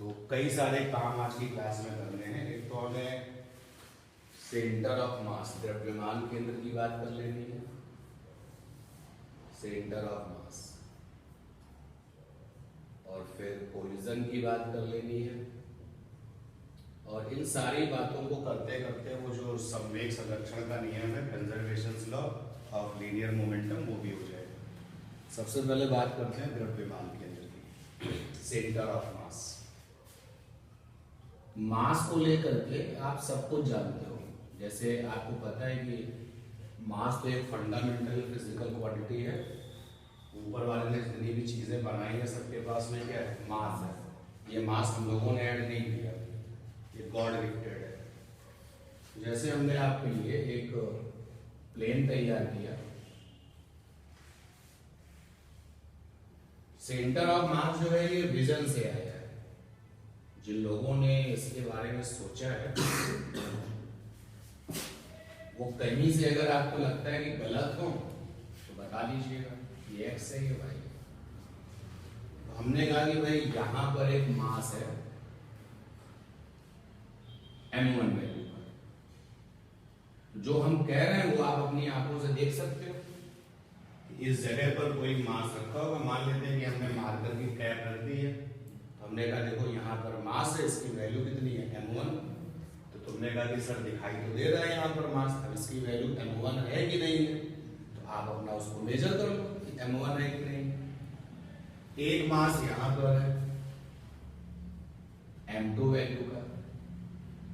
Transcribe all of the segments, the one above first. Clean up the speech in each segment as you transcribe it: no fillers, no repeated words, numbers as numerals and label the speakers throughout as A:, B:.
A: तो कई सारे काम आज की क्लास में करने हैं। एक तो हमें सेंटर ऑफ मास, द्रव्यमान केंद्र की बात कर लेनी है, सेंटर ऑफ मास, और फिर कोलिजन की बात कर लेनी है, और इन सारी बातों को करते करते वो जो संवेग संरक्षण का नियम है, conservation law of linear momentum, वो भी हो जाएगा। सबसे पहले बात करते हैं द्रव्यमान केंद्र की, सेंटर ऑफ मास। मास को लेकर के आप सब कुछ जानते हो। जैसे आपको पता है कि मास तो एक फंडामेंटल फिजिकल क्वांटिटी है। ऊपर वाले ने जितनी भी चीजें बनाई है सबके पास में क्या है? मास है। ये मास हम लोगों ने ऐड नहीं किया, ये गॉड गिफ्टेड है। जैसे हमने आपके लिए एक प्लेन तैयार किया, सेंटर ऑफ मास जो है ये विजन से आया है। जिन लोगों ने इसके बारे में सोचा है वो कहीं से अगर आपको लगता है कि गलत हो तो बता दीजिएगा, ये एक्स है ये वाई है। तो हमने कहा कि भाई यहां पर एक मास है m1 वैल्यू का, जो हम कह रहे हैं वो आप अपनी आंखों से देख सकते हो। इस जगह पर कोई मास रखा होगा, मान लेते हैं कि हमने मार्कर की कैप रख दी है, तो हमने कहा देखो यहाँ पर मास है, इसकी वैल्यू कितनी है? m1। तो तुमने कहा कि सर दिखाई तो दे रहा है यहाँ पर मास, अब इसकी वैल्यू m1 है कि नहीं है, तो आप अपना उसको मेजर कर लो कि m1 है कि नहीं। एक मास यहाँ पर है m2 वैल्यू का,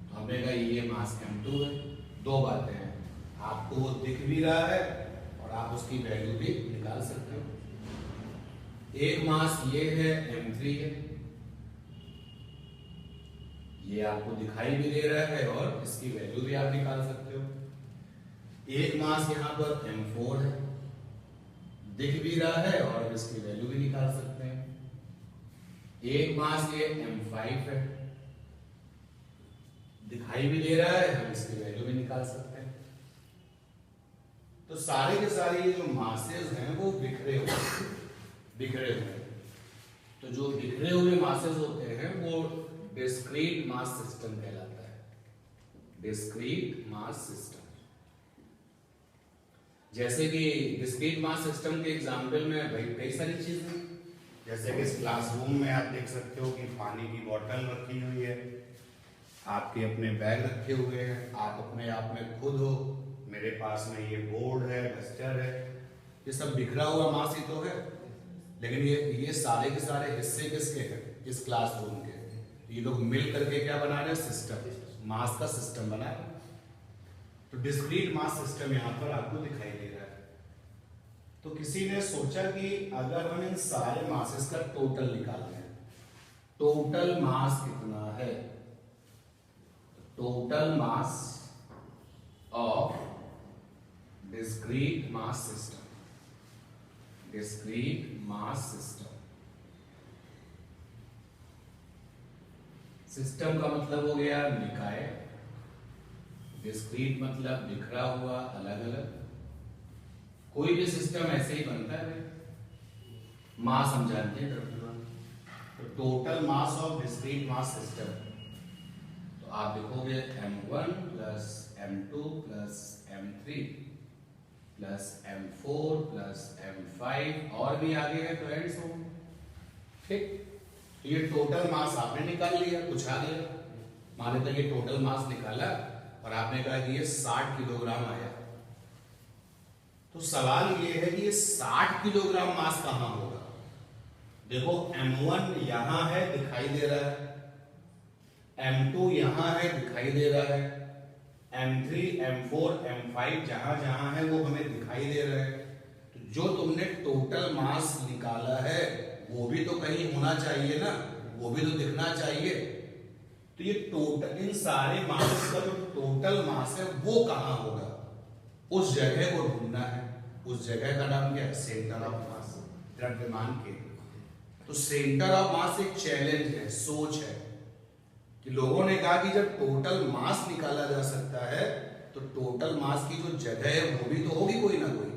A: तो हमने कहा ये मास m2 है। दो बातें हैं, आपको वो दिख भी रहा है और आप उसकी वैल्यू भी निकाल सकते हो। एक मास ये है m3 है, ये आपको दिखाई भी दे रहा है और इसकी वैल्यू भी आप निकाल सकते हो। एक मास यहाँ पर m4 है, दिख भी रहा है और इसकी वैल्यू भी निकाल सकते हैं। एक मास ये m5 है, दिखाई भी दे रहा है, हम इसकी वैल्यू भी निकाल सकते हैं। तो सारे के सारे ये जो मासेस हैं वो बिखरे हुए हैं। तो जो बिखरे हुए मासेस होते हैं वो डिस्क्रीट मास सिस्टम कहलाता है, डिस्क्रीट मास सिस्टम। जैसे कि डिस्क्रीट मास सिस्टम के एग्जांपल में भाई कई सारी चीजें, जैसे कि इस क्लासरूम में आप देख सकते हो कि पानी की बोतल रखी हुई है, आपके अपने बैग रखे हुए हैं, आप अपने आप में खुद हो, मेरे पास में ये बोर्ड है, डस्टर है, ये सब बिखरा हुआ मास ही तो है। लेकिन ये सारे के सारे हिस्से किसके हैं? इस क्लासरूम के। ये लोग मिल करके क्या बना रहे हैं? सिस्टम, मास का सिस्टम बना रहे हैं। तो डिस्क्रीट मास सिस्टम यहां पर आपको दिखाई दे रहा है। तो किसी ने सोचा कि अगर हम इन सारे मासेस का टोटल निकाल लें, टोटल मास कितना है? Total mass of discrete mass system, discrete mass system. System का मतलब हो गया निकाय, डिस्क्रीट मतलब बिखरा हुआ, अलग अलग। कोई भी सिस्टम ऐसे ही बनता है। मास हम जानते हैं द्रव्यमान, तो total mass of discrete mass system, तो आप लिखोगे m1 plus m2 plus m3 plus m4 plus m5, और भी आगे है तो एंड सो। ठीक, ये टोटल मास आपने निकाल लिया, कुछ आ गया, मान लेते ये टोटल मास निकाला और आपने कहा कि ये 60 किलोग्राम आया। तो सवाल ये है कि ये 60 किलोग्राम मास कहां होगा? देखो m1 यहां है, दिखाई दे रहा है, m2 यहां है, दिखाई दे रहा है, m3 m4 m5 जहां जहां है वो हमें दिखाई दे रहा है। तो जो तुमने टोटल मास निकाला है वो भी तो कहीं होना चाहिए ना, वो भी तो दिखना चाहिए। तो ये टोटल, इन सारे मास का जो टोटल मास है वो कहां होगा? उस जगह को ढूंढना है। उस जगह का नाम क्या है? सेंटर ऑफ मास, द्रव्यमान केंद्र। तो सेंटर ऑफ मास एक चैलेंज है, सोच है कि लोगों ने कहा कि जब टोटल मास निकाला जा सकता है तो टोटल मास की जो जगह है वो भी तो होगी कोई ना कोई,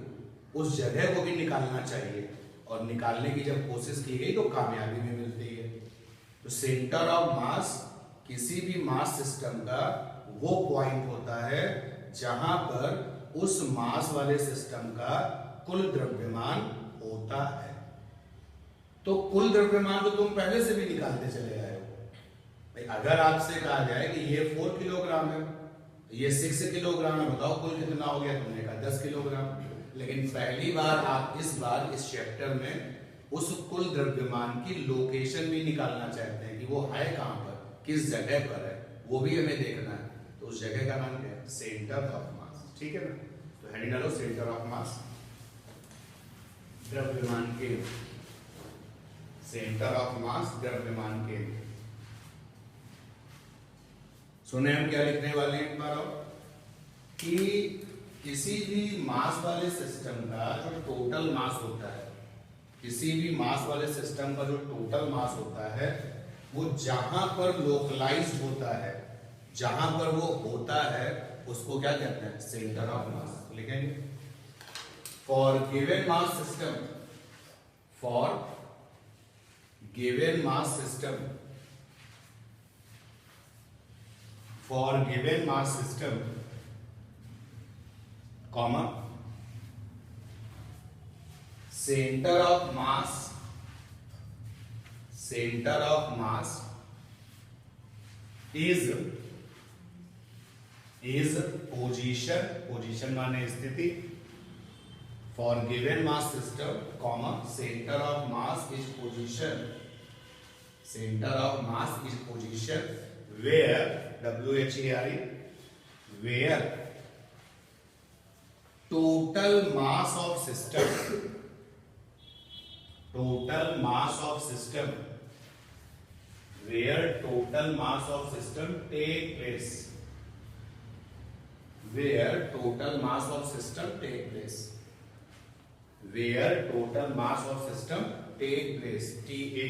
A: उस जगह को भी निकालना चाहिए। और निकालने की जब कोशिश की गई तो कामयाबी भी मिलती है। तो तो सेंटर ऑफ मास किसी भी मास सिस्टम का वो पॉइंट होता है जहां पर उस मास वाले सिस्टम का कुल द्रव्यमान होता है। तो कुल द्रव्यमान तो तुम पहले से भी निकालते चले आए हो भाई। अगर आपसे कहा जाए कि ये 4 किलोग्राम है, ये 6 किलोग्राम है, बताओ कुल कितना हो गया, तुमने कहा 10 किलोग्राम। लेकिन पहली बार आप इस चैप्टर में उस कुल द्रव्यमान की लोकेशन भी निकालना चाहते हैं कि वो है कहां पर, किस जगह पर है, वो भी हमें देखना है। तो उस जगह का नाम क्या है, सेंटर ऑफ मास। ठीक है ना, तो हेडिंग डालो सेंटर ऑफ मास, द्रव्यमान केंद्र, सेंटर ऑफ मास द्रव्यमान केंद्र। सुने हम क्या लिखने वाले हैं एक बार और, कि किसी भी मास वाले सिस्टम का जो टोटल मास होता है, किसी भी मास वाले सिस्टम का जो टोटल मास होता है, वो जहां पर लोकलाइज्ड होता है, जहां पर वो होता है, उसको क्या कहते हैं, सेंटर ऑफ मास। लिखेंगे for given mass system, for given mass system, for given mass system, comma centre of mass, centre of mass is position, position माने स्थिति, for given mass system, comma centre of mass is position, centre of mass is position where, WHERE, where total mass of system, total mass of system, where total mass of system take place, where total mass of system take place, where total mass of system take place, TAKE,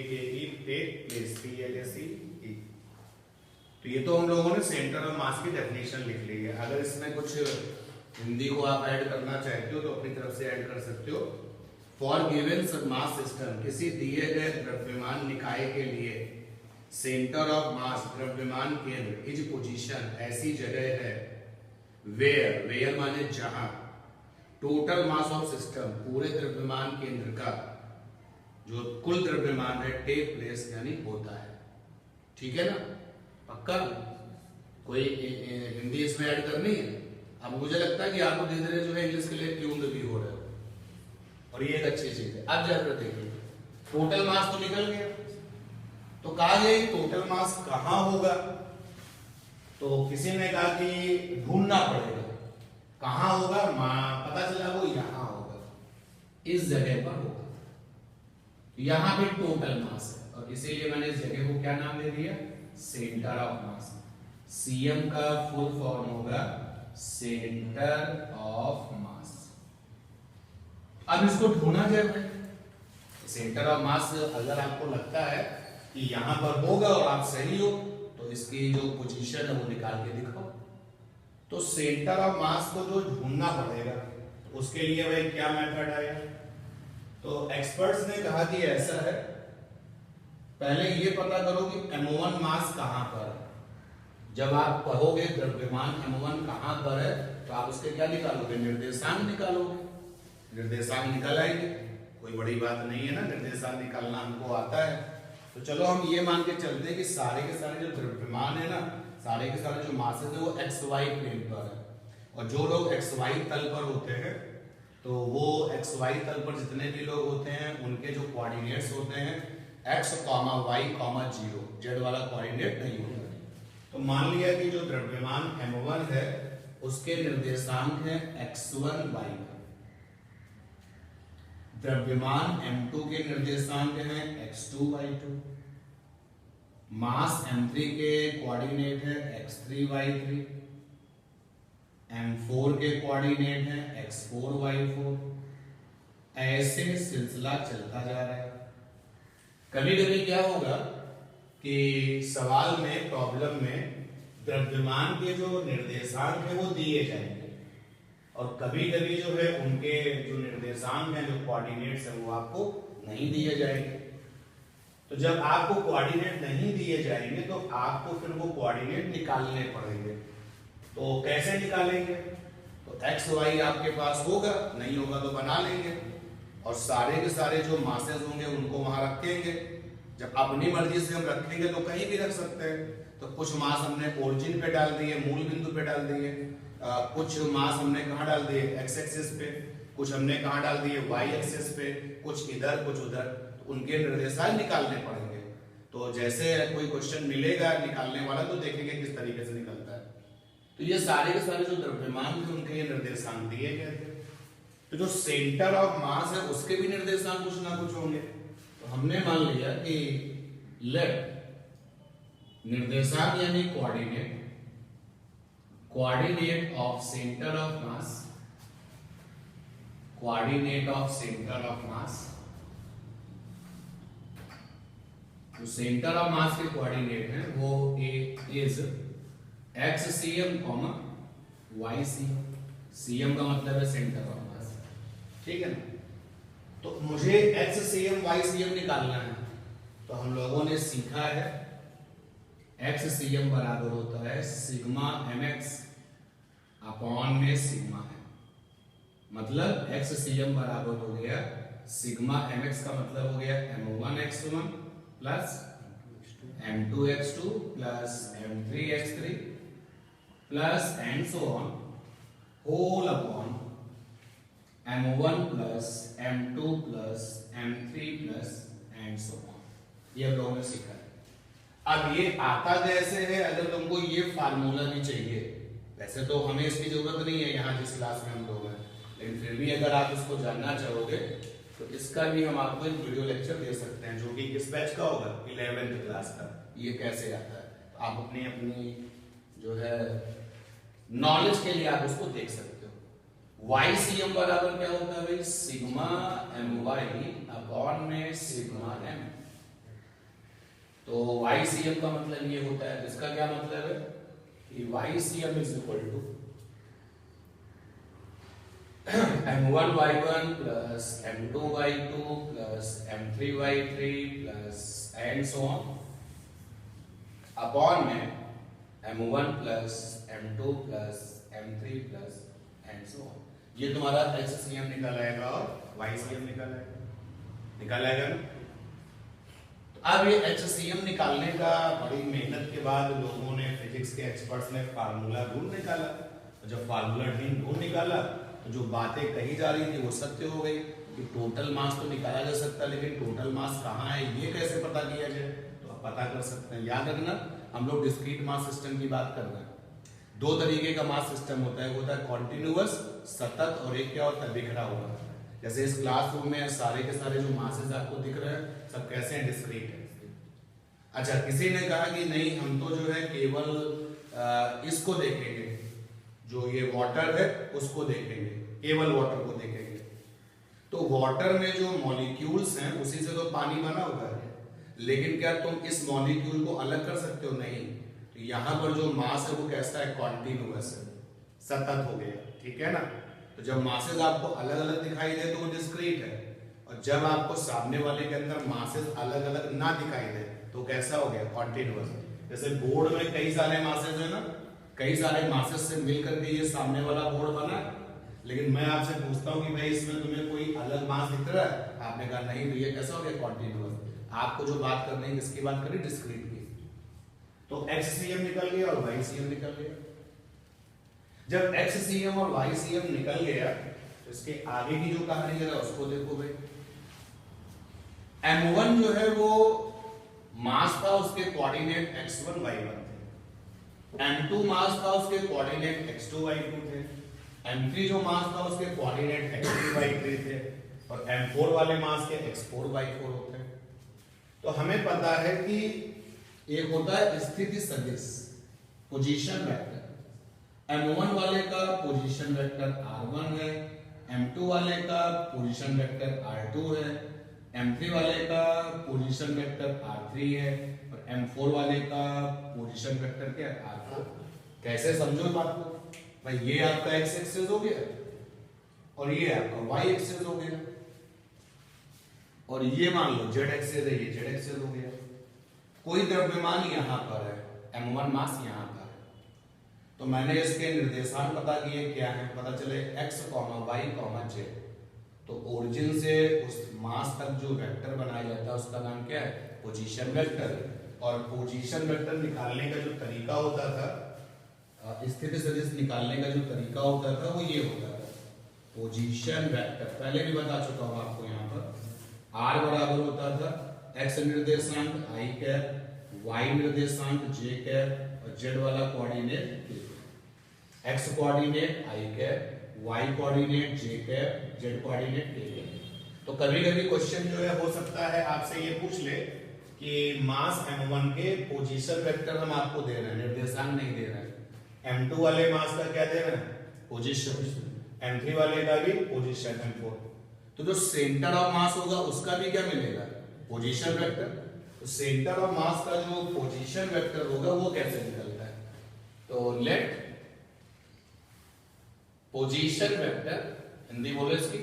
A: take place, PLACE। तो ये तो हम लोगों ने centre of मास की definition लिख ली है। अगर इसमें कुछ हिंदी को आप ऐड करना चाहते हो तो अपनी तरफ से ऐड कर सकते हो। फॉर गिवन मास सिस्टम, किसी दिए गए द्रव्यमान निकाय के लिए सेंटर ऑफ मास द्रव्यमान केंद्र इज पोजीशन, ऐसी जगह है, वेयर, वेयर माने जहां, टोटल मास ऑफ सिस्टम पूरे द्रव्यमान केंद्र का जो कुल द्रव्यमान है टेक प्लेस यानी होता है। ठीक है ना, पक्का? कोई हिंदी इसमें ऐड करनी है? अब मुझे लगता है कि आपको धीरे धीरे जो है इंग्लिश के लिए ट्यून्ड भी हो रहे हो और ये एक अच्छी चीज है। अब जाकर देखिए टोटल मास तो निकल गया, तो कहा गया टोटल मास कहां होगा, तो किसी ने कहा कि ढूंढना पड़ेगा कहां होगा, पता चला वो यहां होगा, इस जगह पर होगा। यहां पे टोटल मास है और इसीलिए मैंने इस जगह को क्या नाम दे दिया, सेंटर ऑफ मास। सीएम का फुल फॉर्म होगा सेंटर ऑफ मास। अब इसको ढूंढना जाए, सेंटर ऑफ मास अगर आपको लगता है कि यहां पर होगा और आप सही हो तो इसकी जो पोजीशन है वो निकाल के दिखाओ। तो सेंटर ऑफ मास को जो ढूंढना पड़ेगा उसके लिए भाई क्या मेथड है, तो एक्सपर्ट्स ने कहा कि ऐसा है, पहले ये पता करो कि M1 मास कहां पर है। जब आप कहोगे द्रव्यमान M1 कहां पर है तो आप उसके क्या निकालोगे, निर्देशांक निकालोगे। निर्देशांक निकल आएंगे, कोई बड़ी बात नहीं है ना, निर्देशांक निकालना हमको आता है। तो चलो हम ये मान के चलते हैं कि सारे के सारे जो द्रव्यमान है ना, सारे के सारे जो मासेस है वो XY प्लेन पर है। और जो लोग XY तल पर होते हैं तो वो XY तल पर जितने भी लोग होते हैं उनके जो कोऑर्डिनेट्स होते हैं x, y, 0, जेड वाला कोऑर्डिनेट नहीं होगा। तो मान लिया कि जो द्रव्यमान M1 है उसके निर्देशांक है x1, y1। द्रव्यमान M2 के निर्देशांक है x2, y2। मास M3 के कोऑर्डिनेट है x3, y3। M4 के कोऑर्डिनेट है x4, y4। ऐसे सिलसिला चलता जा रहा है। कभी कभी क्या होगा कि सवाल में, प्रॉब्लम में द्रव्यमान के जो निर्देशांक है वो दिए जाएंगे और कभी कभी जो है उनके जो निर्देशांक हैं, जो कोऑर्डिनेट्स हैं वो आपको नहीं दिए जाएंगे। तो जब आपको कोऑर्डिनेट नहीं दिए जाएंगे तो आपको फिर वो कोऑर्डिनेट निकालने पड़ेंगे। तो कैसे निकालेंगे? तो एक्स वाई आपके पास होगा, नहीं होगा तो बना लेंगे, और सारे के सारे जो मासेस होंगे उनको वहां रखेंगे। जब अपनी मर्जी से हम रखेंगे तो कहीं भी रख सकते हैं। तो कुछ मास हमने ओरिजिन पे डाल दिए, मूल बिंदु पे डाल दिए, कुछ मास हमने कहाँ डाल दिए, एक्स एक्सिस पे, कुछ हमने कहाँ डाल दिए, वाई एक्सिस पे, कुछ इधर कुछ उधर। तो उनके निर्देशांक निकालने पड़ेंगे। तो जैसे कोई क्वेश्चन मिलेगा निकालने वाला तो देखेंगे किस तरीके से निकलता है। तो ये सारे के सारे जो द्रव्यमान थे उनके ये निर्देशांक दिए गए थे। तो जो सेंटर ऑफ मास है उसके भी निर्देशांक कुछ ना कुछ होंगे। तो हमने मान लिया कि लेट निर्देशांक यानी coordinate of centre of mass, coordinate of centre of mass, जो सेंटर ऑफ मास के कोऑर्डिनेट हैं वो is x CM comma y CM. CM का मतलब है सेंटर ऑफ मास, ठीक है ना। तो मुझे एक्स सीएम वाई सीएम निकालना है। तो हम लोगों ने सीखा है एक्स सीएम बराबर होता है सिग्मा एम एक्स अपॉन में सिग्मा एम। मतलब एक्स सीएम बराबर हो गया सिग्मा एम एक्स का मतलब हो गया m1 x1 plus m2 x2 plus m3 x3 plus and so on whole upon m1 plus m2 plus m3 plus and so on. ये हम लोगों ने सीखा है। अब ये आता कैसे है? अगर तुमको ये फार्मूला भी चाहिए, वैसे तो हमें इसकी जरूरत नहीं है यहाँ जिस क्लास में हम लोग हैं, लेकिन फिर भी अगर आप इसको जानना चाहोगे तो इसका भी हम आपको एक वीडियो लेक्चर दे सकते हैं, जो कि किस बैच का होगा, 11th क्लास का। ये कैसे आता है तो आप अपनी अपनी जो है नॉलेज के लिए आप उसको देख सकते हो। वाई सीएम बराबर क्या होता है भाई? सिग्मा एम वाई अपॉन में सिग्मा एम। तो वाई सीएम का मतलब ये होता है, इसका क्या मतलब है कि y CM is equal to m1 y1 plus m2 y2 plus m3 y3 plus and so on upon में m1 plus m2 plus m3 plus and so on. ये तुम्हारा HCM निकल आएगा और YCM निकल आएगा ना। तो अब ये HCM निकालने का बड़ी मेहनत के बाद लोगों ने, फिजिक्स के एक्सपर्ट्स ने फार्मूला ढूंढ निकाला। तो जब फार्मूला ढूंढ निकाला तो जो बातें कही जा रही थी वो सत्य हो गई कि टोटल मास तो निकाला जा सकता है, लेकिन टोटल मास कहाँ है ये कैसे पता किया जाए? तो आप पता कर सकते हैं। याद रखना हम लोग डिस्क्रीट मास सिस्टम की बात कर रहे हैं। दो तरीके का मास सिस्टम होता है, वो होता है कॉन्टिन्यूअस सतत, और एक क्या होता है बिखरा हुआ। जैसे इस क्लासरूम में सारे के सारे जो मासेस आपको दिख रहे हैं सब कैसे हैं? डिस्क्रीट है। अच्छा, किसी ने कहा कि नहीं हम तो जो है केवल इसको देखेंगे, जो ये वाटर है उसको देखेंगे, केवल वाटर को देखेंगे। तो वाटर में जो मॉलिक्यूल्स हैं उसी से तो पानी बना हुआ है, लेकिन क्या तुम इस मॉलिक्यूल को अलग कर सकते हो? नहीं। तो यहाँ पर जो मास है वो कैसा है? कॉन्टिन्यूअस है, सतत हो गया, ठीक है ना। तो जब मासेस आपको अलग अलग दिखाई दे तो वो डिस्क्रीट है, और जब आपको सामने वाले के अंदर मासेस अलग अलग ना दिखाई दे तो कैसा हो गया? कॉन्टिन्यूअस। जैसे बोर्ड में कई सारे मासेस है ना, कई सारे मासेस से मिलकर के ये सामने वाला बोर्ड बना, लेकिन मैं आपसे पूछता हूँ कि भाई इसमें तुम्हें कोई अलग मास दिख रहा है? आपने कहा नहीं, तो ये कैसा हो गया? कॉन्टिन्यूअस। आपको जो बात करनी है किसकी बात करें? डिस्क्रीट की। तो XCM निकल गया और YCM निकल गया। जब XCM और YCM निकल गया तो इसके आगे की जो कहानी है उसको देखो भाई। M1 जो है वो मास था, उसके कोऑर्डिनेट x1 y1 थे। M2 मास था, उसके कोऑर्डिनेट x2 y2 थे। M3 जो मास था उसके कोऑर्डिनेट x3 y3 थे, और M4 वाले मास के x4 y4 होते हैं। तो हमें पता है कि एक होता है स्थिति सदिश, पोजीशन वेक्टर। M1 वाले का पोजीशन वेक्टर r1 है, M2 वाले का पोजीशन वेक्टर r2 है, M3 वाले का पोजीशन वेक्टर r3 है, और M4 वाले का पोजीशन वेक्टर क्या है? r4। कैसे समझो बात को भाई? ये आपका x एक्सिस हो गया और ये आपका y एक्सिस हो गया। और ये मान लो जेड एक्सेस है, ये जेड एक्सेस हो गया। कोई द्रव्यमान यहां पर है, m1 मास यहां पर है, तो मैंने इसके निर्देशांक पता किए क्या है, पता चले x, y, z। तो ओरिजिन से उस मास तक जो वेक्टर बनाया जाता है उसका नाम क्या है, पोजीशन वेक्टर। और पोजीशन वेक्टर निकालने का जो तरीका होता था, स्थिति सदिश निकालने का जो तरीका होता था वो ये होता था, पोजीशन वेक्टर पहले भी बता चुका हूं आपको। यहाँ पर r बराबर होता था x निर्देशांक i कैप, y निर्देशांक j कैप और z वाला coordinate k। x coordinate i cap, y coordinate j cap, z coordinate k cap. तो कभी कभी क्वेश्चन जो है हो सकता है आपसे ये पूछ ले कि मास m1 के पोजीशन वेक्टर हम आपको दे रहे हैं, निर्देशांक नहीं दे रहे हैं। m2 वाले मास का क्या दे रहे हैं, पोजीशन। m3 वाले का भी पोजीशन, m4। तो जो सेंटर ऑफ मास होगा उसका भी क्या मिलेगा, पोजीशन वेक्टर। तो सेंटर ऑफ मास का जो पोजीशन वेक्टर होगा वो कैसे निकलता है, तो लेट पोजीशन वेक्टर, हिंदी बोलो इसकी,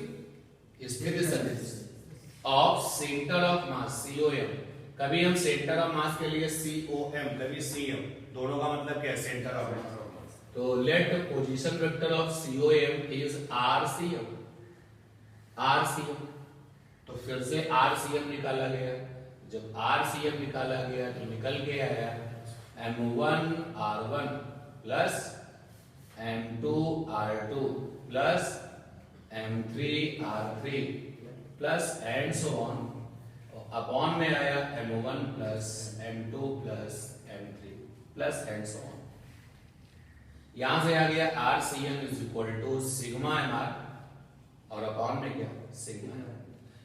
A: स्थिति सदिश of centre of mass COM। कभी हम सेंटर ऑफ मास के लिए COM, कभी CM, दोनों का मतलब क्या है, सेंटर ऑफ मास। तो let position vector of COM is RCM, RCM। तो फिर से RCM निकाला गया। जब RCM निकाला गया तो निकल के आया M1 R1 plus M2 R2 plus M3 R3 plus and so on. Upon में आया M1 plus M2 plus M3 plus and so on. यहां से आ गया RCM is equal to sigma MR और अपॉन में क्या, सिग्मा।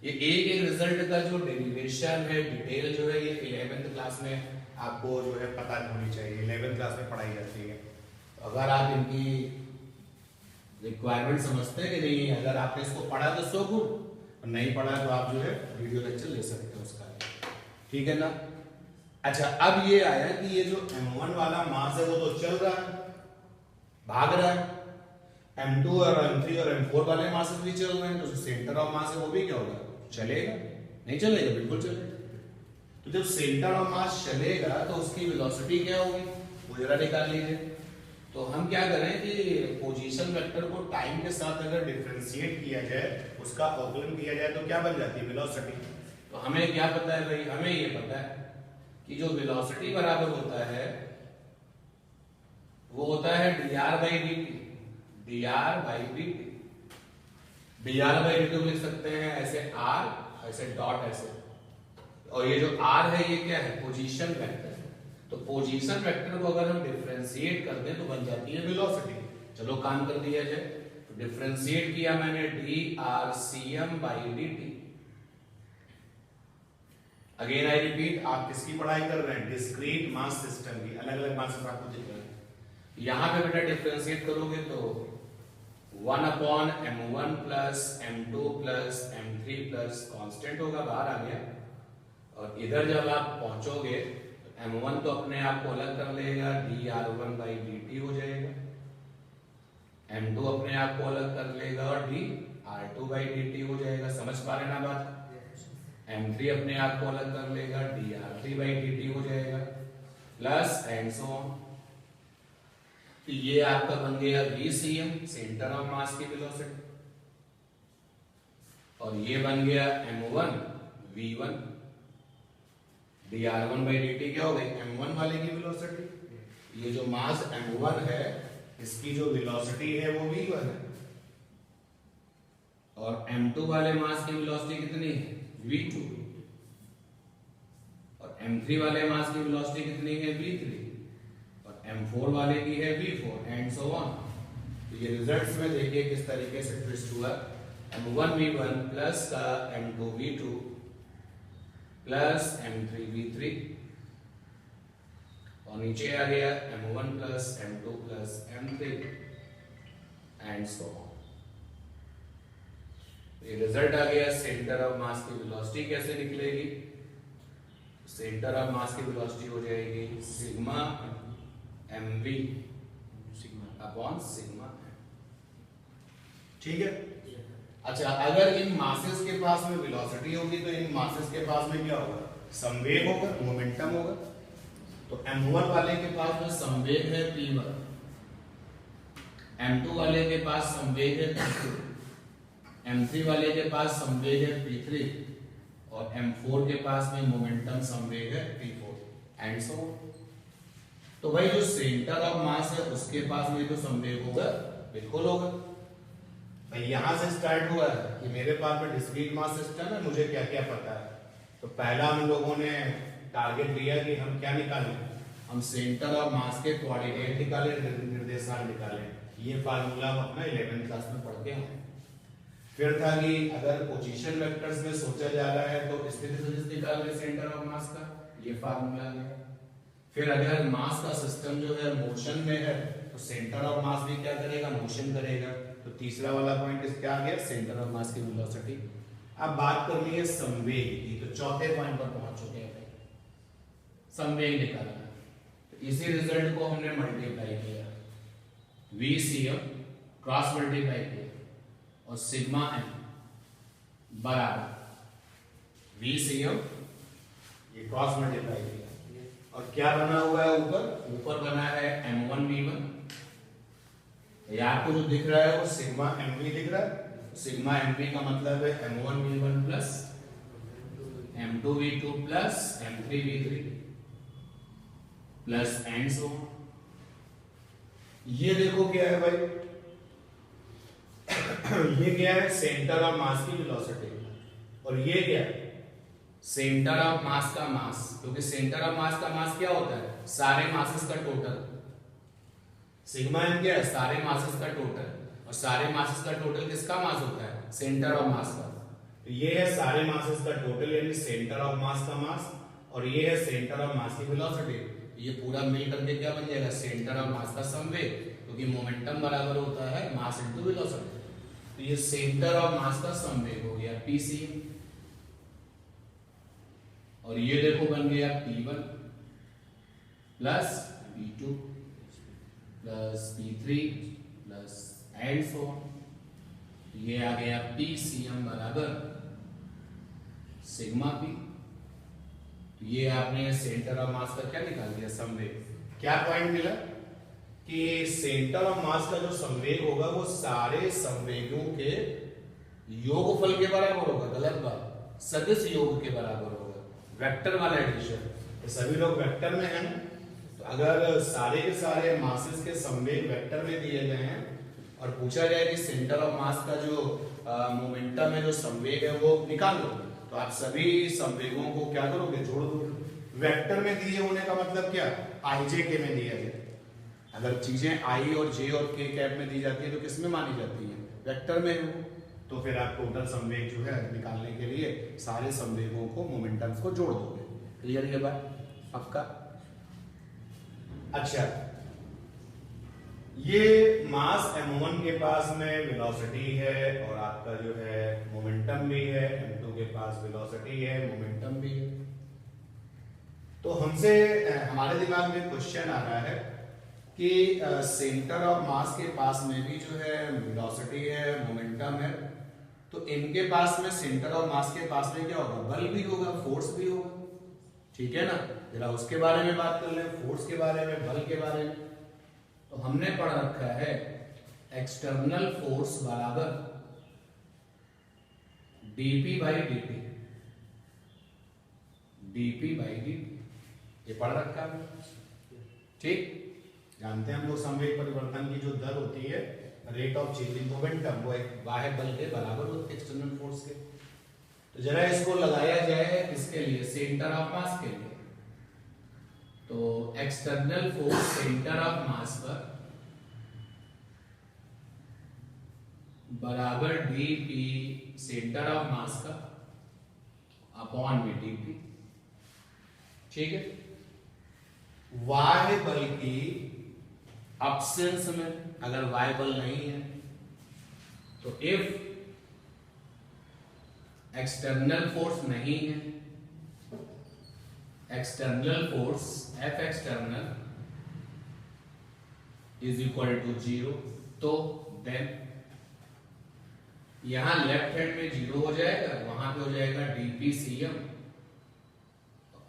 A: ये एक रिजल्ट का जो डेरिवेशन है, डिटेल जो है, ये 11th क्लास में आपको जो है पता होनी चाहिए, 11th क्लास में पढ़ाई जाती है। अगर आप इनकी रिक्वायरमेंट समझते हैं कि नहीं, अगर आपने इसको पढ़ा तो सो गुड, नहीं पढ़ा तो आप जो है वीडियो लेक्चर ले सकते हैं उसका, ठीक है ना। अच्छा, अब ये आया कि ये जो M1 वाला मास है वो तो चल रहा है, भाग रहा है। M2 और M3 और M4 वाले मासेस भी चल रहे हैं, तो जो सेंटर ऑफ मास है वो भी क्या होगा, चलेगा। नहीं चलेगा, बिल्कुल चलेगा। तो जब सेंटर ऑफ मास चलेगा तो उसकी वेलोसिटी क्या होगी, वो जरा निकाल लीजिए। तो हम क्या करें कि पोजीशन वेक्टर को टाइम के साथ अगर डिफरेंशिएट किया जाए, उसका अवकलन किया जाए, तो क्या बन जाती है, वेलोसिटी। तो हमें क्या पता है भाई, हमें ये पता है कि जो वेलोसिटी बराबर होता है वो होता है dr by dt, dr by dt। dr by dt लिख सकते हैं ऐसे r, ऐसे डॉट ऐसे, और ये जो r है ये क्या है, पोजीशन वेक्टर। तो पोजीशन वेक्टर को अगर हम डिफरेंशिएट कर दें तो बन जाती है वेलोसिटी। चलो काम कर दिया जाए। तो डिफरेंशिएट किया मैंने drcm by dt। Again I repeat, आप किसकी पढ़ाई कर रहे हैं, डिस्क्रीट मास सिस्टम की, अलग अलग मास आपको दिख रहे हैं। यहां पे बेटा डिफरेंशिएट करोगे तो 1 upon m1 plus m2 plus m3 plus constant होगा, बाहर आ गया। और इधर जब आप पहुंचोगे तो m1 तो अपने आप को अलग कर लेगा, dr1 by dt हो जाएगा। m2 अपने आप को अलग कर लेगा और dr2 by dt हो जाएगा। समझ पा रहे ना बात। m3 अपने आप को अलग कर लेगा, dr3 by dt हो जाएगा, प्लस एंड सो ऑन। तो ये आपका बन गया VCM, सेंटर ऑफ मास की वेलोसिटी, और ये बन गया M1 V1, dr1 by dt क्या हो गई, M1 वाले की वेलोसिटी। ये जो मास M1 है इसकी जो वेलोसिटी है वो V1 है, और M2 वाले मास की वेलोसिटी कितनी है, V2, और M3 वाले मास की वेलोसिटी कितनी है, V3, और M4 वाले की है V4 एंड सो ऑन। तो ये रिजल्ट्स में देखिए किस तरीके से ट्विस्ट हुआ। M1 V1 प्लस का M2 V2 plus M3 V3, और नीचे आ गया M1 plus M2 plus M3 and so on. ये रिजल्ट आ गया। सेंटर ऑफ मास की वेलोसिटी कैसे निकलेगी, सेंटर ऑफ मास की वेलोसिटी हो जाएगी sigma mv sigma upon sigma, ठीक है। अच्छा, अगर इन मासेस के पास में वेलोसिटी होगी तो इन मासेस के पास में क्या होगा, संवेग होगा, मोमेंटम होगा। तो m1 वाले के पास में संवेग है p1, m2 वाले के पास संवेग है p2, m3 वाले के पास संवेग है p3 और m4 के पास में मोमेंटम संवेग है p4 एंड सो। तो भाई जो सेंटर ऑफ मास है उसके पास में तो संवेग होगा, बिल्कुल होगा भाई। यहां से स्टार्ट हुआ है कि मेरे पास में डिस्क्रीट मास सिस्टम है, मुझे क्या क्या पता है। तो पहला हम लोगों ने टारगेट लिया कि हम क्या निकालें, हम सेंटर ऑफ मास के कोऑर्डिनेट निकालें, निर्देशांक निकालें। ये फार्मूला हम अपना 11th क्लास में पढ़ के हैं। फिर था कि अगर पोजीशन वेक्टर्स में सोचा जा रहा है तो स्थिति सदिश निकाल के सेंटर ऑफ मास का, ये फार्मूला है। फिर अगर मास का सिस्टम जो है मोशन में है तो सेंटर ऑफ मास भी क्या करेगा, मोशन करेगा। तो तीसरा वाला पॉइंट इस क्या आ गया, सेंटर ऑफ मास की वेलोसिटी। अब बात करनी है संवेग की, तो चौथे पॉइंट पर पहुंच चुके हैं, संवेग निकालना। तो इसी रिजल्ट को हमने मल्टीप्लाई किया, VCM क्रॉस मल्टीप्लाई किया और सिग्मा m बराबर VCM, ये क्रॉस मल्टीप्लाई किया और क्या बना हुआ है, ऊपर बना है m1 v1। ये आपको जो दिख रहा है वो सिग्मा mv दिख रहा है। सिग्मा mv का मतलब है m1 v1 plus m2 v2 plus m3 v3 plus and सो। ये देखो क्या है भाई, ये क्या है, सेंटर ऑफ मास की वेलोसिटी। और ये क्या है, सेंटर ऑफ मास का मास। क्योंकि सेंटर ऑफ मास का मास क्या होता है, सारे मासेस का टोटल। सिग्मा एम क्या है, सारे मासेस का टोटल। और सारे मासेस का टोटल किसका मास होता है, सेंटर ऑफ मास का। तो ये है सारे मासेस का टोटल यानी सेंटर ऑफ मास का मास, और ये है सेंटर ऑफ मास की वेलोसिटी। ये पूरा मिल करके क्या बन जाएगा, सेंटर ऑफ मास का संवेग। क्योंकि मोमेंटम बराबर होता है मास इनटू वेलोसिटी। तो ये सेंटर ऑफ मास का संवेग हो गया pc। और ये देखो बन गया p1 plus p2 plus p3 plus and सो। ये आ गया pcm बराबर सिग्मा p। ये आपने सेंटर ऑफ मास का क्या निकाल दिया, संवेग। क्या पॉइंट मिला कि सेंटर ऑफ मास का जो संवेग होगा वो सारे संवेगों के योगफल के बराबर होगा। गलत बात, सदिश योग के बराबर होगा, वेक्टर वाला एडिशन। तो सभी लोग वेक्टर में हैं, तो अगर सारे के सारे मासेस के संवेग वेक्टर में दिए गए हैं और पूछा जाए कि सेंटर ऑफ मास का जो मोमेंटम है, जो संवेग है वो निकालो, तो आप सभी संवेगों को क्या करोगे, जोड़ दोगे। वेक्टर में दिए होने का मतलब क्या, आई जे के में दिया गया। अगर चीजें आई और जे और के कैप में दी जाती है तो किस में मानी जाती है, वेक्टर में। तो फिर आप टोटल संवेग जो है निकालने के लिए सारे संवेगों को, मोमेंटम्स को जोड़ दोगे। क्लियर ये बात, पक्का। अच्छा, ये मास m1 के पास में वेलोसिटी है और आपका जो है मोमेंटम भी है, m2 के पास वेलोसिटी है, मोमेंटम भी है। तो हमसे हमारे दिमाग में क्वेश्चन आ रहा है कि सेंटर ऑफ मास के पास में भी जो है वेलोसिटी है, मोमेंटम है, तो इनके पास में, सेंटर ऑफ मास के पास में क्या होगा, बल भी होगा, फोर्स भी होगा। ठीक है ना, जरा उसके बारे में बात कर लें, फोर्स के बारे में, बल के बारे में। तो हमने पढ़ रखा है एक्सटर्नल फोर्स बराबर dp by dt, dp by dt, ये पढ़ रखा है। ठीक, जानते हैं हम लोग संवेग परिवर्तन की जो दर होती है, रेट ऑफ चेंजिंग मोमेंटम, वो एक बाह्य बल के बराबर होती है, एक्सटर्नल फोर्स के। तो जरा इसको लगाया जाए किसके लिए, सेंटर ऑफ मास के लिए। तो एक्सटर्नल फोर्स सेंटर ऑफ मास पर बराबर dp सेंटर ऑफ मास का अपॉन में dp। ठीक है, वाय बल की अब्सेंस में, अगर वाय बल नहीं है तो इफ एक्सटर्नल फोर्स नहीं है, external force F external is equal to 0, तो देन यहां लेफ्ट हैंड में 0 हो जाएगा, वहां पे हो जाएगा dpcm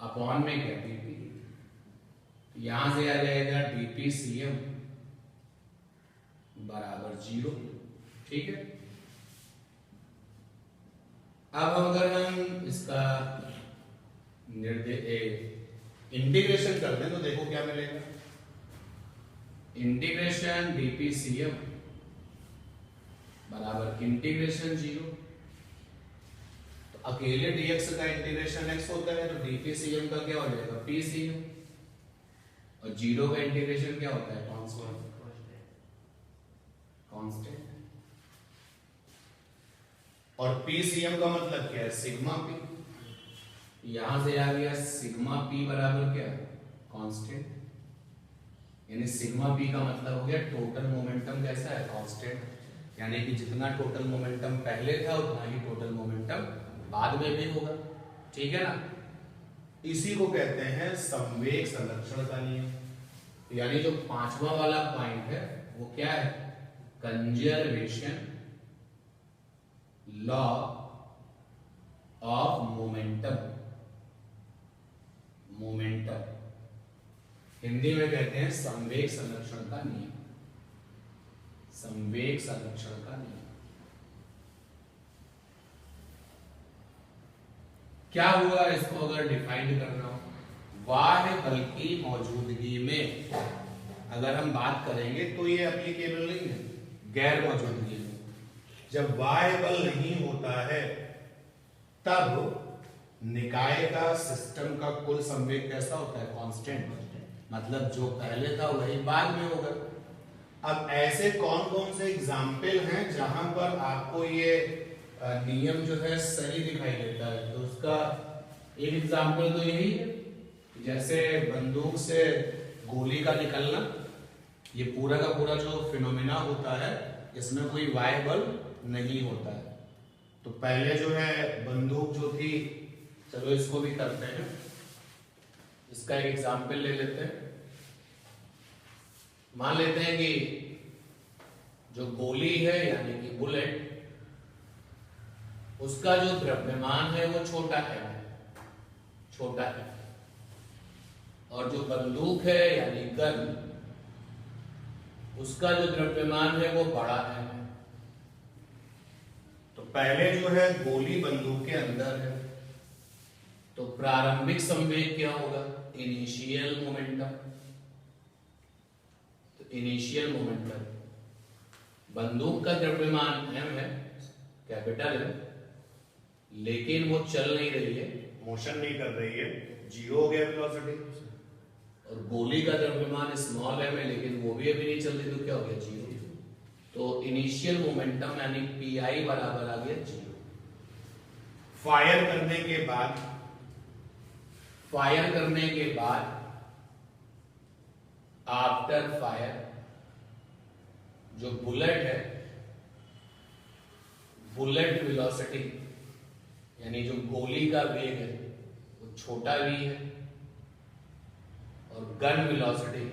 A: अपॉन में क्या dp, यहां से आ जाएगा dpcm बराबर 0। ठीक है, अब अगर हम इसका इंटीग्रेशन कर दें तो देखो क्या मिलेगा, इंटीग्रेशन dpcm बराबर इंटीग्रेशन 0। तो अकेले dx का इंटीग्रेशन x होता है, तो dpcm का क्या हो जाएगा pcm, और 0 का इंटीग्रेशन क्या होता है कांस्टेंट, और pcm का मतलब क्या है सिग्मा p, यहां से आ गया सिग्मा p बराबर क्या कांस्टेंट, यानी सिग्मा p का मतलब हो गया टोटल मोमेंटम कैसा है कांस्टेंट, यानी कि जितना टोटल मोमेंटम पहले था उतना ही टोटल मोमेंटम बाद में भी होगा। ठीक है ना, इसी को कहते हैं संवेग संरक्षण का नियम। यानी जो पांचवा वाला पॉइंट है वो क्या है, conservation law of momentum, momentum Hindi में कहते हैं संवेग संरक्षण का नियम, संवेग संरक्षण का नियम। क्या हुआ, इसको अगर डिफाइन करना हो, बाह्य बल की मौजूदगी में अगर हम बात करेंगे तो ये एप्लीकेबल नहीं है, गैर मौजूदगी में। जब बाह्य बल नहीं होता है तब निकाय का सिस्टम का कुल संवेग कैसा होता है कांस्टेंट, मतलब जो पहले था वही बाद में होगा। अब ऐसे कौन कौन से एग्जाम्पल हैं जहां पर आपको ये नियम जो है सही दिखाई देता है, तो उसका एक एग्जाम्पल तो यही है, जैसे बंदूक से गोली का निकलना, ये पूरा का पूरा जो फिनोमेना होता है इसमें कोई बाह्य बल नहीं होता है। तो पहले जो है बंदूक जो थी, चलो इसको भी करते हैं, इसका एक एग्जाम्पल ले लेते हैं। मान लेते हैं कि जो गोली है यानी कि बुलेट, उसका जो द्रव्यमान है वो छोटा है, छोटा है, और जो बंदूक है यानी गन, उसका जो द्रव्यमान है वो बड़ा है। तो पहले जो है गोली बंदूक के अंदर है, तो प्रारंभिक संवेग क्या होगा, इनिशियल मोमेंटम। तो इनिशियल मोमेंटम, बंदूक का द्रव्यमान m है, कैपिटल है, लेकिन वो चल नहीं रही है, मोशन नहीं कर रही है, जीरो हो गया वेलोसिटी। और गोली का द्रव्यमान स्मॉल m है, लेकिन वो भी अभी नहीं चल रही, तो क्या हो गया जीरो। तो इनिशियल मोमेंटम यानी pi बराबर आ गया जीरो। फायर करने के बाद, फायर करने के बाद आफ्टर फायर जो बुलेट है, बुलेट वेलोसिटी यानी जो गोली का वेग है वो छोटा v है, और गन वेलोसिटी,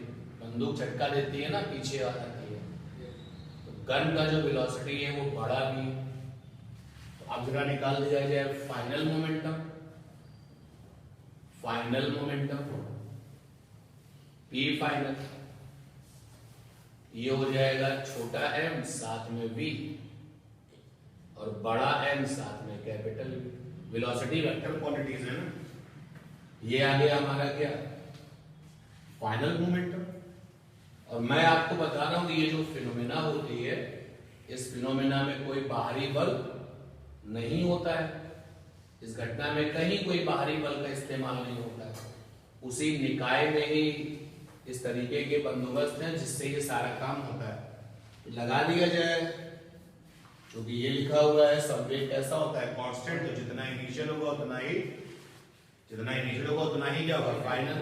A: बंदूक झटका देती है ना पीछे आ जाती है, तो गन का जो वेलोसिटी है वो बड़ा v। तो अब जरा निकाल दिया जाए final momentum, final momentum p final, ये हो जाएगा छोटा m साथ में v और बड़ा M साथ में capital V। Velocity vector quantities है ना, ये आ गया हमारा क्या फाइनल मोमेंटम। और मैं आपको बता रहा हूं कि ये जो फिनोमेना होती है, इस फिनोमेना में कोई बाहरी बल नहीं होता है, इस घटना में कहीं कोई बाहरी बल का इस्तेमाल नहीं होता है, उसी निकाय में ही इस तरीके के बंदोबस्त हैं जिससे ये सारा काम होता है। लगा दिया जाए, क्योंकि ये लिखा हुआ है संवेग कैसा होता है कांस्टेंट, तो जितना इनिशियल होगा उतना ही, जितना इनिशियल होगा उतना ही क्या होगा फाइनल।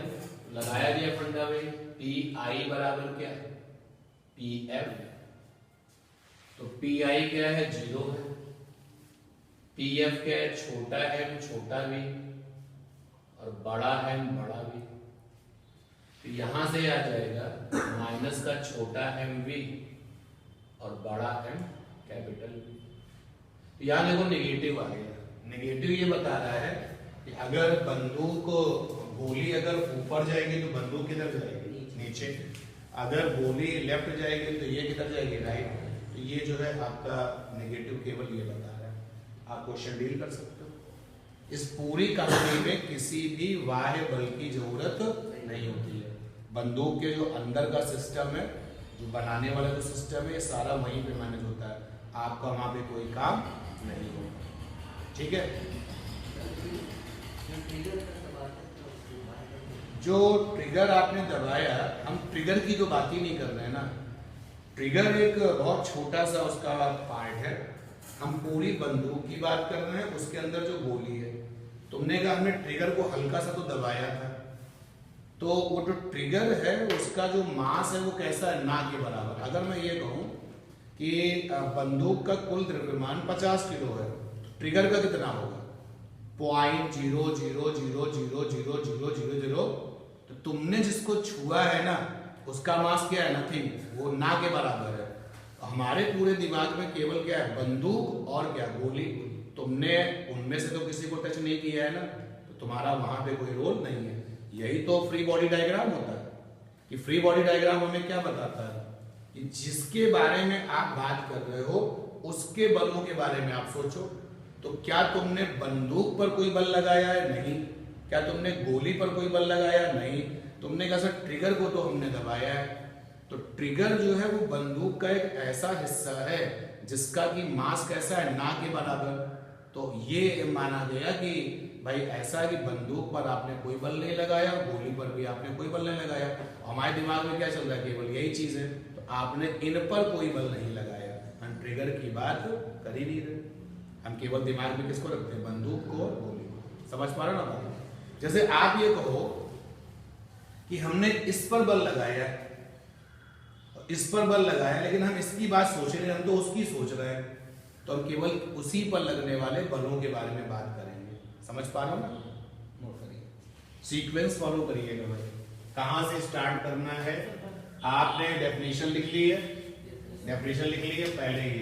A: लगाया गया फंडा में पी आई बराबर क्या पी एफ, तो पी आई क्या है जीरो है, पी एफ क्या है छोटा एम छोटा v और बड़ा एम बड़ा v। तो यहां से आ जाएगा माइनस का छोटा एम v और बड़ा एम कैपिटल V। यहाँ देखो नेगेटिव आ गया। नेगेटिव ये बता रहा है कि अगर बंदूक गोली अगर ऊपर जाएगी तो बंदूक किधर जाएगी, नीचे। अगर गोली लेफ्ट जाएगी तो ये किधर जाएगी, राइट। तो ये जो है आपका नेगेटिव केवल ये बता रहा है। आप क्वेश्चन डील कर सकते हो। इस पूरी कहानी में किसी भी बाह्य बल की जरूरत नहीं होती है। बंदूक के जो अंदर का सिस्टम है, जो बनाने वाला जो सिस्टम है, सारा वहीं पे मैनेज होता है। आपका वहां पे कोई काम नहीं होगा, ठीक है। जो ट्रिगर आपने दबाया, हम ट्रिगर की तो बात ही नहीं कर रहे हैं ना। ट्रिगर एक बहुत छोटा सा उसका पार्ट है। हम पूरी बंदूक की बात कर रहे हैं, उसके अंदर जो गोली है। तुमने कहा हमने ट्रिगर को हल्का सा तो दबाया था, तो वो जो ट्रिगर है उसका जो मास है वो कैसा है, ना के बराबर। अगर मैं ये कहूं कि बंदूक का कुल द्रव्यमान 50 किलो है, तो ट्रिगर का कितना होगा, 0.0000000। तो तुमने जिसको छुआ है ना, उसका मास क्या है, नथिंग, वो ना के बराबर है। हमारे पूरे दिमाग में केवल क्या है, बंदूक और क्या, गोली। तुमने उनमें से तो किसी को टच नहीं किया है ना, तो तुम्हारा वहां पे कोई रोल नहीं है। यही तो फ्री बॉडी डायग्राम होता है कि फ्री बॉडी डायग्राम हमें क्या बताता है कि जिसके बारे में आप बात कर रहे हो उसके बलों के बारे में आप सोचो। तो क्या तुमने बंदूक पर कोई बल लगाया है, नहीं। क्या तुमने गोली पर कोई बल लगाया, नहीं। तुमने कहा सर ट्रिगर को तो हमने दबाया है। तो ट्रिगर जो है वो बंदूक का एक ऐसा हिस्सा है जिसका कि मास कैसा है, ना के बराबर। तो ये माना गया कि भाई ऐसा है कि बंदूक पर आपने कोई बल नहीं लगाया, गोली पर भी आपने कोई बल नहीं लगाया। हमारे दिमाग में क्या चल रहा है, केवल यही चीज है। तो आपने इन पर कोई बल नहीं लगाया, हम ट्रिगर की बात कर ही नहीं रहे। हम केवल दिमाग में किसको रखते हैं, बंदूक को और गोली को। समझ पा रहे हो ना बात। जैसे आप ये कहो कि हमने इस पर बल लगाया, इस पर बल लगाया, लेकिन हम इसकी बात सोच रहे हैं, हम तो उसकी सोच रहे हैं। तो हम केवल उसी पर लगने वाले बलों के बारे में बात करेंगे। समझ पा रहे हो ना, नोट करिए, सीक्वेंस फॉलो करिएगा भाई। कहां से स्टार्ट करना है, आपने डेफिनेशन लिख ली है, डेफिनेशन लिख ली है पहले ही।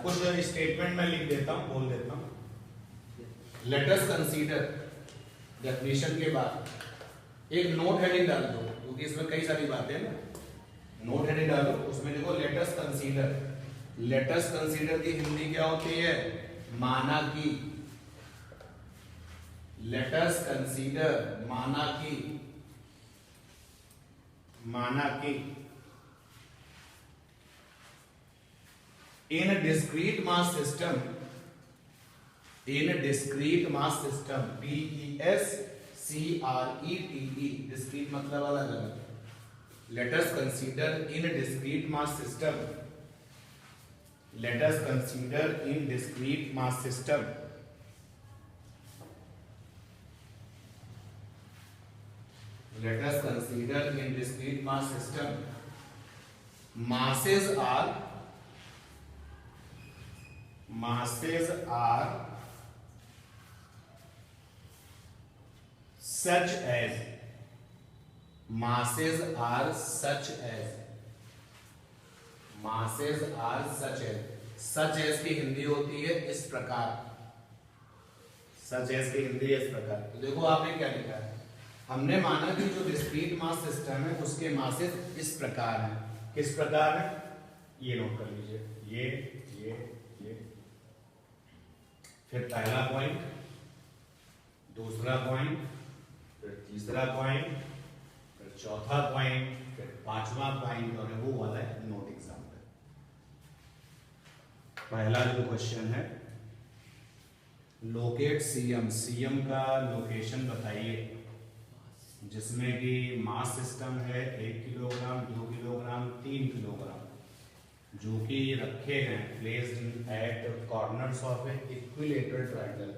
A: कुछ स्टेटमेंट मैं लिख देता हूं, बोल देता हूं। लेट अस कंसीडर, डेफिनेशन के बाद एक नोट हेडिंग डाल दो, क्योंकि इसमें कई सारी बातें हैं ना। नोट हेडिंग डालो, उसमें देखो let us consider. Let us consider की हिंदी क्या होती है, माना कि। लेट अस कंसीडर, माना कि, माना कि in a discrete mass system, in a discrete mass system, DESCRETE, discrete मतलब अलग अलग। let us consider in a discrete mass system, let us consider in discrete mass system, let us consider in discrete mass system, masses are such as, masses are such as, masses are such as, such as की हिंदी होती है इस प्रकार, such as की हिंदी है इस प्रकार। तो देखो आपने क्या लिखा है, हमने माना कि जो डिस्क्रीट मास सिस्टम है उसके मासेस इस प्रकार हैं। किस प्रकार है, ये नोट कर लीजिए, ये फिर पहला पॉइंट, दूसरा पॉइंट, फिर तीसरा पॉइंट, फिर चौथा पॉइंट, फिर पांचवा पॉइंट, और वो वाला है नोट एग्जाम्पल। पहला जो क्वेश्चन है, लोकेट सीएम, सीएम का लोकेशन बताइए, जिसमें कि मास सिस्टम है 1 किलोग्राम, 2 किलोग्राम, 3 किलोग्राम, जो कि रखे हैं placed at corners of A equilateral triangle,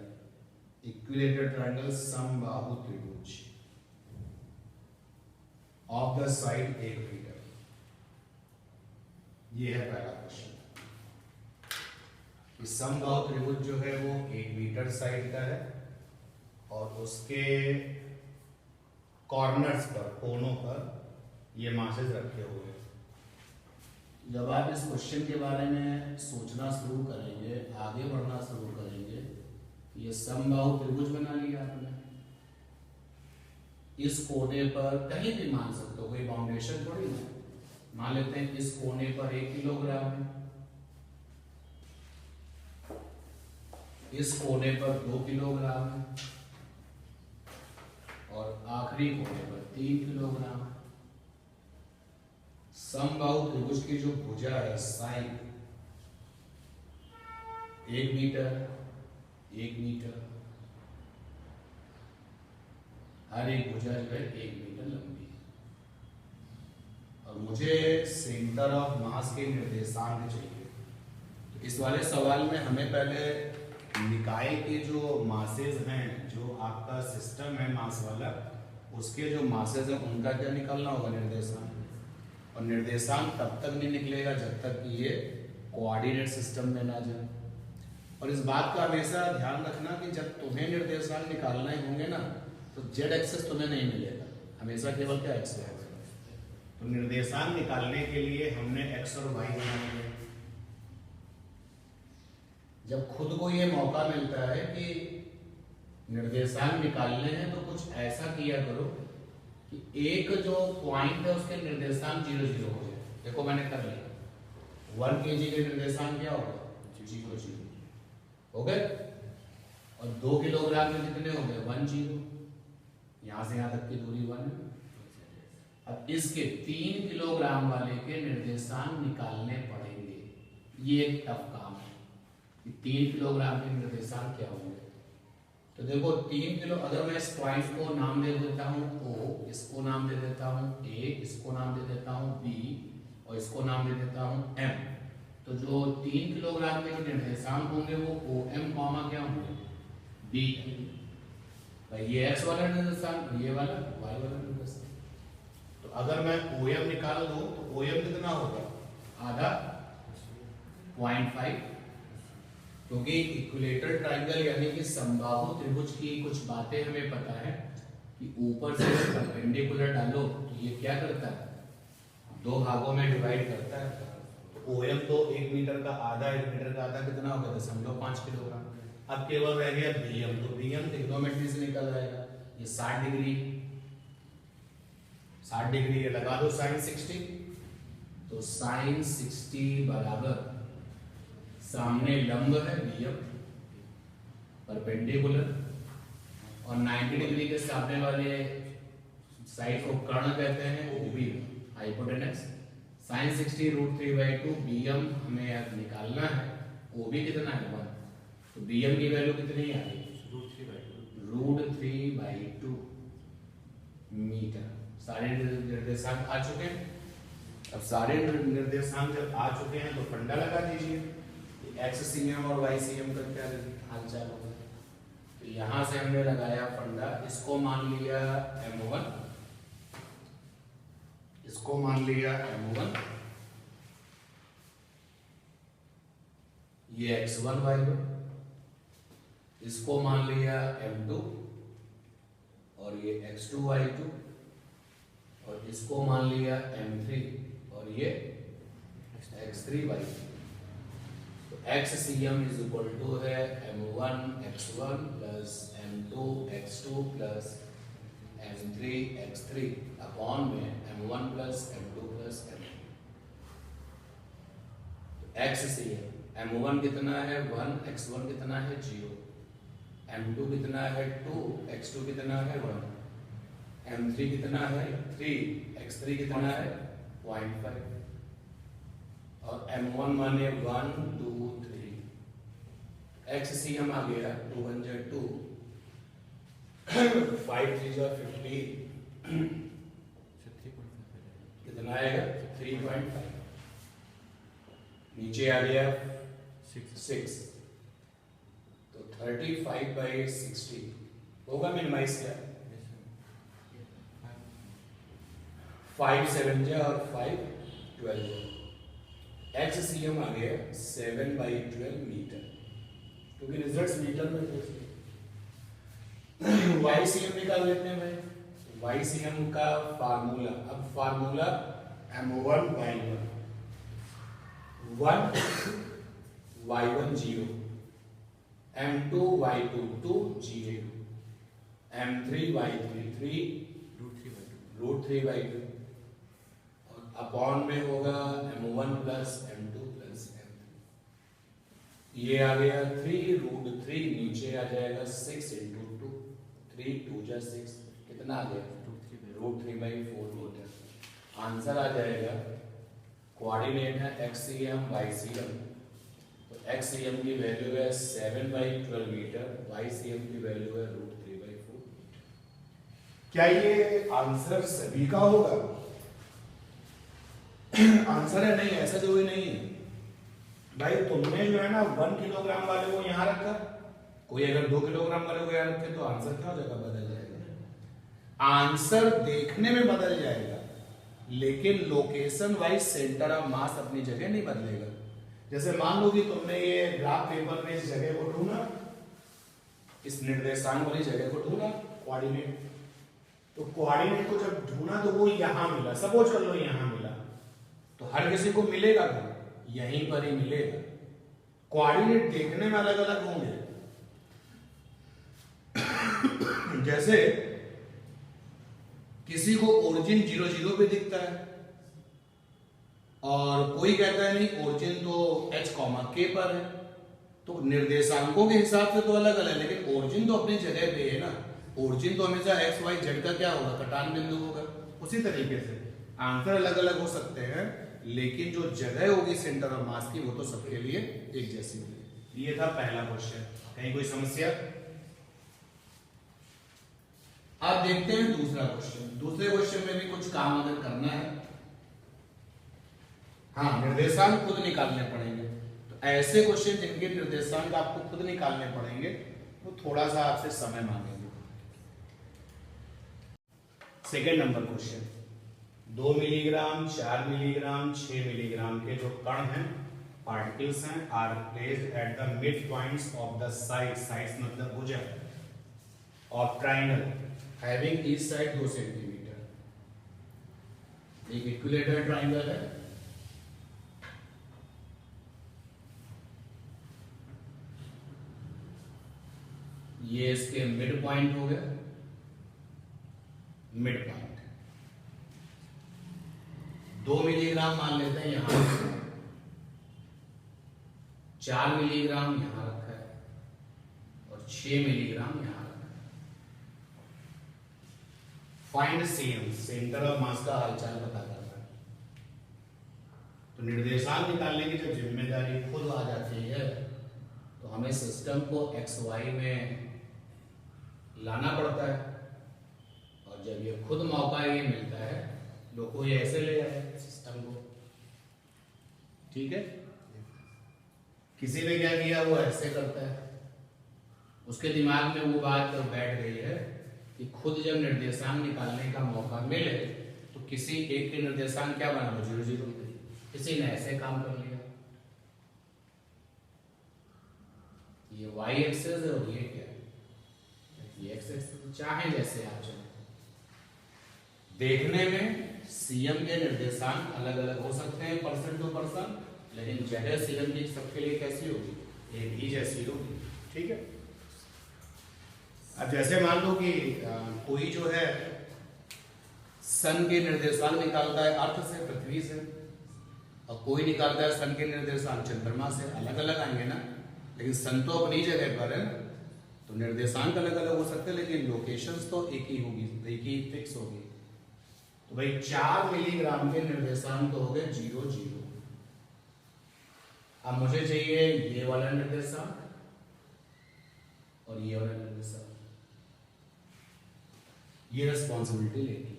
A: equilateral triangle समबाहु त्रिभुज ऑफ द साइड 1 मीटर। ये है पहला क्वेश्चन कि समबाहु त्रिभुज जो है वो 1 मीटर साइड का है और उसके कॉर्नर्स पर, कोनों पर ये मासेस रखे हुए हैं। जब आप इस क्वेश्चन के बारे में सोचना शुरू करेंगे, आगे बढ़ना शुरू करेंगे, ये समबाहु त्रिभुज बना लिया आपने। इस कोने पर कहीं भी मान सकते हो, कोई बाउंडेशन थोड़ी ना। मान लेते हैं इस कोने पर 1 किलोग्राम है, इस कोने पर 2 किलोग्राम है और आखिरी कोने पर 3 किलोग्राम है। समबाहु त्रिभुज की जो भुजा है साइन 1 मीटर 1 मीटर, हर एक भुजा जो है 1 मीटर लंबी है। और मुझे सेंटर ऑफ मास के निर्देशांक चाहिए। तो इस वाले सवाल में हमें पहले निकाय के जो मासेज हैं, जो आपका सिस्टम है मास वाला, उसके जो मासेज हैं उनका क्या निकालना होगा, निर्देशांक। और निर्देशांक तब तक नहीं निकलेगा जब तक कि ये कोऑर्डिनेट सिस्टम में ना जाए। और इस बात का हमेशा ध्यान रखना कि जब तुम्हें निर्देशांक निकालना ही होंगे ना, तो जेड एक्सेस तुम्हें नहीं मिलेगा, हमेशा केवल क्या एक्स है। तो निर्देशांक निकालने के लिए हमने एक्स और वाई बनाने हैं। जब खुद को ये मौका मिलता है कि निर्देशांक निकालने हैं, तो कुछ ऐसा किया करो कि एक जो पॉइंट है उसके निर्देशांक 0 0 हो जाए। देखो मैंने कर लिया, 1 kg के निर्देशांक क्या होगा, 0 0 हो गए। और 2 किलोग्राम में कितने हो गए, 1 0, यहां से यहां तक की दूरी 1 है। अब इसके 3 किलोग्राम वाले के निर्देशांक निकालने पड़ेंगे। ये एक टफ काम है कि 3 किलोग्राम के निर्देशांक क्या होंगे। तो देखो 3 किलो, अगर मैं इस पॉइंट को नाम दे देता हूँ O, इसको नाम दे देता हूँ A, इसको नाम दे देता हूँ B और इसको नाम दे देता हूँ M, तो जो 3 किलोग्राम के जो निर्देशांक होंगे वो OM कॉमा क्या होंगे, BM। भाई ये x वाला निर्देशांक, ये वाला y वाला निर्देशांक। तो अगर मैं OM निकाल दूं तो OM कितना होगा, आधा 0.5, क्योंकि इक्विलेटरल ट्रायंगल यानी कि समबाहु त्रिभुज की कुछ बातें हमें पता है कि ऊपर से परपेंडिकुलर डालो तो ये क्या करता है, 2 भागों में डिवाइड करता है। तो OM तो 1 मीटर का आधा, 1 मीटर का आधा कितना होगा, 0.5 किलोग्राम। अब केवल रह गया BM, तो BM ट्रिग्नोमेट्री से निकल आएगा, ये 60 डिग्री, 60 डिग्री ये लगा दो sin 60, तो sin 60 बराबर सामने लंब है BM परपेंडिकुलर, और 90 डिग्री के सामने वाले साइड को कर्ण कहते हैं, OB हाइपोटेनस। sin 60 √3/2, BM हमें अब निकालना है, OB कितना है 1, तो BM की वैल्यू कितनी आ गई, √3/2 मीटर। सारे निर्देशांक आ चुके हैं। अब सारे निर्देशांक जब आ चुके हैं तो फंडा लगा दीजिए, XCM और YCM का क्या हालचाल होगा। तो यहां से हमने लगाया फंडा, इसको मान लिया M1, इसको मान लिया M1, ये X1 Y1, इसको मान लिया M2 और ये X2 Y2, और इसको मान लिया M3 और ये X3 Y3। XCM is equal to है M1 X1 plus M2 X2 plus M3 X3 upon में M1 plus M2 plus M3। XCM M1 कितना है 1, X1 कितना है 0, M2 कितना है 2, X2 कितना है 1, M3 कितना है 3, X3 कितना है 0.5, और M1 माने 1 2 3। XCM आ गया 2 1 2, 5 3 15, कितना आएगा 3.5, नीचे आ गया 6, तो 35/60 होगा मिनिमाइज क्या, 5 7 और 5 12। XCM आ गया 7/12 मीटर, क्योंकि रिजल्ट्स मीटर में थे। YCM निकाल लेते हैं भाई। YCM का फार्मूला, अब formula M1 Y1, 1 y1 0, m2 y2 2 0, m3 y3 3 √3/2 और अपॉन में होगा m1 plus m2 plus m3। ये आ गया 3√3, नीचे आ जाएगा 6 × 2, 3 2 जा 6, कितना आ गया √3/4 मीटर। आंसर आ जाएगा, कोऑर्डिनेट है XCM YCM, तो XCM की वैल्यू है 7/12 मीटर, YCM की वैल्यू है √3/4। क्या ये आंसर सभी का होगा? आंसर है नहीं, ऐसा जरूरी नहीं है भाई। तुमने जो है ना 1 किलोग्राम वाले को यहां रखा, कोई अगर 2 किलोग्राम वाले को यहां रखे तो आंसर क्या हो जाएगा? बदल जाएगा। आंसर देखने में बदल जाएगा, लेकिन लोकेशन वाइज सेंटर ऑफ मास अपनी जगह नहीं बदलेगा। जैसे मान लो कि तुमने ये ग्राफ पेपर में इस जगह को ढूंढा, इस निर्देशांक वाली जगह को ढूंढा, कोऑर्डिनेट, तो कोऑर्डिनेट को जब ढूंढा तो वो यहां मिला, सपोज कर लो यहां मिला, तो हर किसी को मिलेगा तो यहीं पर ही मिलेगा। कोऑर्डिनेट देखने में अलग अलग होंगे। जैसे किसी को ओरिजिन 0 0 पे दिखता है और कोई कहता है नहीं ओरिजिन तो h, k पर है, तो निर्देशांकों के हिसाब से तो अलग अलग है, लेकिन ओरिजिन तो अपनी जगह पे है ना। ओरिजिन तो हमेशा x y z का क्या होगा? कटान बिंदु होगा। उसी तरीके से आंसर अलग अलग हो सकते हैं, लेकिन जो जगह होगी सेंटर ऑफ मास की वो तो सबके लिए एक जैसी होगी। ये था पहला क्वेश्चन। कहीं कोई समस्या? अब देखते हैं दूसरा क्वेश्चन। दूसरे क्वेश्चन में भी कुछ काम अगर करना है, हाँ, निर्देशांक खुद निकालने पड़ेंगे। तो ऐसे क्वेश्चन जिनके निर्देशांक आपको खुद निकालने पड़ेंगे वो थोड़ा सा आपसे समय मांगेंगे। Second number question, 2 milligram, 4 milligram, 6 milligram के जो कण हैं, पार्टिकल्स हैं, are placed at the mid points of the sides मतलब भुजा of triangle having each side 2 centimetre. एक इक्विलेटरल ट्राइंगल है, ये इसके मिड पॉइंट हो गया, मिड पॉइंट 2 मिलीग्राम मान लेते हैं यहां, 4 मिलीग्राम यहां रखा है और 6 मिलीग्राम यहां रखा है। फाइंड CM, सेंटर ऑफ मास का हालचाल पता करना है। तो निर्देशांक निकालने की जब जिम्मेदारी खुद आ जाती है तो हमें सिस्टम को XY में लाना पड़ता है, और जब ये खुद मौका ये मिलता है, लोग को ये ऐसे ले आए सिस्टम को, ठीक है। किसी ने क्या किया, वो ऐसे करता है, उसके दिमाग में वो बात तो बैठ गई है कि खुद जब निर्देशांक निकालने का मौका मिले तो किसी एक के निर्देशांक क्या बना लो 0 0, किसी ने ऐसे काम कर लिया। ये y एक्सेस है और ये क्या है, ये x एक्सेस। चाहे जैसे आप चले, देखने में CM के निर्देशांक अलग अलग हो सकते हैं पर्सन टू पर्सन, लेकिन जगह CM की सबके लिए कैसी होगी? एक ही जैसी होगी, ठीक है। अब जैसे मान लो कि कोई जो है सन के निर्देशांक निकालता है अर्थ से, पृथ्वी से, और कोई निकालता है सन के निर्देशांक चंद्रमा से, अलग अलग आएंगे ना, लेकिन सन तो अपनी जगह पर है, तो निर्देशांक अलग अलग हो सकते हैं, लेकिन लोकेशंस तो एक ही होगी, एक ही फिक्स होगी। तो भाई 4 मिलीग्राम के निर्देशांक तो हो गए 0 0। अब मुझे चाहिए ये वाला निर्देशांक और ये वाला निर्देशांक, ये रिस्पॉन्सिबिलिटी लेनी,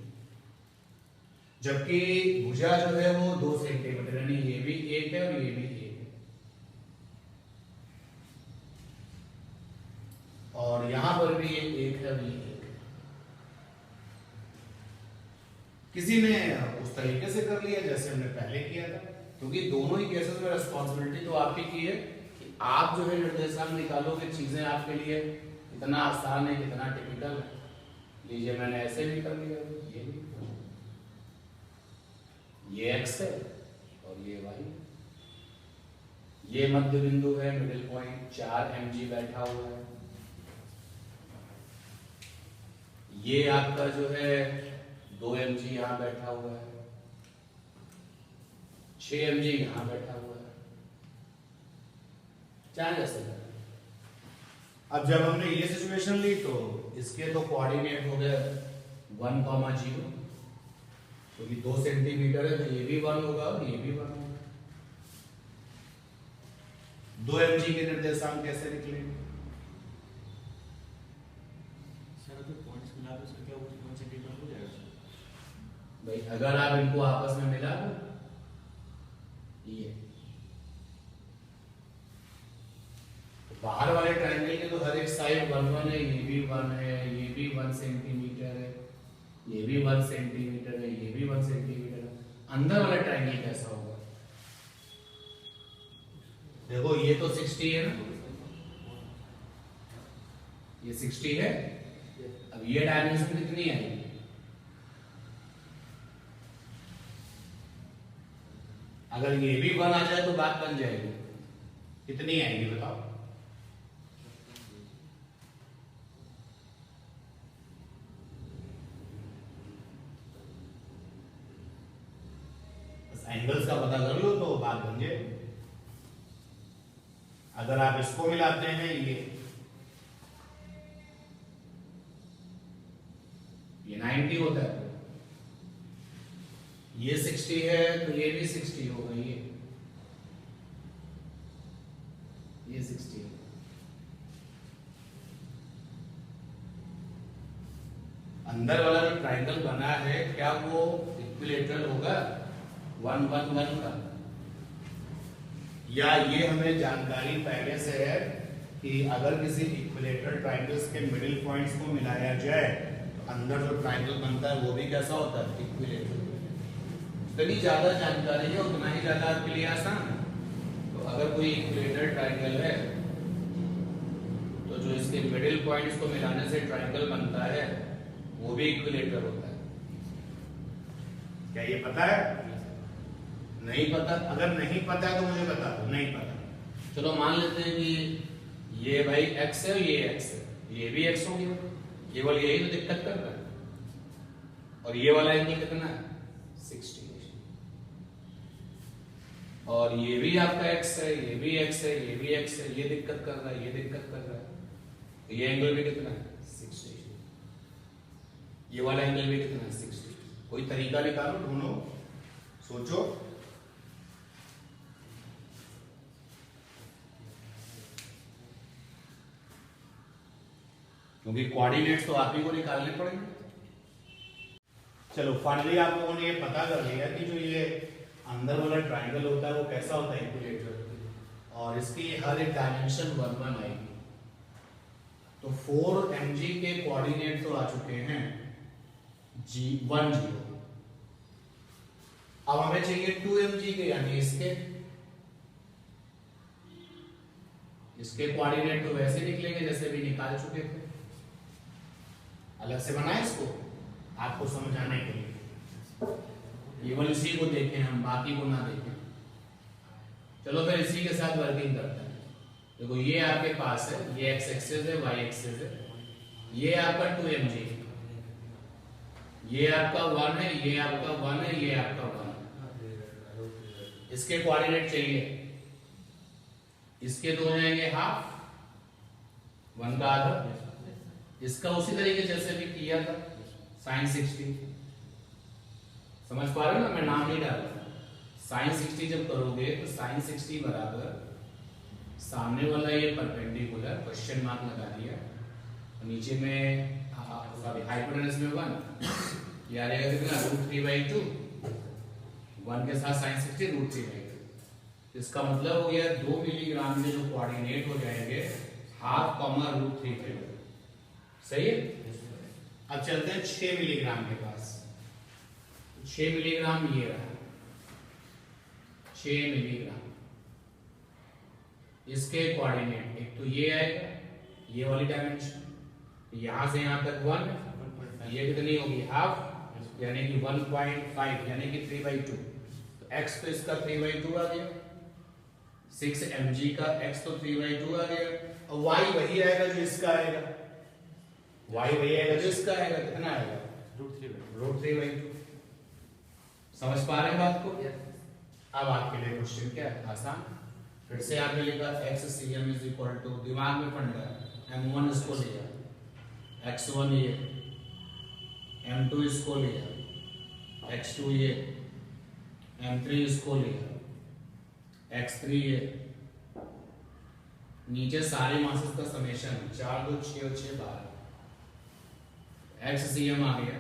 A: जबकि भुजा जो है वो 2 सेंटीमीटर, यानी ये भी एक है और ये भी एक है, और यहां पर भी ये एक है और ये एक है। किसी ने उस तरीके से कर लिया जैसे हमने पहले किया था, क्योंकि दोनों ही केसेस में रिस्पॉन्सिबिलिटी तो आपकी की है कि आप जो है निर्देशांक निकालोगे, चीजें आपके लिए इतना आसान है, कितना टिपिकल है। लीजिए मैंने ऐसे भी कर लिया, ये भी, ये x है और ये y, ये मध्य बिंदु है, मिडिल पॉइंट, 4 mg बैठा हुआ है। ये आपका जो है 2 mg यहां बैठा हुआ है, 6 mg यहां बैठा हुआ है। क्या कैसे करें? अब जब हमने ये सिचुएशन ली तो इसके तो कोऑर्डिनेट हो गए 1,0, क्योंकि 2 सेंटीमीटर है तो ये भी 1 होगा और ये भी 1 होगा। 2 mg के निर्देशांक कैसे निकलेंगे?
B: सर तो पॉइंट्स मिला दो सर, क्या वो 1 सेंटीमीटर हो जाएगा सर?
A: भाई अगर आप इनको आपस में मिला दो, ये बाहर वाले ट्रायंगल के तो हर एक साइड 1 1 है, ये भी 1 है, ये भी 1 सेंटीमीटर है, ये भी 1 सेंटीमीटर है, ये भी 1 सेंटीमीटर है। अंदर वाला ट्रायंगल कैसा होगा? देखो ये तो 60 है ना, ये 60 है। अब ये डायमेंशन कितनी है? अगर ये भी 1 आ जाए तो बात बन जाएगी। कितनी आएगी बताओ? एंगल्स का पता कर लो तो बात बन जाएगी। अगर आप इसको मिलाते हैं, ये 90 होता है, ये 60 है तो ये भी 60 होगा, ये 60 है। अंदर वाला जो ट्रायंगल बना है क्या वो इक्विलेटरल होगा 1 1 1 का? या ये हमें जानकारी पहले से है कि अगर किसी इक्विलेटरल ट्रायंगल्स के मिडिल पॉइंट्स को मिलाया जाए तो अंदर जो ट्रायंगल बनता है वो भी कैसा होता है? इक्विलेटरल। जितनी ज्यादा जानकारी है उतना ही ज्यादा आपके लिए आसान है। तो अगर कोई इक्विलेटरल ट्रायंगल है तो जो इसके मिडिल पॉइंट्स को मिलाने से ट्रायंगल बनता है वो भी इक्विलेटरल होता है। क्या ये पता है? नहीं पता? अगर नहीं पता है तो मुझे बता दो। नहीं पता, चलो मान लेते हैं कि ये भाई x है, ये x है, ये भी x हो गया, केवल यही तो दिक्कत कर रहा है। और ये वाला एंगल कितना है? 60। और ये भी आपका x है, ये भी x है, ये भी x है, ये दिक्कत कर रहा है, ये दिक्कत कर रहा है। ये एंगल भी कितना है? 60। ये वाला एंगल भी कितना है? 60। कोई तरीका निकालो, ढूंढो, सोचो। क्योंकि कोऑर्डिनेट्स तो आप ही को निकालने पड़ेंगे। चलो फाइनली आप लोगों ने ये पता कर लिया कि जो ये अंदर वाला ट्रायंगल होता है वो कैसा होता है? इक्विलेटरल। और इसकी हर एक डायमेंशन 1 1 आएगी। तो 4 mg के कोऑर्डिनेट तो आ चुके हैं G1 0। अब हमें चाहिए 2 mg के, यानी इसके कोऑर्डिनेट तो वैसे निकलेंगे जैसे भी निकाल चुके थे। अलग से बनाए इसको आपको समझाने के लिए, केवल इसी को देखें हम, बाकी को ना देखें। चलो फिर इसी के साथ वर्किंग करते हैं। देखो ये आपके पास है, ये x एक्सिस है, y एक्सिस है, ये आपका 2 mg, ये आपका 1 है, ये आपका 1 है, ये आपका 1 है। इसके कोऑर्डिनेट चाहिए, इसके दो जाएंगे हाफ, 1 का आधा। इसका उसी तरीके जैसे भी किया था, sin 60। समझ पा रहे हो ना? मैं नाम नहीं डाल रहा। sin 60 जब करोगे तो sin 60 बराबर सामने वाला ये परपेंडिकुलर क्वेश्चन मार्क लगा दिया, नीचे में हाइपोटेनस में 1, ये आ जाएगा कितना? √3/2। 1 के साथ sin 60 √3/2। इसका मतलब हो गया 2 मिलीग्राम के जो कोऑर्डिनेट हो जाएंगे ½ √3/2। सही है? अब चलते हैं 6 मिलीग्राम के पास। 6 मिलीग्राम ये रहा, 6 मिलीग्राम। इसके कोऑर्डिनेट एक तो ये आएगा, ये वाली डायमेंशन, यहां से यहां तक 1, ये कितनी होगी? ½ यानी कि 1.5 यानी कि 3/2। तो x तो इसका 3/2 आ गया। 6 mg का x तो 3/2 आ गया, और y वही आएगा जो इसका आएगा, y वही आएगा जो इसका आएगा, कितना आएगा √3/2। समझ पा रहे हैं बात को? अब आपके लिए क्वेश्चन क्या है, आसान। फिर से आपने लिखा xcm इज इक्वल टू, दिमाग में फंडा m1 इसको लिया, x1 ये, m2 इसको लिया, x2 ये, m3 इसको लिया, x3 ये, नीचे सारे मासेस का समेशन 4 2 6 और 6 12, xcm आ गया,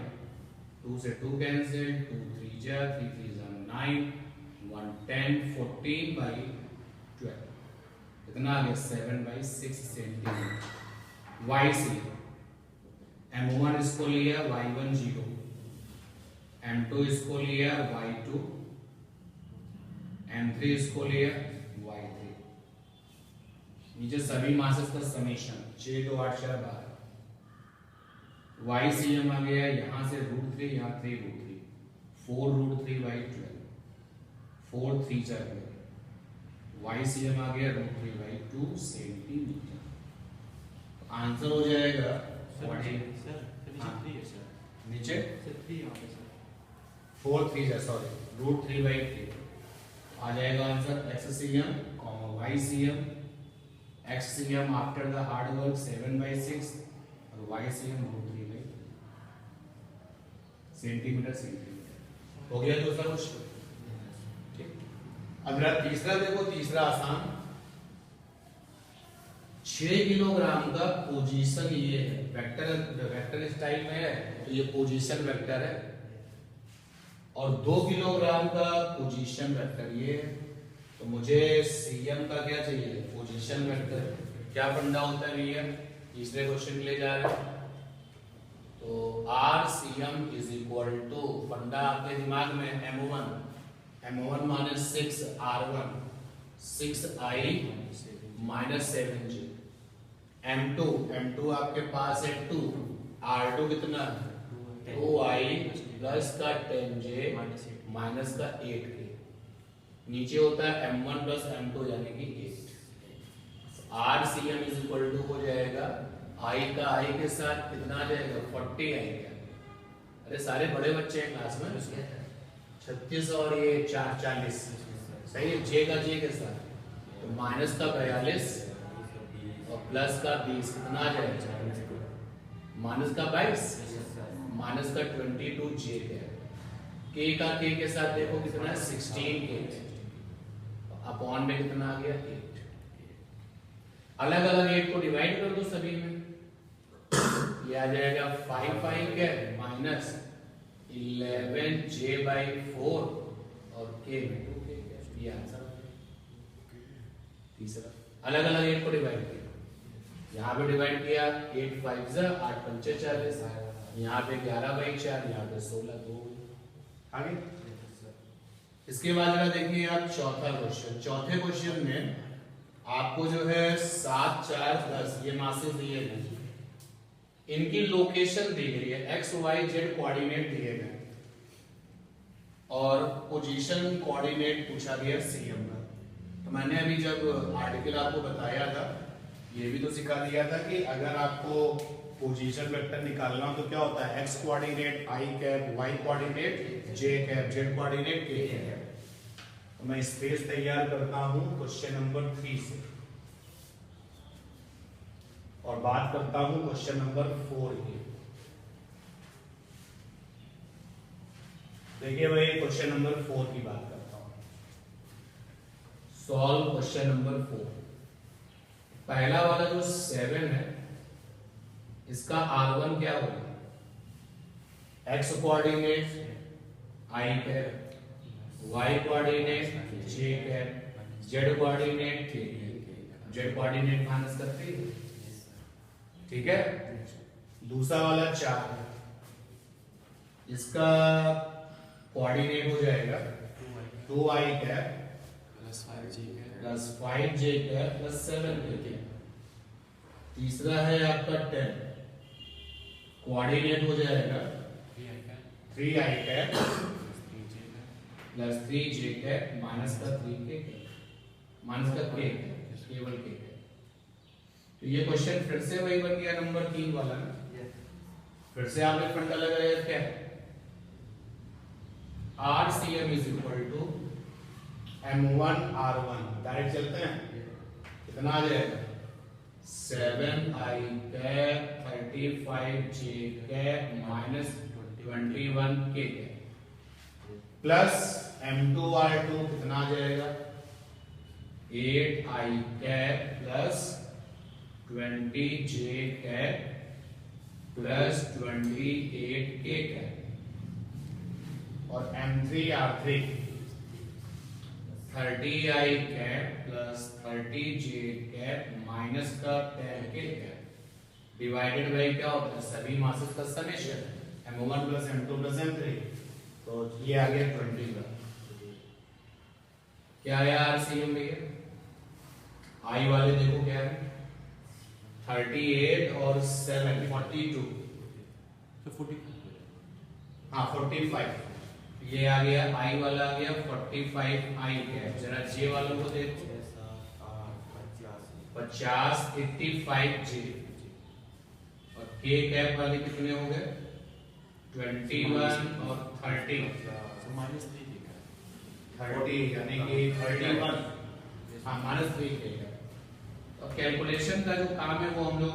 A: 2 से 2 कैंसिल, 2 3 जा, 3 3 जा 9, 1 10 14 by 12, कितना आ गया 7/6 सेंटीमीटर। y से m1 इसको लिया, y1 0, m2 इसको लिया, y2, m3 इसको लिया, y3, नीचे सभी मासेस का समेशन 6 2 8 4 12, ycm आ गया, यहां से √3, यहां 3√3, 4√3/12, 4 3 जा गया, ycm आ गया √3/2 सेंटीमीटर। आंसर हो जाएगा नीचे 4 3 जा, सॉरी √3/3 आ जाएगा answer xcm, ycm, xcm after the hard work 7/6 और ycm √3/2 सेंटीमीटर सेंटीमीटर। हो गया दूसरा क्वेश्चन, ठीक। अगला तीसरा देखो, तीसरा आसान, 6 किलोग्राम का पोजीशन ये है, वेक्टर स्टाइल में है तो ये पोजीशन वेक्टर है, और 2 किलोग्राम का पोजीशन वेक्टर ये है, तो मुझे सीएम का क्या चाहिए, पोजीशन वेक्टर। क्या फंडा होता है भैया, तीसरे क्वेश्चन के लिए जा रहे हैं, तो RCM इज इक्वल टू, फंडा आपके दिमाग में m1 minus 6r1 6i minus 7j, m2 आपके पास है 2, r2 कितना 2i प्लस का 10j माइनस का 8k, नीचे होता है m1 प्लस m2 यानी कि 8। RCM इज इक्वल टू हो जाएगा i का i के साथ कितना आ जाएगा 40 आएगा, अरे सारे बड़े बच्चे हैं क्लास में, 36 और ये 40, सही है, j का j के साथ, तो माइनस का 42 और प्लस का 20 कितना आ जाएगा, माइनस का 22 माइनस का 22j है, k का k के साथ देखो कितना है 16k, अपॉन में कितना आ गया 8, अलग अलग 8 को डिवाइड कर दो सभी में, ये आ जाएगा 5 के माइनस 11j/4 और k में 2k, ये आंसर। तीसरा अलग अलग 8 को डिवाइड किया, यहाँ पे डिवाइड किया 8 5 जा 8 5 40, यहाँ पे 11/4, यहाँ पे 16 2 आगे। इसके बाद जरा देखिए आप चौथा क्वेश्चन, चौथे क्वेश्चन में आपको जो है 7 4 10 ये मासेस दिए गए, इनकी लोकेशन दी गई है, x y z कोऑर्डिनेट दिए गए और पोजीशन कोऑर्डिनेट पूछा गया सीएम का। तो मैंने अभी जब आर्टिकल आपको बताया था, ये भी तो सिखा दिया था कि अगर आपको पोजीशन वेक्टर निकालना हो तो क्या होता है, x coordinate i cap, y coordinate j cap, z coordinate k cap. तो मैं स्पेस तैयार करता हूं क्वेश्चन नंबर 3 से और बात करता हूं क्वेश्चन नंबर 4 की। देखिए भाई क्वेश्चन नंबर 4 की बात करता हूं, सॉल्व क्वेश्चन नंबर 4। पहला वाला जो 7 है इसका R1 क्या होगा, x coordinate i cap, y coordinate j cap, z coordinate k, z coordinate minus करते हैं, ठीक है। दूसरा वाला 4 इसका कोऑर्डिनेट हो जाएगा 2i cap plus 5j cap plus 7k। तीसरा है आपका 10, कोऑर्डिनेट हो जाएगा 3i cap plus 3j cap minus का 3k। माइनस का के केवल के है। तो ये क्वेश्चन फिर से वही बन गया नंबर 3 वाला ना। फिर से आपने फंडा लगाया क्या है, RCM is equal to M1 R1 direct चलते हैं, कितना आ जाएगा 7i cap 35j cap minus 21k plus M2 R2 कितना आ जाएगा 8i cap plus 20j cap plus 28k cap और M3 R3 30i cap plus 30j cap minus का 10k cap divided by क्या होता है सभी मासेस का summation M1 plus M2 plus M3, तो ये आ गया 21। क्या है RCM भैया, आई वाले देखो क्या है 38 और 7 42,
B: तो 40
A: हाँ 45, ये आ गया आई वाला आ गया 45 आई कैप, जरा जे वालों को देखो 50 85 जे और के कैप वाले कितने हो गए 21 और 30 यानी कि 31, हाँ -3 के। और कैलकुलेशन का जो काम है वो हम लोग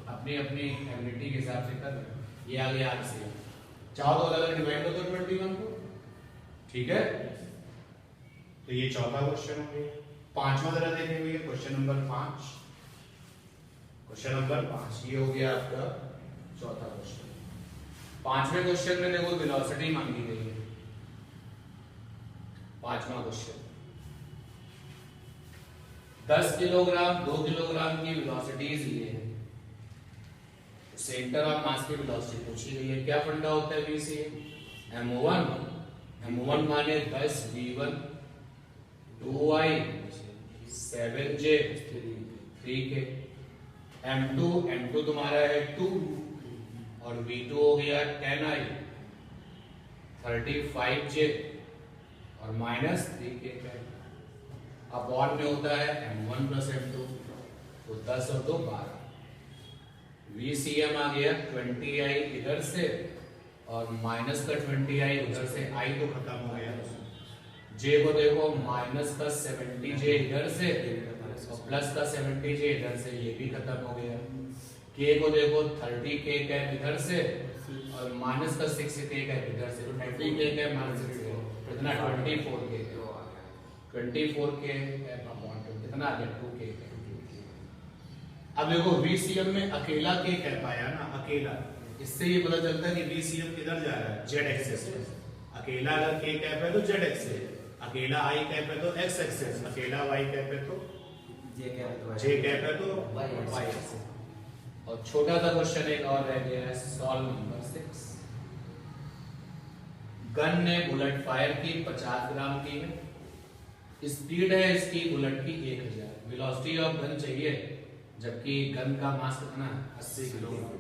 A: अपनी अपनी एबिलिटी के हिसाब से कर रहे हैं। ये आ गया RCM, चाहो तो अलग डिवाइड कर दो 21 को, ठीक है। तो ये चौथा क्वेश्चन हो गया। पांचवा जरा देखेंगे क्वेश्चन नंबर 5, क्वेश्चन नंबर 5 ये हो गया आपका चौथा क्वेश्चन। पांचवें क्वेश्चन में देखो वेलोसिटी मांगी गई है, पांचवा क्वेश्चन 10 किलोग्राम 2 किलोग्राम की वेलोसिटीज ये है, सेंटर ऑफ मास की वेलोसिटी पूछी गई है। क्या फंडा होता है VCM M1 माने 10 V1 2i 7j 3k, M2 तुम्हारा है 2 और V2 हो गया 10i 35j और माइनस 3k का अपॉन में होता है M1 प्लस M2, तो 10 और 2 12। VCM आ गया 20i इधर से और माइनस का 20i उधर से, i तो खत्म हो गया। J को देखो माइनस का 70j इधर से और प्लस का 70j इधर से, ये भी खत्म हो गया। K को देखो 30k कैप इधर से और माइनस का 6k कैप इधर से, तो 30k कैप माइनस 6k कितना 24k, 24k अपॉन कितना आ गया 2k। अब देखो VCM में अकेला k कैप आया ना, अकेला, इससे ये पता चलता है कि VCM किधर जा रहा है z एक्सिस पे। अकेला अगर k कैप है तो z एक्सिस, अकेला i कैप है तो x एक्सिस, अकेला y कैप है तो j कैप है तो y एक्सिस। और छोटा सा क्वेश्चन एक और रह गया है, सॉल्व नंबर 6। गन ने बुलेट फायर की 50 ग्राम की है, स्पीड है इसकी बुलेट की 1000, वेलोसिटी ऑफ गन चाहिए, जबकि गन का मास कितना 80 किलोग्राम।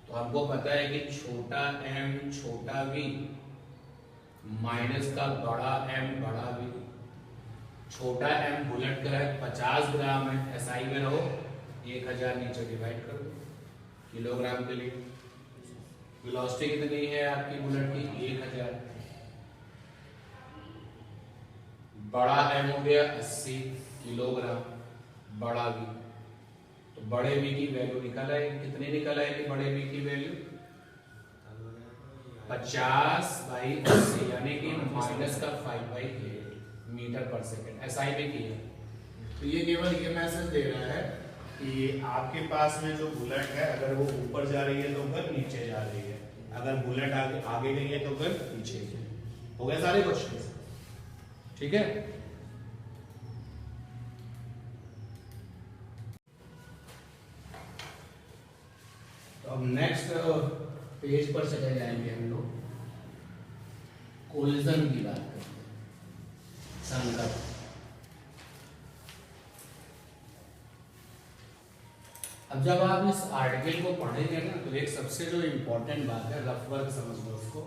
A: तो हमको पता है कि छोटा m छोटा v माइनस का बड़ा m बड़ा v। छोटा m बुलेट का है 50 ग्राम है, SI में रहो 1000 नीचे डिवाइड कर दो किलोग्राम के लिए। वेलोसिटी कितनी है आपकी बुलेट की 1000, बड़ा m हो गया 80 किलोग्राम, बड़ा v, तो बड़े v की वैल्यू निकल आएगी, कितनी निकल आएगी बड़े v की वैल्यू 50/80 यानी कि माइनस का 5/8 मीटर पर सेकंड, SI में की है। तो ये केवल ये मैसेज दे रहा है कि आपके पास में जो बुलेट है अगर वो ऊपर जा रही है तो गन नीचे जा रही है, अगर बुलेट आगे गई है तो गन पीछे। हो गए सारे क्वेश्चन, ठीक है। तो अब नेक्स्ट पेज पर चले जाएंगे हम लोग, कोलिजन की बात करते हैं, संघर्ष। अब जब आप इस आर्टिकल को पढ़ेंगे ना तो एक सबसे जो इम्पोर्टेंट बात है, रफ वर्क समझ लो उसको,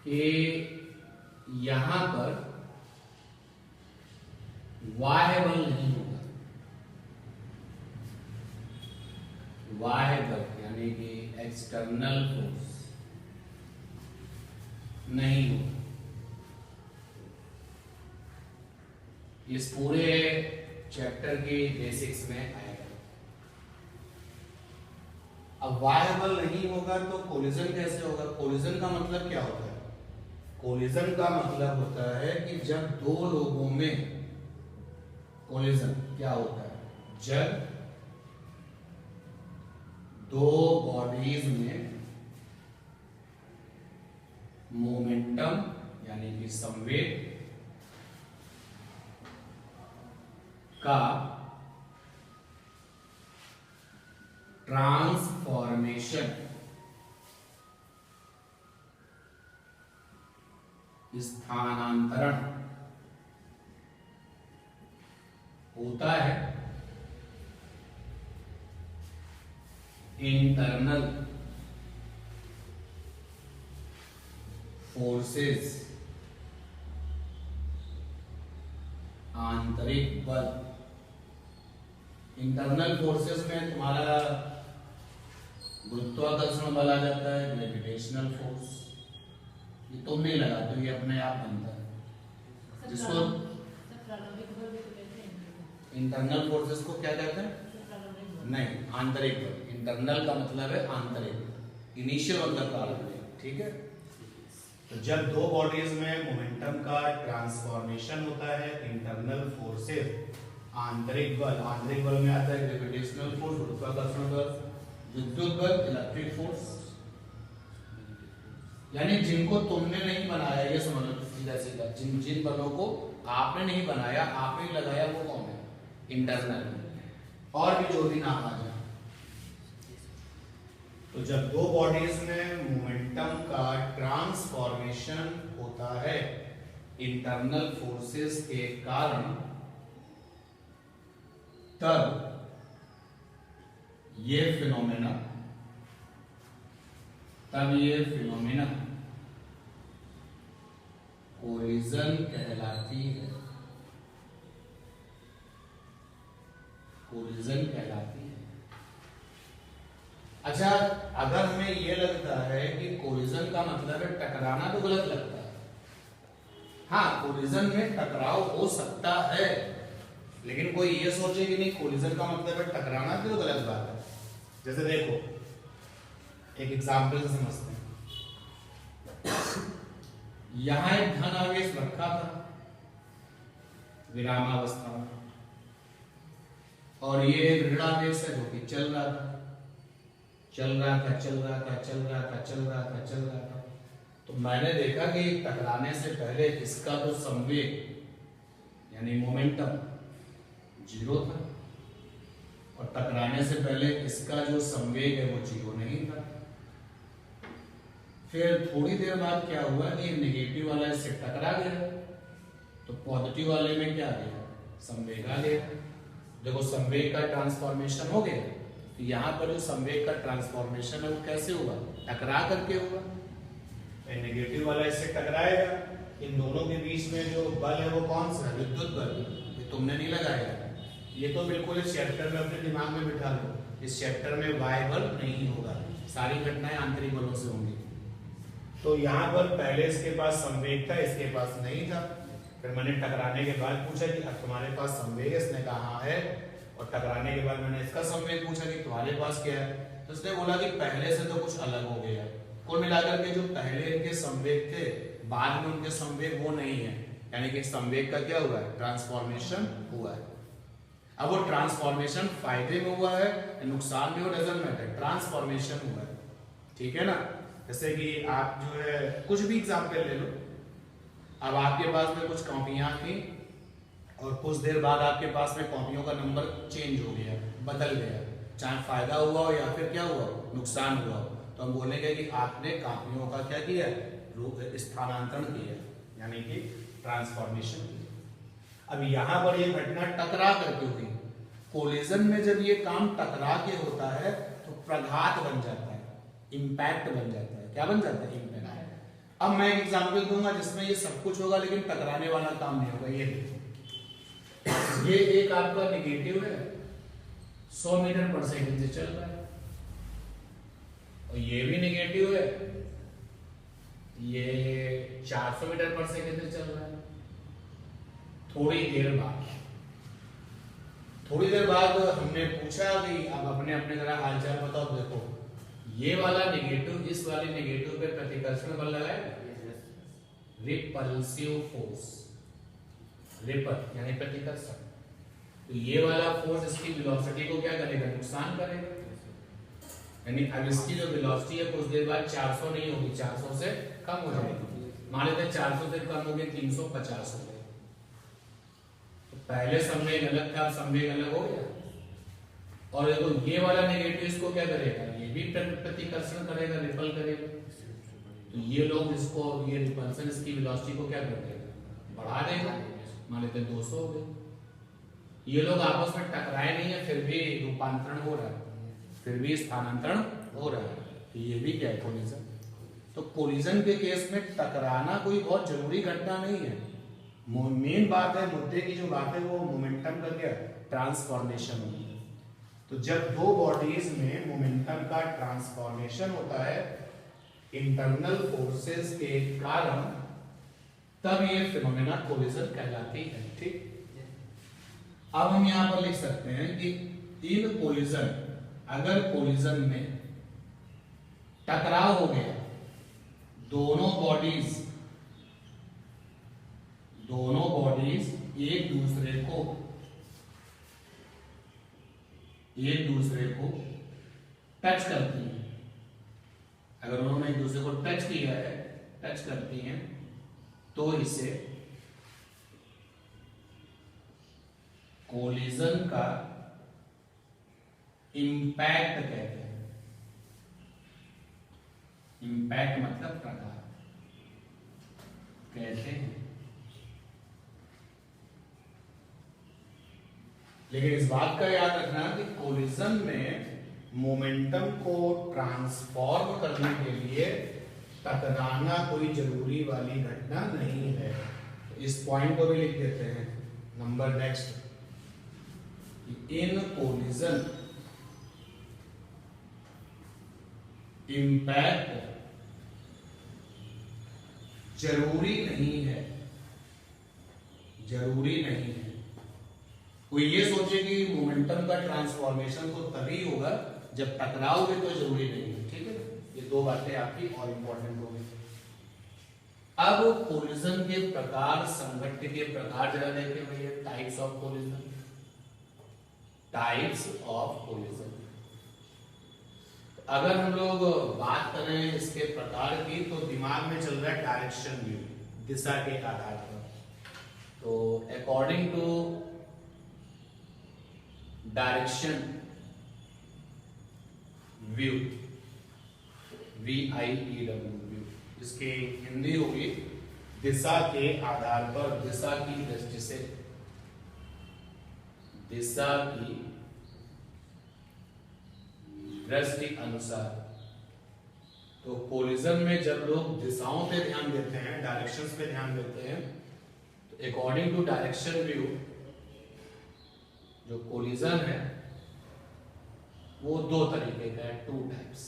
A: कि यहां पर बाह्य बल नहीं होगा, बाह्य बल यानी कि एक्सटर्नल फोर्स नहीं होगा। इस पूरे चैप्टर के बेसिक्स में आएगा। अब बाह्य बल नहीं होगा तो कोलिजन कैसे होगा? कोलिजन का मतलब क्या होता है? कोलिजन का मतलब होता है कि जब दो लोगों में कोलिजन क्या होता है? जब दो बॉडीज में मोमेंटम यानी कि संवेग का ट्रांसफॉर्मेशन स्थानांतरण होता है इंटरनल फोर्सेस, आंतरिक बल। इंटरनल फोर्सेस में तुम्हारा गुरुत्वाकर्षण बल आ जाता है, ग्रेविटेशनल फोर्स, ये तुम नहीं लगाते, ये अपने आप बनता है। जिसको इंटरनल फोर्सेस को क्या कहते हैं? नहीं, आंतरिक बल। इंटरनल का मतलब है आंतरिक, इनिशियल मतलब प्रारंभिक, ठीक है। तो जब दो बॉडीज में मोमेंटम का ट्रांसफॉर्मेशन होता है, इंटरनल फोर्सेस, आंतरिक बल, आंतरिक बल में आता है ग्रेविटेशनल फोर्स, गुरुत्वाकर्षण बल, विद्युत बल, इलेक्ट्रिक फोर्स, यानी जिनको तुमने नहीं बनाया, ये समझ लो सीधा सीधा, जिन बलों को आपने नहीं बनाया, आपने लगाया, वो कौन है? इंटरनल। और भी जो भी नाम आ जाए। तो जब दो बॉडीज में मोमेंटम का ट्रांसफॉर्मेशन होता है इंटरनल फोर्सेस के कारण, तब ये फिनोमेना कोलिजन कहलाती है। कोलिजन कहलाती है। अच्छा, अगर हमें यह लगता है कि कोलिजन का मतलब है टकराना, तो गलत लगता है। हाँ, कोलिजन में टकराव हो सकता है, लेकिन कोई ये सोचे कि नहीं कोलिजन का मतलब है टकराना, तो गलत बात है। जैसे देखो, एक एग्जाम्पल से समझते हैं। यहां एक धन आवेश रखा था विरामावस्था में, और ये एक ऋणावेश है जो कि चल रहा था। तो मैंने देखा कि टकराने से पहले इसका जो संवेग यानी मोमेंटम 0 था, और टकराने से पहले इसका जो संवेग है वो 0 नहीं था। फिर थोड़ी देर बाद क्या हुआ कि नेगेटिव वाला इससे टकरा गया, तो पॉजिटिव वाले में क्या गया? संवेग आ गया। देखो, संवेग का ट्रांसफॉर्मेशन हो गया। तो यहाँ पर जो संवेग का ट्रांसफॉर्मेशन है वो कैसे हुआ? टकरा करके हुआ। नेगेटिव वाला इससे टकराएगा, इन दोनों के बीच में जो बल है वो कौन सा है? विद्युत बल। ये तुमने नहीं लगाया, ये तो बिल्कुल इस चैप्टर में अपने दिमाग में बिठा लो। इस चैप्टर में बाह्य बल नहीं होगा, सारी घटनाएं आंतरिक बलों से होंगी। तो यहाँ पर पहले इसके पास संवेग था, इसके पास नहीं था। फिर मैंने टकराने के बाद पूछा कि अब तुम्हारे पास संवेग है? इसने कहा हाँ है। और टकराने के बाद मैंने इसका संवेग पूछा कि तुम्हारे पास क्या है? तो उसने बोला कि पहले से तो कुछ अलग हो गया। कुल मिलाकर के जो पहले इनके संवेग थे, बाद में उनके संवेग वो नहीं है, यानी कि संवेग का क्या हुआ है? ट्रांसफॉर्मेशन हुआ है। अब वो ट्रांसफॉर्मेशन फायदे में हुआ है, नुकसान में, वो डजंट मैटर, ट्रांसफॉर्मेशन हुआ है, ठीक है ना। जैसे कि आप जो है कुछ भी एग्जाम्पल ले लो। अब आपके पास में कुछ कॉपियां थी, और कुछ देर बाद आपके पास में कॉपियों का नंबर चेंज हो गया, बदल गया, चाहे फायदा हुआ हो या फिर क्या हुआ, नुकसान हुआ हो, तो हम बोलेंगे कि आपने कॉपियों का क्या किया? स्थानांतरण किया, यानी कि ट्रांसफॉर्मेशन किया। अब यहाँ पर ये घटना टकरा करके हुई। कोलिजन में जब ये काम टकरा के होता है तो प्रघात बन जाता है, इंपैक्ट बन जाता है। क्या बन जाता है? इंपैक्ट। अब मैं एक एग्जाम्पल दूंगा जिसमें ये सब कुछ होगा, लेकिन टकराने वाला काम नहीं होगा। ये देखो, ये एक आपका नेगेटिव है, 100 मीटर पर सेकंड से चल रहा है, और ये भी नेगेटिव है, ये 400 मीटर पर सेकंड से चल रहा है। थोड़ी देर बाद हमने पूछा कि अब अपने अपने जरा हालचाल बताओ। देखो ये वाला नेगेटिव इस वाले नेगेटिव पे प्रतिकर्षण बल लगाएगा, रिपल्सिव फोर्स, रिपल यानी प्रतिकर्षण। तो ये वाला फोर्स इसकी वेलोसिटी को क्या करेगा, नुकसान करेगा। यानी अब इसकी जो वेलोसिटी है कुछ देर बाद 400 नहीं होगी, 400 से कम हो जाएगी। मान लेते हैं 400 से कम हो गई 350 हो गई। तो पहले संवेग अलग था, संवेग अलग हो गया। और देखो ये वाला नेगेटिव इसको क्या करेगा, ये भी प्रतिकर्षण करेगा, रिपल करेगा। तो ये लोग इसको, ये रिपल्सन इसकी वेलोसिटी को क्या कर देगा, बढ़ा देगा। मान लेते हैं 200 हो गए। ये लोग आपस में टकराए नहीं है, फिर भी रूपांतरण हो रहा है, फिर भी स्थानांतरण हो रहा है। तो ये भी क्या है, कोलिजन। तो कोलिजन के केस में टकराना कोई बहुत जरूरी घटना नहीं है। मेन बात है, मुद्दे की जो बात है वो मोमेंटम का क्या, ट्रांसफॉर्मेशन होती है। तो जब दो बॉडीज में मोमेंटम का ट्रांसफॉर्मेशन होता है इंटरनल फोर्सेस के कारण, तब ये फिनोमेना कोलिजन कहलाती है। ठीक, अब हम यहां पर लिख सकते हैं कि इन कोलिजन, अगर कोलिजन में टकराव हो गया, दोनों बॉडीज एक दूसरे को टच करती हैं। अगर उन्होंने एक दूसरे को टच किया है, टच करती हैं, तो इसे कोलिजन का इंपैक्ट कहते हैं। इंपैक्ट मतलब प्रकार कहते हैं। लेकिन इस बात का याद रखना कि कोलिजन में मोमेंटम को ट्रांसफॉर्म करने के लिए टकराना कोई जरूरी वाली घटना नहीं है। इस पॉइंट को भी लिख देते हैं। नंबर नेक्स्ट, इन कोलिजन इंपैक्ट जरूरी नहीं है, जरूरी नहीं है। कोई ये सोचे कि मोमेंटम का ट्रांसफॉर्मेशन तो तभी होगा जब टकराव भी, तो जरूरी नहीं है। ठीक है, ये दो बातें आपकी और इंपॉर्टेंट हो गई। अब कोलिजन के प्रकार, संघट्ट के प्रकार जरा देखें भैया। Types of collision, types of collision. अगर हम लोग बात करें इसके प्रकार की, तो दिमाग में चल रहा है डायरेक्शन व्यू, दिशा के आधार पर। तो according to direction view, VIEW view, इसकी हिंदी होगी दिशा के आधार पर, दिशा की दृष्टि से, दिशा की दृष्टि अनुसार। तो कोलिजन में जब लोग दिशाओं पे ध्यान देते हैं, डायरेक्शंस पे ध्यान देते हैं, तो अकॉर्डिंग टू डायरेक्शन व्यू जो कोलिजन है वो दो तरीके का है, टू टाइप्स।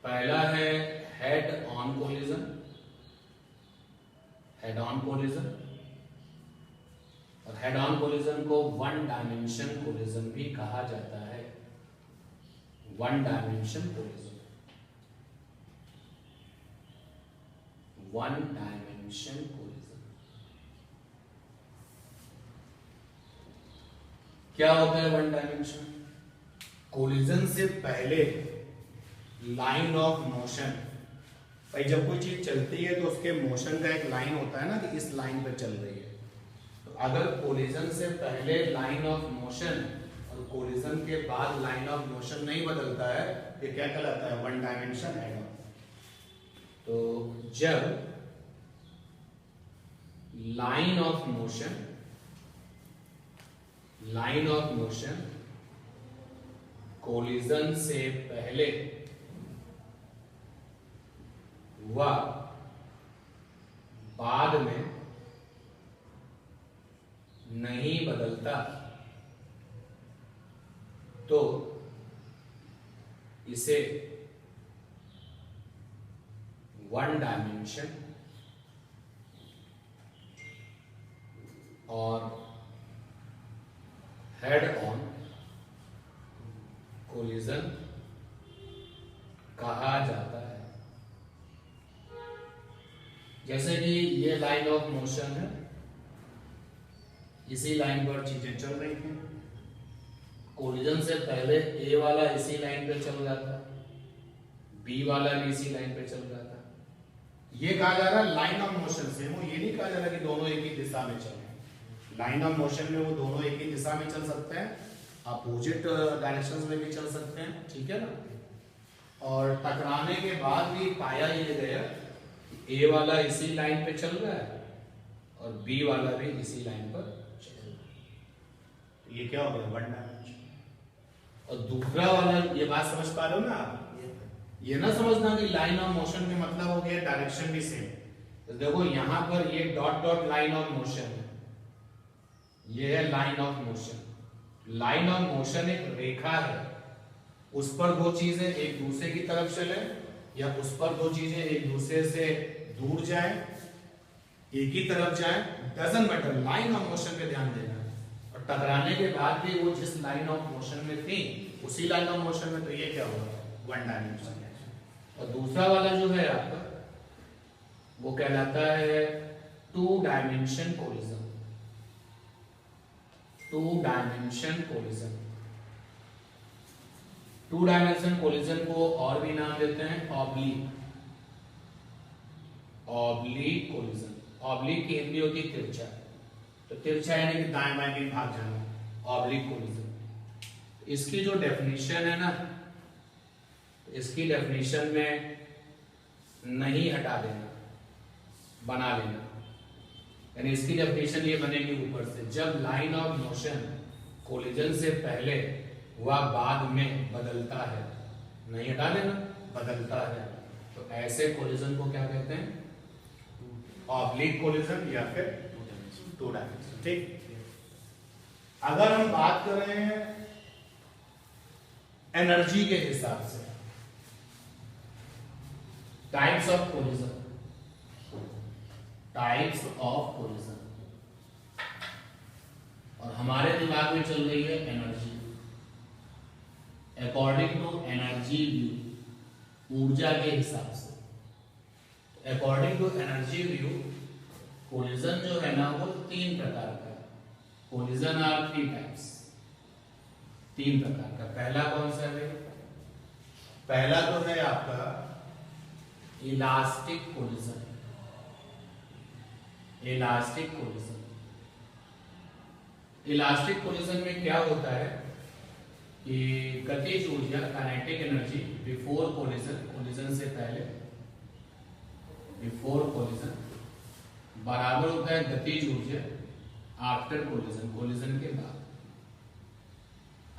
A: पहला है head on collision, head on collision. और हेड ऑन कोलिजन को वन डायमेंशन कोलिजन भी कहा जाता है, one dimension collision, one dimension collision. क्या होता है वन डायमेंशन? कोलिजन से पहले लाइन ऑफ मोशन, भाई जब कोई चीज चलती है तो उसके मोशन का एक लाइन होता है ना, कि इस लाइन पे चल रही है। तो अगर कोलिजन से पहले लाइन ऑफ मोशन और कोलिजन के बाद लाइन ऑफ मोशन नहीं बदलता है, ये क्या कहलाता है, वन डायमेंशन हेड ऑन। तो जब लाइन ऑफ मोशन कोलिजन से पहले व बाद में नहीं बदलता तो इसे वन डायमेंशन और हेड ऑन कोलिजन कहा जाता है। जैसे कि ये लाइन ऑफ मोशन है, इसी लाइन पर चीजें चल रही हैं। कोलिजन से पहले ए वाला इसी लाइन पे चल रहा था, बी वाला भी इसी लाइन पे चल रहा था। ये कहा जा रहा है लाइन ऑफ मोशन से, वो ये नहीं कहा जा रहा कि दोनों एक ही दिशा में चल रहे हैं। लाइन ऑफ मोशन में वो दोनों एक ही दिशा में चल सकते हैं, अपोजिट डायरेक्शंस में भी चल सकते हैं, ठीक है ना। और टकराने के बाद भी पाया ये गया ए वाला इसी लाइन पे चल रहा है और बी वाला भी इसी लाइन पर चल रहा है। ये क्या हो गया, वन डायमेंशन। और दूसरा वाला, ये बात समझ पा रहे हो ना आप? ये ना समझना कि लाइन ऑफ मोशन के मतलब हो गया डायरेक्शन भी सेम। तो देखो यहां पर ये dot dot line of motion है, ये है line of motion. Line of motion एक रेखा है, उस पर दो चीजें एक दूसरे की तरफ चले या उस पर दो चीजें एक दूसरे से दूर जाए, एक ही तरफ जाए, doesn't matter, line of motion पे ध्यान देना। और टकराने के बाद भी वो जिस लाइन ऑफ मोशन में थी उसी लाइन ऑफ मोशन में, तो ये क्या होगा, वन डायमेंशन। और दूसरा वाला जो है आपका वो कहलाता है two dimension collision. Two dimension collision, two dimension collision को और भी नाम देते हैं ऑब्लिक, ऑब्लिक कोलिजन। ऑब्लिक की हिंदी होती है तिरछा, तो तिरछा यानी कि दाएं बाएं की भाग जाना, ऑब्लिक कोलिजन। इसकी जो डेफिनेशन है ना, इसकी डेफिनेशन में नहीं हटा देना, बना लेना। यानी इसकी डेफिनेशन ये बनेगी ऊपर से, जब लाइन ऑफ मोशन कोलिजन से पहले वह बाद में बदलता है, नहीं हटा देना, बदलता है, तो ऐसे कोलिजन को क्या कहते हैं, ऑब्लिक कोलिजन या फिर टू डायमेंशन। ठीक। अगर हम बात कर रहे हैं एनर्जी के हिसाब से, types of collision, types of collision, और हमारे दिमाग में चल रही है energy. According to energy view, ऊर्जा के हिसाब से, according to energy view collision जो है ना वो तीन प्रकार का है। कोलिजन आर थ्री टाइप्स, तीन प्रकार का। पहला कौन सा है, पहला तो है आपका elastic collision. Elastic collision, elastic collision में क्या होता है कि गतिज ऊर्जा, kinetic energy before collision, collision से पहले, बिफोर कोलिजन, बराबर होता है गतिज ऊर्जा आफ्टर कोलिजन, कोलिजन के बाद,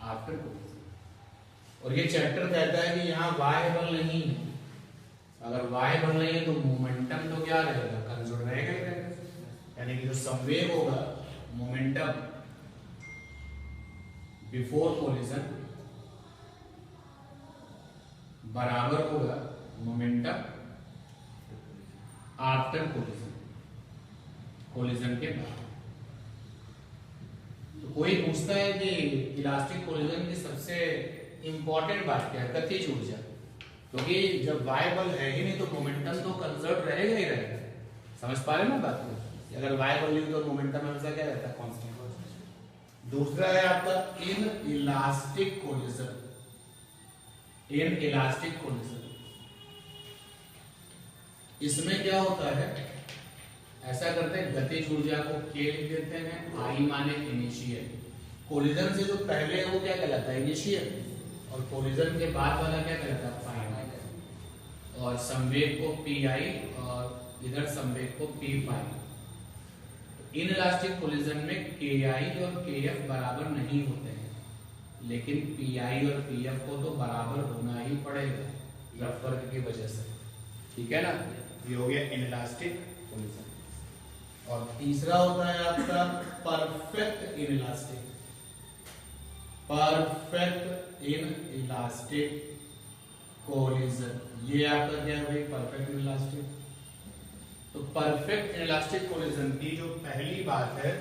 A: आफ्टर कोलिजन। और ये चैप्टर कहता है कि यहाँ वाय बल नहीं है। अगर वाय बल नहीं है तो मोमेंटम तो क्या रहेगा, कंजर्व रहेगा ही रहेगा। यानी कि जो संवेग होगा, मोमेंटम बिफोर कोलिजन बराबर होगा मोमेंटम आफ्टर कोलिजन, कोलिजन के बाद। तो कोई पूछता है कि इलास्टिक कोलिजन की सबसे इंपॉर्टेंट बात क्या है, गतिज ऊर्जा, क्योंकि जब वाय बल है ही नहीं तो मोमेंटम तो कंजर्व रहेगा ही रहेगा। समझ पा रहे ना बात को? अगर वाय बल नहीं तो मोमेंटम हमेशा क्या रहता है, कांस्टेंट। दूसरा है आपका in elastic collision, in elastic collision. इसमें क्या होता है, ऐसा करते हैं गतिज ऊर्जा को के लिख देते हैं, आई माने इनिशियल। कोलिजन से जो पहले है वो क्या कहलाता है, इनिशियल, और कोलिजन के बाद वाला क्या कहलाता है, फाइनल। और संवेग को पी आई और इधर संवेग को P five. In elastic collision में के आई और के एफ बराबर नहीं होते हैं, लेकिन पी आई और पी एफ को तो बराबर होना ही पड़ेगा रफ वर्क की वजह से, ठीक है ना। ये हो गया इन इलास्टिक कोलिजन। और तीसरा होता है आपका perfect inelastic. Perfect inelastic collision, ये आपका क्या है भाई, परफेक्ट इनइलास्टिक। तो परफेक्ट इनइलास्टिक कोलिजन की जो पहली बात है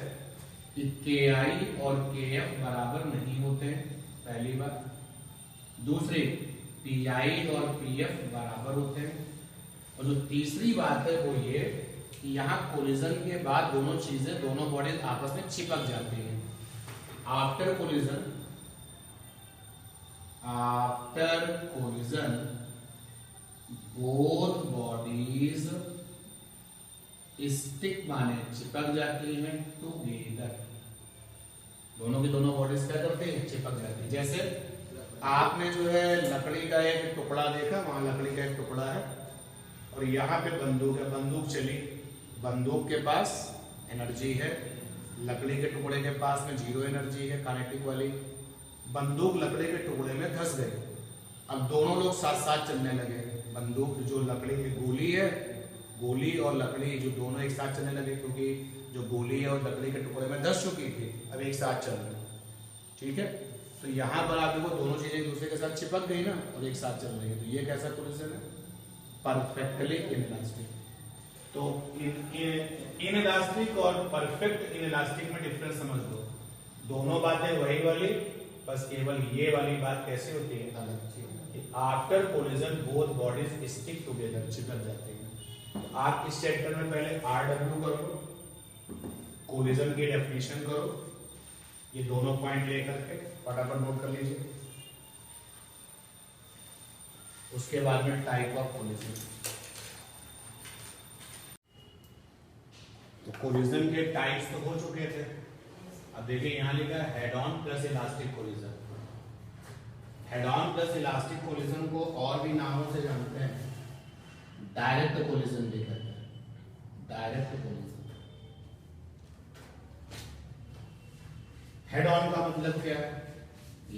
A: कि KI और KF बराबर नहीं होते हैं, पहली बात। दूसरी, PI और PF बराबर होते हैं। और जो तीसरी बात है वो ये कि यहाँ कोलिजन के बाद दोनों चीजें, दोनों बॉडीज आपस में चिपक जाती हैं। After collision both bodies stick माने चिपक जाती हैं टुगेदर। दोनों की दोनों बॉडीज क्या करती हैं, चिपक जाती है। जैसे आपने जो है लकड़ी का एक टुकड़ा देखा, वहां लकड़ी का एक टुकड़ा है और यहाँ पे बंदूक है, बंदूक चली, बंदूक के पास एनर्जी है, लकड़ी के टुकड़े के पास में जीरो एनर्जी है काइनेटिक वाली। बंदूक लकड़ी के टुकड़े में धंस गई, अब दोनों लोग साथ साथ चलने लगे। बंदूक जो लकड़ी की गोली है, गोली और लकड़ी जो दोनों एक साथ चलने लगे, क्योंकि जो गोली है और लकड़ी के टुकड़े में धंस चुकी थी, अब एक साथ चल रही। ठीक है, तो यहाँ पर आप देखो दोनों चीजें एक दूसरे के साथ चिपक गई ना और एक साथ चल रही है, तो ये कैसा कोलिजन है, परफेक्टली इनइलास्टिक। तो इनइलास्टिक और परफेक्ट इनइलास्टिक में डिफरेंस समझ लो, दोनों बातें वही वाली, बस केवल ये वाली बात कैसे होती है, अलग चीज। After collision both bodies stick together, चिपक जाती है। तो आप इस चैप्टर में पहले RW करो, कोलिजन की डेफिनेशन करो, ये दोनों पॉइंट लेकर के फटाफट नोट कर लीजिए। उसके बाद में टाइप ऑफ कोलिजन। तो कोलिजन के टाइप्स तो हो चुके थे। अब देखिए यहां लिखा है head on plus elastic collision. Head on plus elastic collision को और भी नामों से जानते हैं, डायरेक्ट कोलिजन भी कहते हैं, डायरेक्ट कोलिजन। हेड ऑन का मतलब क्या है,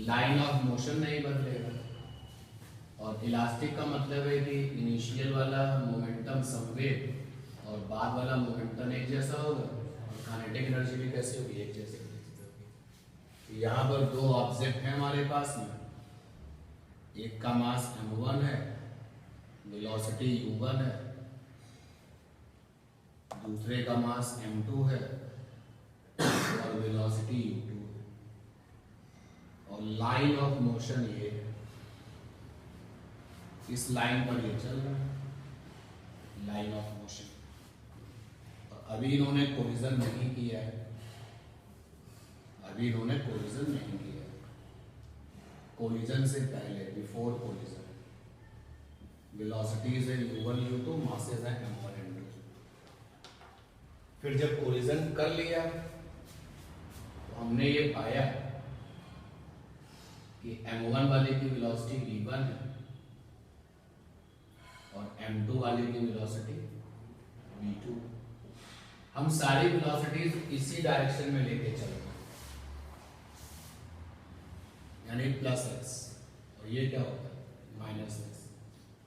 A: लाइन ऑफ मोशन नहीं बदलेगा, और इलास्टिक का मतलब है कि इनिशियल वाला मोमेंटम संवेग और बाद वाला मोमेंटम एक जैसा होगा, और काइनेटिक एनर्जी भी कैसे होगी, एक जैसी होगी। यहाँ पर दो ऑब्जेक्ट हैं हमारे पास में, एक का मास m1 है, वेलोसिटी u1 है, दूसरे का मास m2 है और वेलोसिटी u2 है, और लाइन ऑफ मोशन ये है, इस लाइन पर ये चल रहा है, लाइन ऑफ मोशन। और अभी इन्होंने कोलिजन नहीं किया है, अभी इन्होंने कोलिजन नहीं किया है। कोलिजन से पहले, बिफोर कोलिजन, वेलोसिटीज है u1 u2, मासेस है m1 m2। फिर जब कोलिजन कर लिया तो हमने ये पाया कि m1 वाले की वेलोसिटी v1 है और m2 वाले की वेलोसिटी v2। हम सारी वेलोसिटीज इसी डायरेक्शन में लेके चल रहे हैं, यानी प्लस x, और ये क्या होता है माइनस x,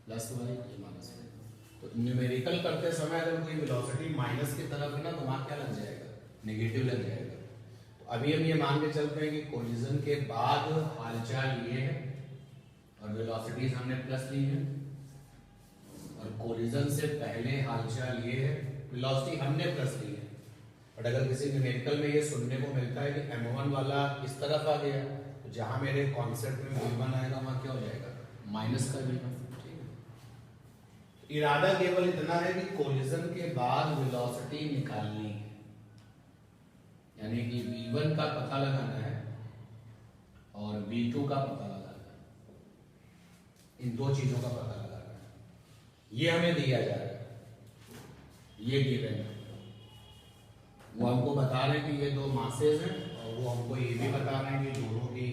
A: प्लस y ये माइनस y। तो न्यूमेरिकल करते समय अगर कोई वेलोसिटी माइनस की तरफ है ना, तो वहां क्या लग जाएगा, नेगेटिव लग जाएगा। तो अभी हम ये मान के चलते हैं कि कोलिजन के बाद हालचाल ये है और वेलोसिटीज हमने प्लस ली है, और कोलिजन से पहले हालचाल ये है, वेलोसिटी हमने प्लस ली है। बट अगर किसी न्यूमेरिकल में ये सुनने को मिलता है कि m1 वाला इस तरफ आ गया, तो जहां मेरे कॉन्सेप्ट में v1 आएगा वहां क्या हो जाएगा, माइनस का v1। इरादा केवल इतना है कि कोलिजन के बाद वेलोसिटी निकालनी है, यानी कि v1 का पता लगाना है और v2 का पता लगाना है, इन दो चीजों का पता लगाना है। ये हमें दिया जा रहा है, ये गिवन है, वो हमको बता रहे हैं कि ये दो मासेस हैं, और वो हमको ये भी बता रहे हैं कि दोनों की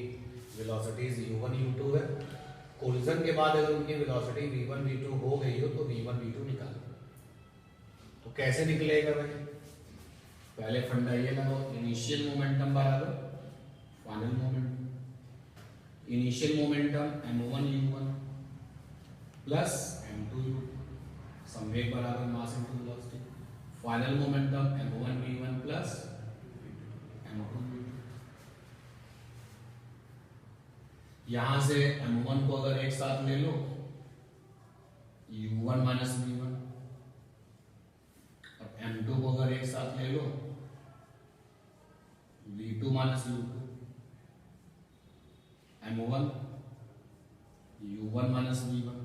A: वेलोसिटीज u1 u2 है। कोलिजन के बाद अगर उनकी वेलोसिटी v1 v2 हो गई हो तो v1 v2 निकालो। तो कैसे निकलेगा भाई, पहले फंडा ये लगाओ, इनिशियल मोमेंटम बराबर final momentum. Initial momentum m1 u1 plus m2 u2, संवेग बराबर mass into velocity. Final momentum m1v1 plus m2v2। यहां से m1 को अगर एक साथ ले लो u1 माइनस v1, और m2 को अगर एक साथ ले लो v2 minus u2, m1 u1 minus v1,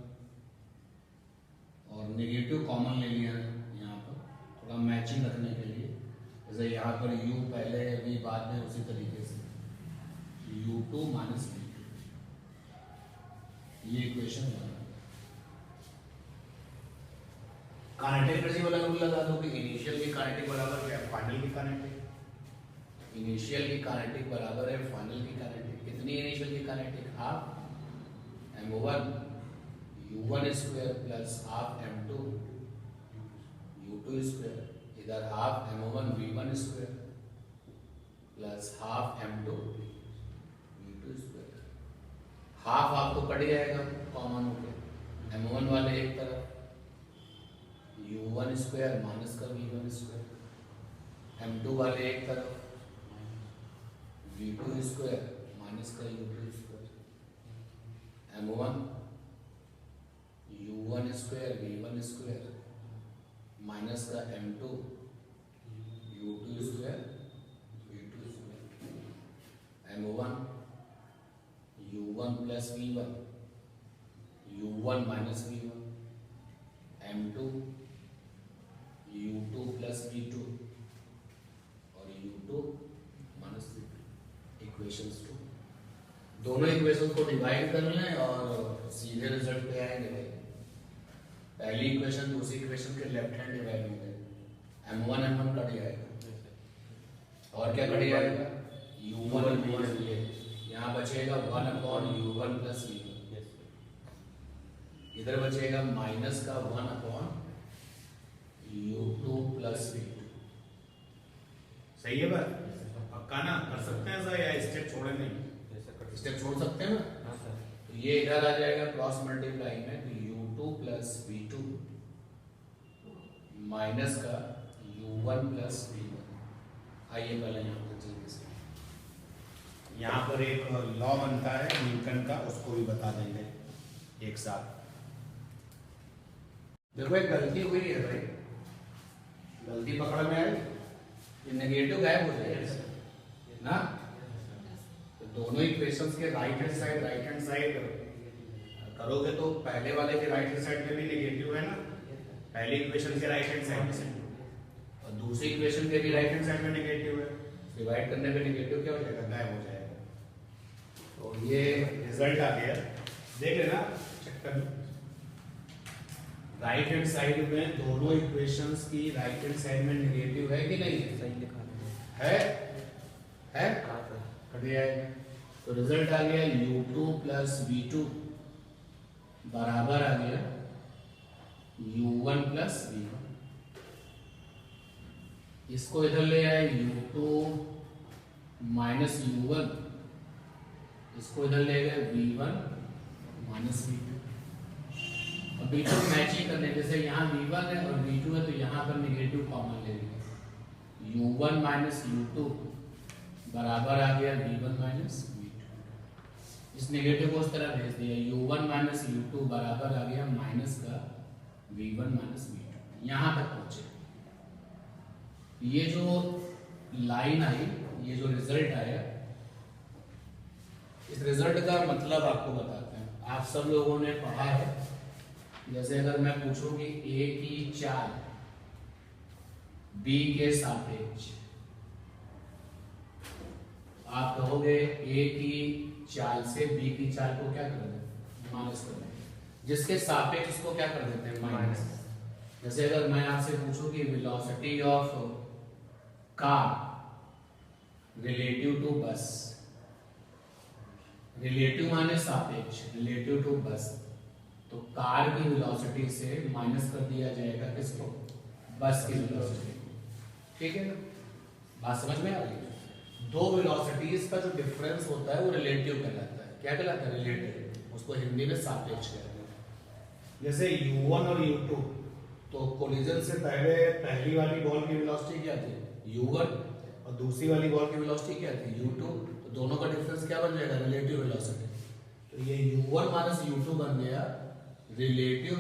A: और नेगेटिव कॉमन ले लिया है यहाँ पर थोड़ा मैचिंग रखने के लिए। जैसे यहाँ पर u पहले v बाद में, उसी तरीके से u2 माइनस v2, ये इक्वेशन बना। काइनेटिक एनर्जी वाला रूल लगा दो कि इनिशियल की काइनेटिक बराबर क्या है फाइनल की काइनेटिक। इनिशियल की काइनेटिक बराबर है फाइनल की काइनेटिक। कितनी इनिशियल की kinetic? Half m1 u1 square plus half m2 u2 square, इधर half m1 v1 square plus half m2 v2 square. Half half तो कट जाएगा कॉमन हो गया, m1 वाले एक तरफ u1 स्क्वायर माइनस का v1 स्क्वायर, m2 वाले एक तरफ v2 स्क्वायर माइनस का u2 square, m1 u1 square v1 square minus का m2 u2 square v2 square, m1 u1 plus v1 u1 minus v1, m2 u2 plus v2 और u2 minus v2। Equations 2, दोनों equations को divide कर लें और सीधे result पे आएंगे भाई। पहली इक्वेशन दूसरी इक्वेशन के लेफ्ट हैंड डिवाइड में m1 m1 कट जाएगा और क्या कट जाएगा u1 v1, ये यहाँ बचेगा 1 अपॉन u1 प्लस v1, इधर बचेगा माइनस का 1 अपॉन u2 प्लस v2।
C: सही है बात? पक्का ना? कर सकते हैं सर या स्टेप छोड़े नहीं?
A: स्टेप छोड़ सकते हैं ना। तो ये इधर आ जाएगा क्रॉस मल्टीप्लाई में, तो u2 प्लस v2 माइनस का u1 प्लस v1। आइए पहले यहाँ पर जल्दी से
C: यहाँ पर एक लॉ बनता है न्यूटन का, उसको भी बता देंगे एक साथ।
A: देखो एक गलती हुई है भाई, गलती पकड़ में आई, ये नेगेटिव गायब हो जाएगा ना। तो दोनों इक्वेशंस के राइट हैंड साइड करोगे तो पहले वाले के राइट हैंड साइड में भी नेगेटिव है ना, पहली इक्वेशन के राइट हैंड साइड में, और दूसरी इक्वेशन के भी राइट हैंड साइड में नेगेटिव है। डिवाइड करने पे नेगेटिव क्या हो जाएगा? गायब हो जाएगा। तो ये
C: रिजल्ट आ गया, देख लेना चेक कर लो।
A: राइट हैंड साइड में दोनों इक्वेशंस की राइट हैंड साइड में नेगेटिव है कि नहीं है?
B: सही लिखा
A: है कट जाएगा। तो रिजल्ट आ गया u2 प्लस v2 बराबर आ गया u1 प्लस v1। इसको इधर ले आए u2 माइनस u1, इसको इधर ले गए v1 माइनस v2। और बिल्कुल मैचिंग करने, जैसे यहाँ v1 है और v2 है तो यहाँ पर नेगेटिव कॉमन ले लेंगे, u1 माइनस u2 बराबर आ गया v1 माइनस v2। इस नेगेटिव को उस तरह भेज दिया, u1 माइनस u2 बराबर आ गया माइनस का v1 माइनस v2। यहाँ तक पहुंचे। ये जो लाइन आई, ये जो रिजल्ट आया, इस रिजल्ट का मतलब आपको बताते हैं। आप सब लोगों ने पढ़ा है, जैसे अगर मैं पूछूं कि A की चाल B के सापेक्ष, आप कहोगे A की चाल से B की चाल को क्या कर दें? माइनस कर दें। जिसके सापेक्ष उसको क्या कर देते हैं? माइनस। जैसे अगर मैं आपसे पूछूं कि velocity of car relative to bus, relative माने सापेक्ष, रिलेटिव टू बस, तो कार की वेलोसिटी से माइनस कर दिया जाएगा किसको? बस की वेलोसिटी। ठीक है ना? बात समझ में आ रही है? दो वेलोसिटीज का जो डिफरेंस होता है वो रिलेटिव कहलाता है। क्या कहलाता है? रिलेटिव। उसको हिंदी में सापेक्ष कहते हैं।
C: जैसे u1 और u2,
A: तो कोलिजन से पहले पहली वाली बॉल की वेलोसिटी क्या थी u1 और दूसरी वाली बॉल की वेलोसिटी क्या थी u2, तो दोनों का डिफरेंस क्या बन जाएगा रिलेटिव वेलोसिटी। तो ये u1 माइनस u2 बन गया relative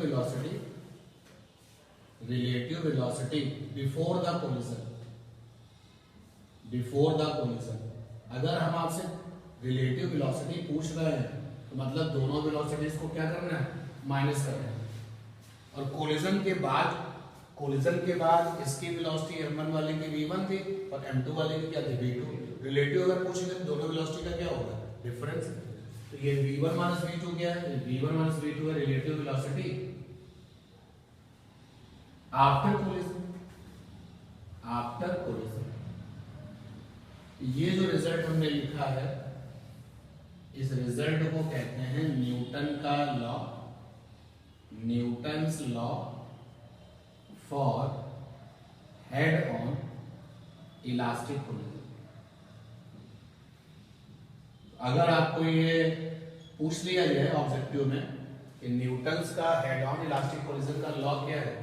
A: velocity before the collision. अगर हम आपसे रिलेटिव वेलोसिटी पूछ रहे हैं तो मतलब दोनों वेलोसिटीज को क्या करना है माइनस करना है। और कोलिजन के बाद इसकी वेलोसिटी m1 वाले की v1 थी और m2 वाले की क्या थी v2। रिलेटिव अगर पूछेंगे तो दोनों वेलोसिटी का क्या होगा डिफरेंस। तो ये v1 माइनस v2 क्या है, v1 माइनस v2 है रिलेटिव वेलोसिटी आफ्टर कोलिजन। ये जो रिजल्ट हमने लिखा है इस रिजल्ट को कहते हैं Newton's law for head on elastic collision. अगर आपको ये पूछ लिया जाए ऑब्जेक्टिव में कि न्यूटन्स का हेड ऑन इलास्टिक कोलिजन का लॉ क्या है,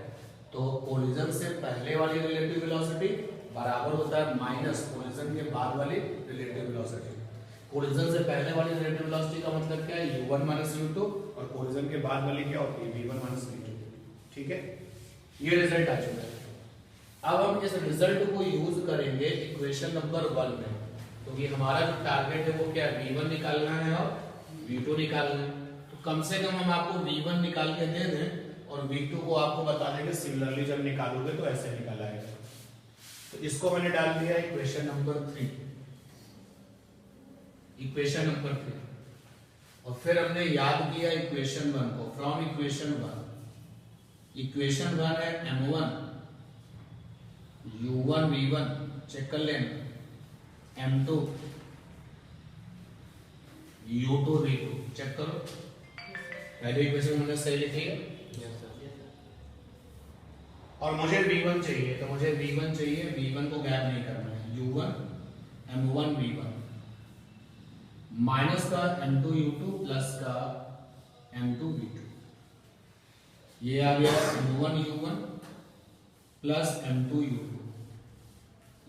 A: तो कोलिजन से पहले वाली रिलेटिव वेलोसिटी बराबर होता है माइनस कोलिजन के बाद वाली रिलेटिव वेलोसिटी। कोलिजन से पहले वाली रिलेटिव वेलोसिटी का मतलब क्या है u1 माइनस u2 और कोलिजन के बाद वाली क्या होती है v1 माइनस v2। ठीक है, ये रिजल्ट आ चुका है। अब हम इस रिजल्ट को यूज करेंगे इक्वेशन नंबर 1 में, क्योंकि हमारा जो टारगेट है वो क्या है v1 निकालना है और v2 निकालना है। तो कम से कम हम आपको v1 निकाल के दे दें और v2 को आपको बता देंगे सिमिलरली जब निकालोगे तो ऐसे निकाला है। तो इसको मैंने डाल दिया इक्वेशन नंबर 3 और फिर हमने याद किया इक्वेशन 1 को फ्रॉम इक्वेशन 1 है m1 u1 v1 चेक कर लेना, m2 u2 v2 चेक करो। पहले इक्वेशन हमने सही लिखी है और मुझे v1 चाहिए, तो मुझे v1 चाहिए, v1 को गैप नहीं करना है, u1 m1 v1 माइनस का m2 u2 प्लस का m2 v2। ये आ गया m1 u1 plus m2 u2,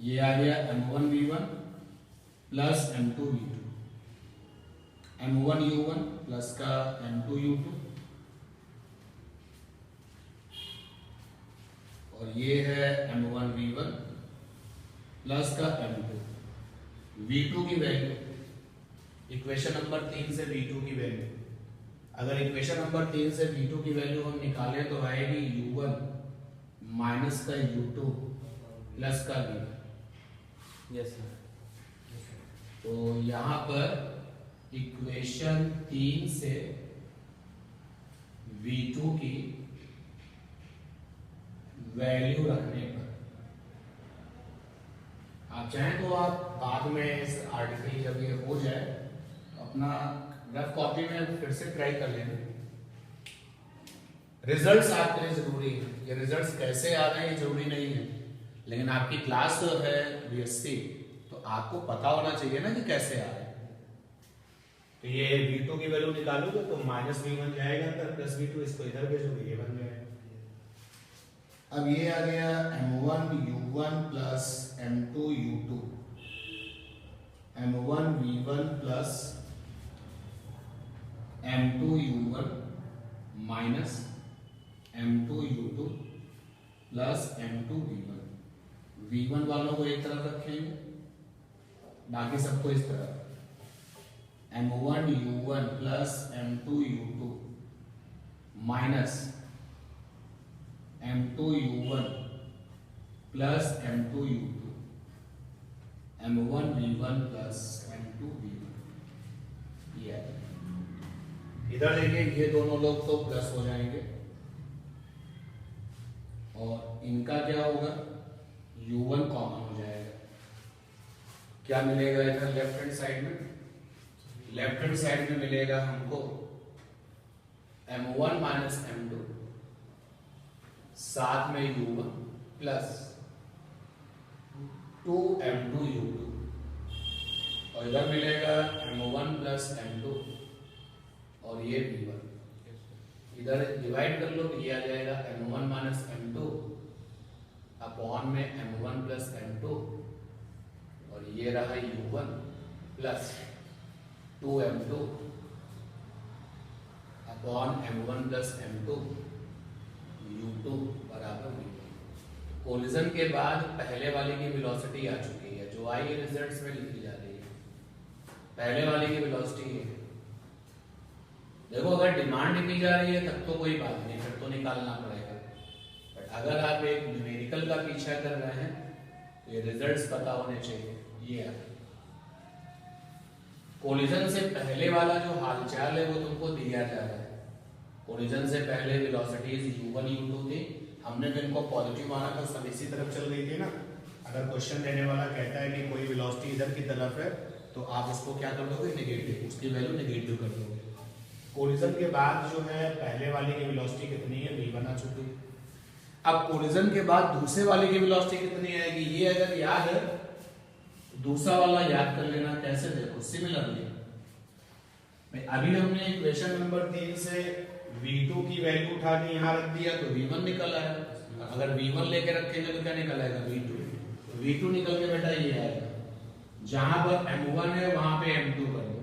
A: ये आ गया m1 v1 plus m2 v2, m1 u1 plus का m2 u2 और ये है m1 v1 प्लस का m2 v2 की वैल्यू इक्वेशन नंबर 3 से v2 की वैल्यू, अगर इक्वेशन नंबर 3 से v2 की वैल्यू हम निकालें तो आएगी u1 माइनस का u2 प्लस का v1।
B: Yes sir.
A: तो यहां पर इक्वेशन 3 से v2 की वैल्यू रखने पर आप चाहें तो आप बाद में इस आर्टिकल जब ये हो जाए अपना रफ कॉपी में फिर से ट्राई कर लेना। रिजल्ट्स आपके लिए जरूरी है, ये रिजल्ट्स कैसे आ रहे हैं ये जरूरी नहीं है, लेकिन आपकी क्लास जो है बीएससी तो आपको पता होना चाहिए ना कि कैसे आ रहे हैं। तो ये v2 की वैल्यू निकालोगे तो माइनस v1 जाएगा अंदर प्लस v2, इसको इधर भेजोगे ये बन जाएगा। अब ये आ गया m1 u1 plus m2 u2, m1 v1 plus m2 u1 minus m2 u2 plus m2 v1। v1 वालों को एक तरफ रखेंगे, बाकी सबको इस तरफ m1 u1 plus m2 u2 minus m2 u1 plus m2 u2 m1 v1 plus m2 v1। ये इधर देखिए ये दोनों लोग तो प्लस हो जाएंगे और इनका क्या होगा u1 कॉमन हो जाएगा। क्या मिलेगा इधर लेफ्ट हैंड साइड में, लेफ्ट हैंड साइड में मिलेगा हमको m1 माइनस m2 साथ में u1 प्लस 2m2 u2 और इधर मिलेगा m1 प्लस m2 और ये v1। इधर डिवाइड कर लो तो ये आ जाएगा m1 माइनस m2 अपॉन में m1 प्लस m2 और ये रहा u1 plus 2m2 upon m1 plus m2 u2 बराबर v1। कोलिजन के बाद पहले वाले की वेलोसिटी आ चुकी है, जो आई रिजल्ट्स में लिखी जा रही है। पहले वाले की वेलोसिटी है, देखो अगर डिमांड लिखी जा रही है तब तो कोई बात नहीं, फिर तो निकालना पड़ेगा। बट अगर आप एक न्यूमेरिकल का पीछा कर रहे हैं तो ये रिजल्ट्स पता होने चाहिए। ये कोलिजन से पहले वाला जो हालचाल है वो तुमको दिया जा रहा है। कोलिजन से पहले वेलोसिटीज u1 u2 थी, हमने जिनको पॉजिटिव माना था सब इसी तरफ चल रही थी ना। अगर क्वेश्चन देने वाला कहता है कि कोई वेलोसिटी इधर की तरफ है तो आप उसको क्या कर दोगे, नेगेटिव, उसकी वैल्यू नेगेटिव कर दोगे। कोलिजन के बाद जो है पहले वाले की वेलोसिटी कितनी है, v1 आ चुकी है। अब कोलिजन के बाद दूसरे वाले की वेलोसिटी कितनी आएगी, ये अगर याद है दूसरा वाला याद कर लेना। कैसे, देखो सिमिलरली अभी हमने इक्वेशन नंबर 3 से v2 की वैल्यू उठा के यहाँ रख दिया तो v1 निकल आया। अगर v1 लेके रखेंगे तो क्या निकल आएगा, v2। तो v2 निकल के बेटा ये आएगा, जहां पर m1 है वहां पे m2 कर दो,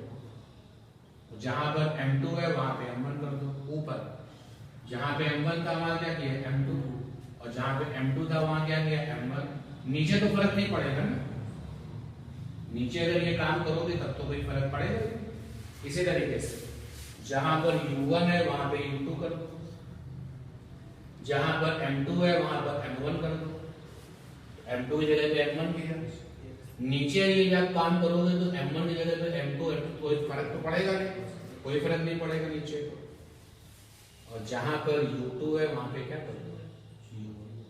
A: जहां पर m2 है वहां पे m1 कर दो। ऊपर जहां पे m1 था वहां क्या किया, m2, और जहां पे m2 था वहां क्या किया, m1। नीचे तो फर्क नहीं पड़ेगा ना, नीचे अगर ये काम करोगे तब तो कोई फर्क पड़ेगा। इसी तरीके से जहां पर u1 है वहां पे u2 कर दो, जहां पर m2 है वहां पर m1 कर दो, m2 की जगह पे m1 किया। नीचे ये जब काम करोगे तो m1 की जगह पे m2 कोई फर्क तो पड़ेगा नहीं, कोई फर्क नहीं पड़ेगा नीचे। और जहां पर u2 है वहां पे क्या कर दो, u1।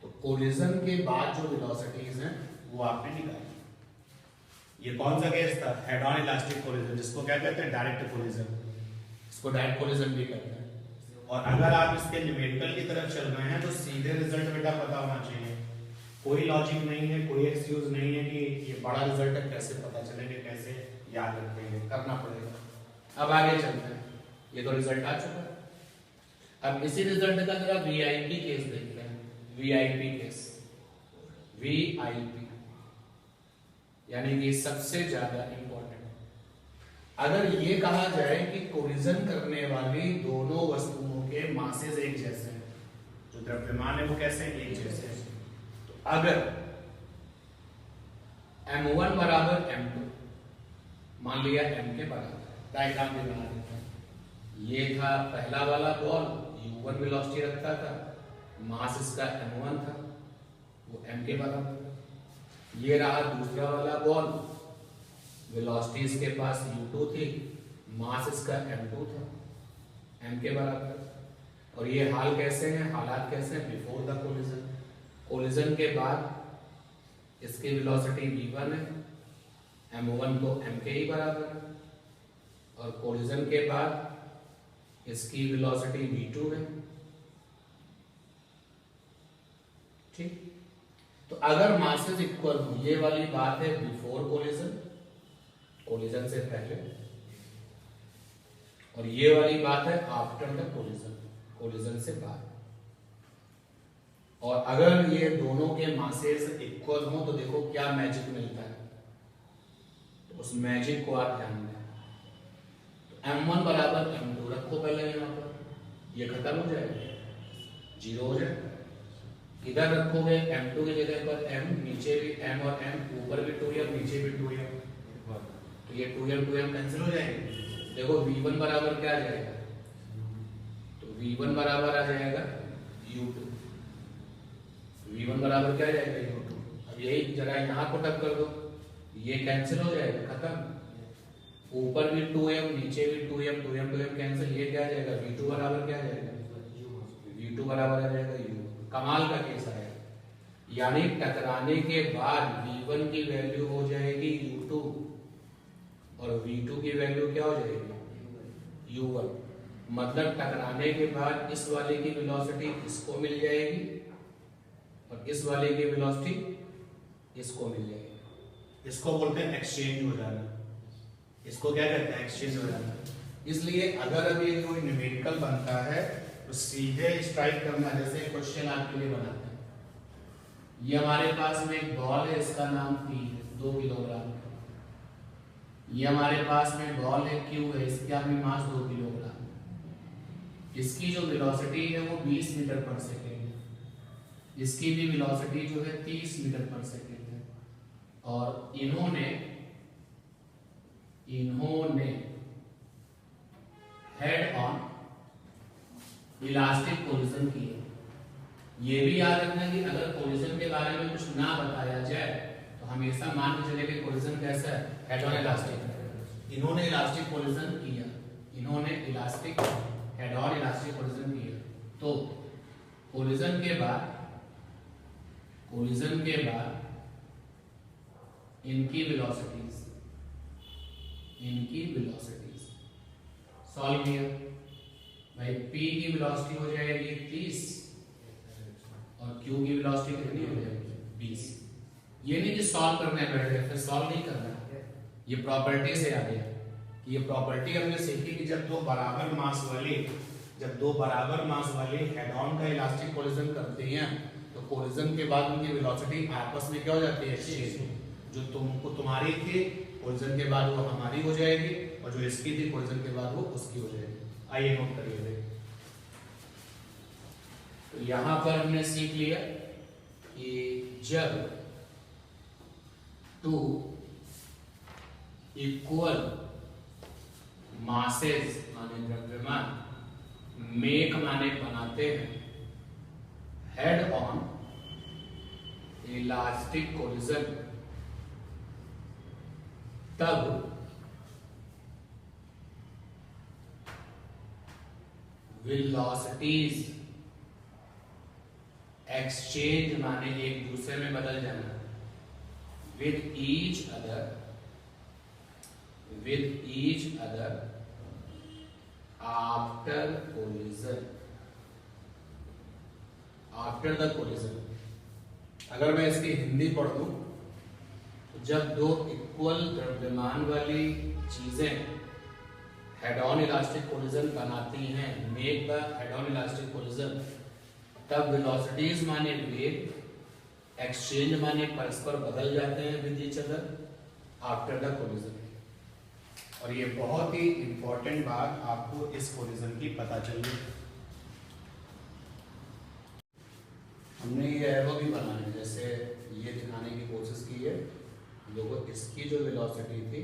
A: तो कोलिजन के बाद जो वेलोसिटीज हैं वो आपने निकाली। ये कौन सा केस था, हेड ऑन इलास्टिक कोलिजन, जिसको क्या कहते हैं, डायरेक्ट कोलिजन। इसको डायरेक्ट कोलिजन भी कहते हैं। और अगर आप इसके न्यूमेरिकल की तरफ चल रहे हैं तो सीधे रिजल्ट बेटा पता होना चाहिए, कोई लॉजिक नहीं है, कोई एक्सक्यूज नहीं है कि ये बड़ा रिजल्ट है कैसे पता चलेगा, कैसे याद रखेंगे, करना पड़ेगा। अब आगे चलते हैं, ये तो रिजल्ट आ चुका है। अब इसी रिजल्ट का जरा वीआईपी केस देखते हैं। वीआईपी केस, वीआईपी यानी कि सबसे ज्यादा इंपॉर्टेंट। अगर ये कहा जाए कि कोलिजन करने वाली दोनों वस्तुओं के मासेस एक जैसे हैं, जो द्रव्यमान है वो कैसे हैं, एक जैसे हैं, तो अगर m1 बराबर m2, मान लिया m के बराबर, डायग्राम भी बना देते हैं। ये था पहला वाला बॉल, u1 वेलोसिटी रखता था, मास इसका m1 था, वो m के बराबर। ये रहा दूसरा वाला बॉल, वेलोसिटी इसके पास u2 थी, मास इसका m2 था, m के बराबर। और ये हाल कैसे हैं, हालात कैसे हैं, बिफोर द कोलिजन। कोलिजन के बाद इसकी वेलोसिटी v1 है, m1 तो m के ही बराबर है, और कोलिजन के बाद इसकी वेलोसिटी v2 है। ठीक, तो अगर मासेस इक्वल हो, ये वाली बात है बिफोर कोलिजन, कोलिजन से पहले, और ये वाली बात है आफ्टर द कोलिजन, कोलिजन से बाद। और अगर ये दोनों के मासेस इक्वल हो तो देखो क्या मैजिक मिलता है, तो उस मैजिक को आप ध्यान दें। तो m1 बराबर m2 रखो पहले, यहां पर ये खत्म हो जाएगा, 0 हो जाएगा। इधर रखोगे m2 की जगह पर m, नीचे भी m और m, ऊपर भी 2m, नीचे भी 2m, तो ये 2m कैंसिल हो जाएंगे। देखो v1 बराबर क्या आ जाएगा, तो v1 बराबर आ जाएगा u2, v1 बराबर क्या आ जाएगा, u2। अब यही जरा यहाँ को टक कर दो, ये कैंसिल हो जाएगा, खत्म। ऊपर भी 2m, नीचे भी 2m, 2m कैंसिल, ये क्या आ जाएगा, v2 बराबर क्या आ जाएगा, v2 बराबर आ जाएगा u। कमाल का केस आया, यानी टकराने के बाद v1 की वैल्यू हो जाएगी u2 और v2 की वैल्यू क्या हो जाएगी, u1। मतलब टकराने के बाद इस वाले की वेलोसिटी इसको मिल जाएगी और इस वाले की वेलोसिटी इसको मिल जाएगी। इसको बोलते हैं एक्सचेंज हो जाना, इसको क्या कहते हैं, एक्सचेंज हो जाना। इसलिए अगर अभी कोई न्यूमेरिकल बनता है तो सीधे स्ट्राइक करना, जैसे क्वेश्चन आपके लिए बनाते हैं, ये हमारे पास में एक बॉल है, इसका नाम P है, 2 किलोग्राम का। ये हमारे पास में बॉल है Q है, इसका भी मास 2 किलोग्राम। इसकी जो वेलोसिटी है वो 20 मीटर पर सेकेंड है, इसकी भी वेलोसिटी जो है 30 मीटर पर सेकेंड है। और इन्होंने हेड ऑन इलास्टिक कोलिजन किया। ये भी याद रखना कि अगर कोलिजन के बारे में कुछ ना बताया जाए तो हमेशा मान के चले कि कोलिजन कैसा है, हेड ऑन इलास्टिक। इन्होंने इलास्टिक कोलिजन किया, इन्होंने elastic head on elastic collision किया। तो कोलिजन के बाद इनकी वेलोसिटीज सॉल्व किया भाई। P की वेलोसिटी हो जाएगी 30 और Q की वेलोसिटी कितनी हो जाएगी 20। ये नहीं कि सॉल्व करने बैठ गए फिर सॉल्व नहीं करना, ये प्रॉपर्टी से आ गया। ये प्रॉपर्टी हमने सीखी कि जब दो बराबर मास वाले हेड ऑन का इलास्टिक कोलिजन करते हैं तो कोलिजन के बाद उनकी वेलोसिटी आपस में क्या हो जाती है, एक्सचेंज। जो तुम्हारी थी कोलिजन के बाद वो हमारी हो जाएगी, और जो इसकी थी कोलिजन के बाद वो उसकी हो जाएगी। आइए नोट करिए। तो यहां पर हमने सीख लिया कि जब 2 इक्वल मासेस माने द्रव्यमान मेक माने बनाते हैं हेड ऑन इलास्टिक कोलिजन, तब वेलोसिटीज एक्सचेंज माने एक दूसरे में बदल जाना with each other after the collision. अगर मैं इसकी हिंदी पढ़ दूं तो जब दो इक्वल द्रव्यमान वाली चीजें हेड ऑन इलास्टिक कोलिजन बनाती हैं, make the head on elastic collision, तब वेलोसिटीज माने वेग, एक्सचेंज माने परस्पर बदल जाते हैं with each other after the collision. और ये बहुत ही इंपॉर्टेंट बात आपको इस कोलिजन की पता चलिए। हमने ये एरो भी बनाया, जैसे ये दिखाने की कोशिश की है, देखो इसकी जो वेलोसिटी थी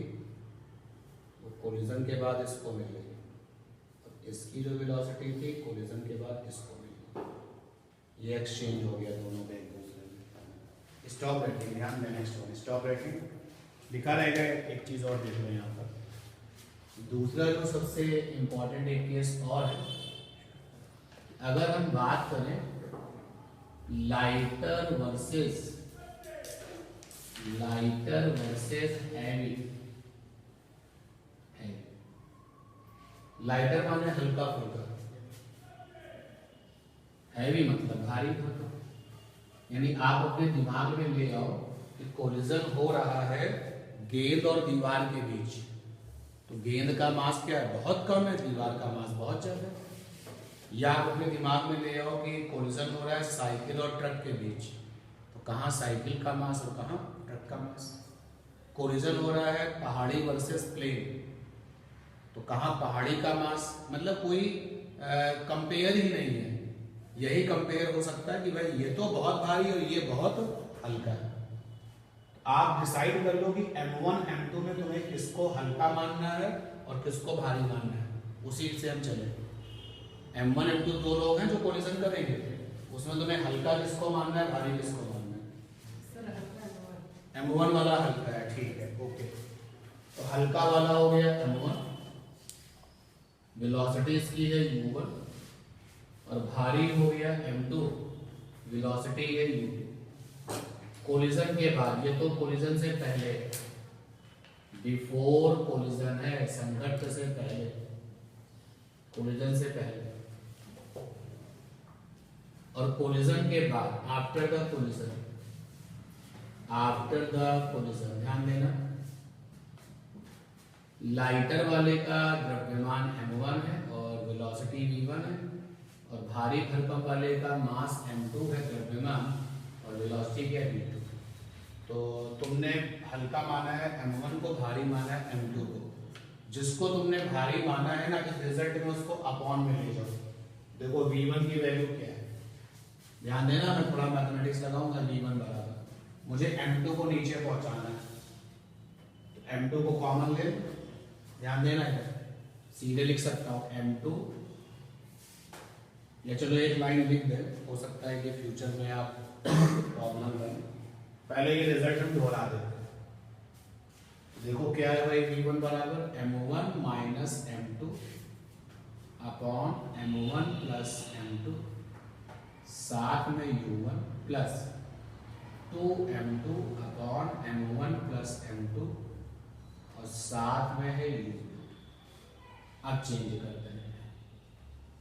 A: वो कोलिजन के बाद इसको मिल गई, और इसकी जो वेलोसिटी थी कोलिजन के बाद इसको मिल गई। ये एक्सचेंज हो गया दोनों में एक दूसरे में। स्टॉप रेटिंग, ध्यान देना, नेक्स्ट वन स्टॉप रेटिंग लिखा रहेगा। एक चीज और देख लो यहाँ पर, दूसरा जो सबसे इंपॉर्टेंट एक केस और है, अगर हम बात करें लाइटर वर्सेस हैवी। लाइटर माने हल्का फुल्का, हैवी मतलब भारी भरकम। यानी आप अपने दिमाग में ले आओ कि कोलिजन हो रहा है गेंद और दीवार के बीच, तो गेंद का मास क्या है, बहुत कम है, दीवार का मास बहुत ज्यादा है। या आप अपने दिमाग में ले आओ कि कोलिजन हो रहा है साइकिल और ट्रक के बीच, तो कहाँ साइकिल का मास और कहाँ ट्रक का मास। कोलिजन हो रहा है पहाड़ी वर्सेस प्लेन, तो कहाँ पहाड़ी का मास, मतलब कोई कंपेयर ही नहीं है। यही कंपेयर हो सकता है कि भाई ये तो बहुत भारी और ये बहुत हल्का है। आप डिसाइड कर लो कि M1 M2 में तुम्हें किसको हल्का मानना है और किसको भारी मानना है, उसी से हम चले। M1 M2 दो लोग हैं जो कोलिजन करेंगे, उसमें तुम्हें हल्का किसको मानना है, भारी किसको मानना है। M1 वाला हल्का है, ठीक है, ओके। तो हल्का वाला हो गया M1, वेलोसिटी इसकी है U1, और भारी हो गया M2, वेलोसिटी है U2। कोलिजन के बाद, ये तो कोलिजन से पहले, बिफोर कोलिजन है, संघर्ष से पहले, कोलिजन से पहले, और कोलिजन के बाद आफ्टर द कोलिजन। ध्यान देना, लाइटर वाले का द्रव्यमान m1 है और वेलोसिटी v1 है, और भारी भरकम वाले का मास m2 है, द्रव्यमान और वेलोसिटी क्या है v2। तो तुमने हल्का माना है m1 को, भारी माना है m2 को। जिसको तुमने भारी माना है ना, इस रिजल्ट में उसको अपॉन में ले जाओ। देखो v1 की वैल्यू क्या है, ध्यान देना, मैं थोड़ा मैथमेटिक्स लगाऊंगा। v1 बराबर, मुझे m2 को नीचे पहुंचाना है, तो m2 को कॉमन ले, ध्यान देना है, सीधे लिख सकता हूं m2, या चलो एक लाइन लिख दे, हो सकता है कि फ्यूचर में आप प्रॉब्लम बने। पहले ये रिजल्ट हम दोहरा देते हैं। देखो क्या है भाई, v1 बराबर m1 minus m2 upon m1 plus m2, साथ में u1 plus 2m2 upon m1 plus m2, और साथ में है u2। अब चेंज करते हैं,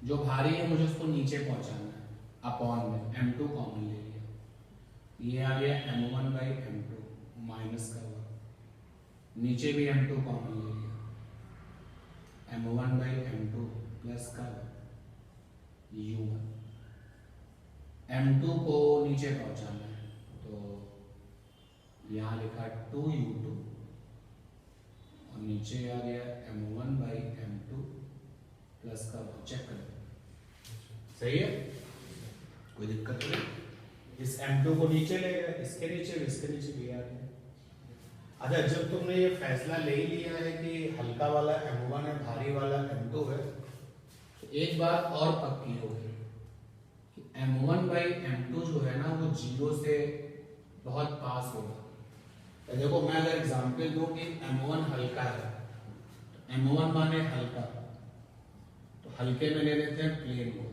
A: जो भारी है मुझे उसको नीचे पहुंचाना है, अपॉन में m2 कॉमन ले लिया, ये आ गया m1 बाई m2 माइनस का हुआ, नीचे भी m2 कॉमन ले लिया, m1 बाई m2 प्लस का u1। m2 को नीचे पहुंचाना है, तो यहाँ लिखा 2u2 और नीचे आ गया m1 बाई m2 प्लस का, चेक कर, सही है, कोई दिक्कत नहीं। इस m2 को नीचे ले गया, इसके नीचे भी आ गया। अच्छा, जब तुमने ये फैसला ले ही लिया है कि हल्का वाला m1 है, भारी वाला m2 है, तो एक बात और पक्की होगी कि m1 बाई m2 जो है ना, वो 0 से बहुत पास होगा। तो देखो मैं अगर एग्जांपल दूं कि m1 हल्का है, तो m1 माने हल्का, तो हल्के में ले लेते हैं प्लेन को,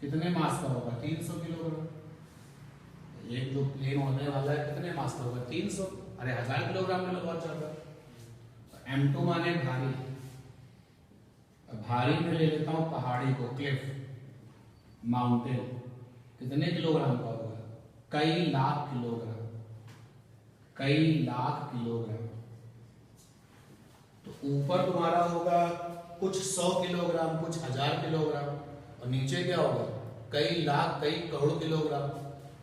A: कितने मास का होगा, 300 किलोग्राम। एक जो प्लेन होने वाला है कितने मास का होगा, 300, अरे 1000 किलोग्राम में बहुत ज्यादा। m2 माने भारी, भारी में ले लेता हूं पहाड़ी को, क्लिफ, माउंटेन, कितने किलोग्राम का होगा, कई लाख किलोग्राम, कई लाख किलोग्राम। तो ऊपर तुम्हारा होगा कुछ 100 किलोग्राम, कुछ 1000 किलोग्राम, और नीचे क्या होगा, कई लाख, कई करोड़ किलोग्राम।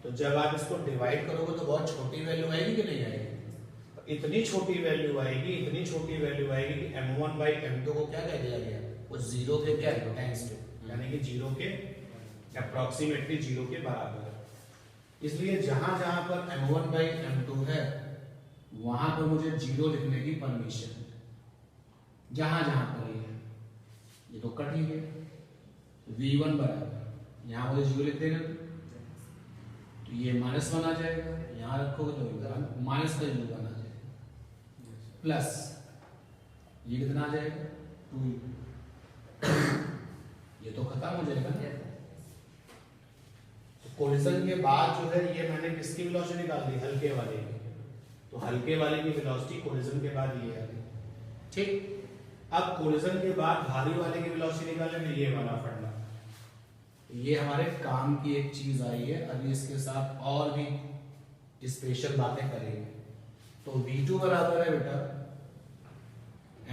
A: तो जब आप इसको डिवाइड करोगे तो बहुत छोटी वैल्यू आएगी कि नहीं आएगी, इतनी छोटी वैल्यू आएगी, इतनी छोटी वैल्यू आएगी कि m1 बाई m2 को क्या कह दिया गया, वो 0 के क्या है, टेंस टू, यानी कि 0 के अप्रोक्सीमेटली 0 के बराबर है। इसलिए जहां जहां पर m1 बाई m2 है, वहां पर मुझे 0 लिखने की परमिशन है, जहां जहां पर ये तो कट ही गया। v1 बराबर, यहाँ मुझे 0 लिख देना, तो ये -1 आ जाएगा, यहाँ रखोगे तो माइनस का 0 बना जाएगा, प्लस ये कितना आ जाएगा, 2, ये तो खत्म हो जाएगा ना। तो कोलिजन के बाद जो है, ये मैंने किसकी वेलोसिटी निकाल दी, हल्के वाले की, तो हल्के वाले की वेलोसिटी कोलिजन के बाद ये आ गई, ठीक। अब कोलिजन के बाद भारी वाले की वेलोसिटी निकालने में ये वाला फंडा, ये हमारे काम की एक चीज आई है। अभी इसके साथ और भी स्पेशल बातें करेंगे। तो v2 बराबर है बेटा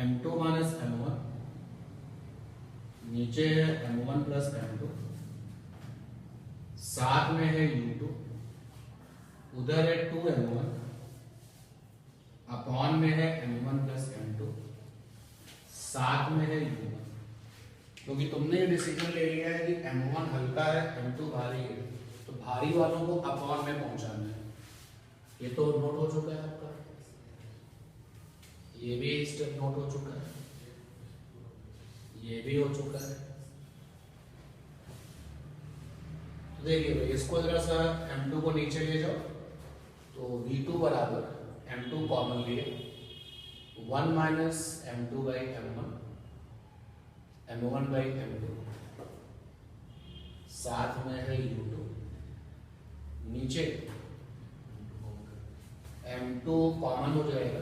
A: m2 माइनस m1, नीचे है m1 प्लस m2, साथ में है u2, उधर है 2m1, अपॉन में है m1 प्लस m2, साथ में है u1। क्योंकि तुमने ये डिसीजन ले लिया है कि m1 हल्का है, m2 भारी है, तो भारी वालों को अपॉन में पहुंचाना है। ये तो नोट हो चुका है आपका, ये भी स्टेप नोट हो चुका है, ये भी हो चुका है। तो देखिए भाई, इसको जरा सा m2 को नीचे ले जाओ, तो v2 बराबर m2 कॉमन लिए 1 minus m2 by m1, m1 by m2, साथ में है u2, नीचे m2 कॉमन हो जाएगा,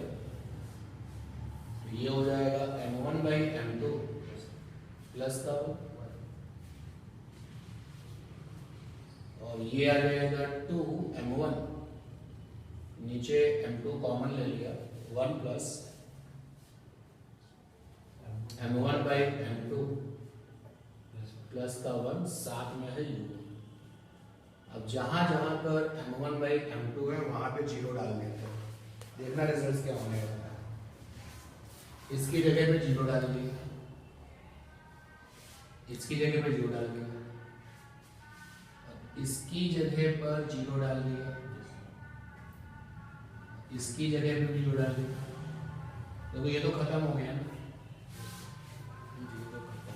A: तो ये हो जाएगा m1 बाई m2 प्लस का, और ये आ जाएगा 2m1, नीचे m2 कॉमन ले लिया, 1 plus m1 by m2 plus का 1 साथ में है u1। अब जहां जहां पर m1 by m2 है वहां पे 0 डाल देते हैं, देखना रिजल्ट क्या होने वाला है। इसकी जगह पे 0 डाल दिया, इसकी जगह पे 0 डाल दिया, इसकी जगह पर 0 डाल दिया, इसकी जगह पे भी 0 डाल दिया। देखो ये तो खत्म हो गया ना,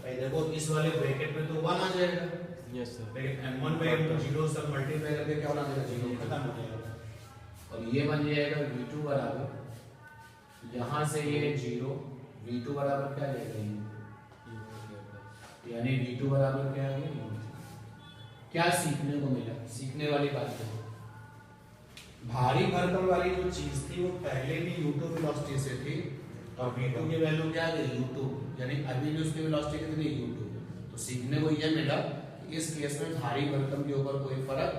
A: भाई देखो इस वाले ब्रैकेट में तो 1 आ जाएगा।
B: Yes sir.
A: लेकिन m1 by m2 0 सब मल्टीप्लाई करके क्या बना देगा, 0 खत्म हो जाएगा। और ये बन जाएगा v2 बराबर, यहाँ से ये 0, v2 बराबर क्या जाएगा, यानी v2 बराबर क्या आ गया। क्या सीखने को मिला, सीखने वाली बात है। भारी भरकम वाली जो चीज थी वो पहले भी u2 वेलोसिटी से थी और v2 की वैल्यू क्या है, u2, यानी अभी भी उसकी वेलोसिटी कितनी है, u2। तो सीखने को यह मिला कि इस केस में भारी भरकम के ऊपर कोई फर्क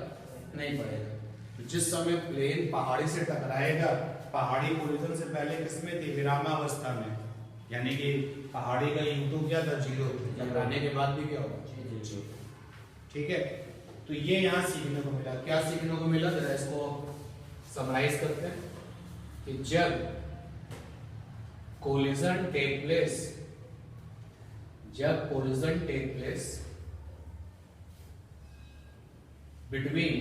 A: नहीं पड़ेगा। तो जिस समय प्लेन पहाड़ी से टकराएगा, पहाड़ी कोलिजन से पहले किसमें थी, विरामावस्था में, यानी कि पहाड़ी का u2 क्या था, 0, टकराने के बाद भी क्या होगा, 0। ठीक है, तो ये यहाँ सीखने को मिला। क्या सीखने को मिला, जरा इसको समराइज करते हैं कि जब कोलिजन टेक प्लेस, जब collision take place between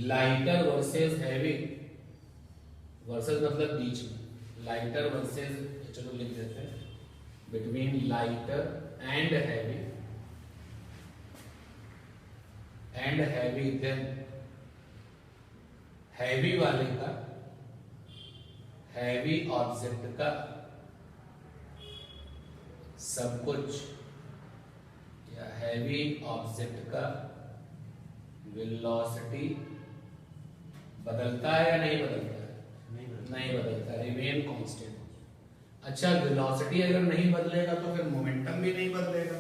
A: lighter versus heavy, versus मतलब बीच में, लाइटर वर्सेस, चलो लिख देते हैं, between lighter and heavy, and heavy, then heavy वाले का, हैवी ऑब्जेक्ट का सब कुछ, या हैवी ऑब्जेक्ट का वेलोसिटी बदलता है या नहीं बदलता है, नहीं बदलता, रिमेन कांस्टेंट। अच्छा, वेलोसिटी अगर नहीं बदलेगा तो फिर मोमेंटम भी नहीं बदलेगा,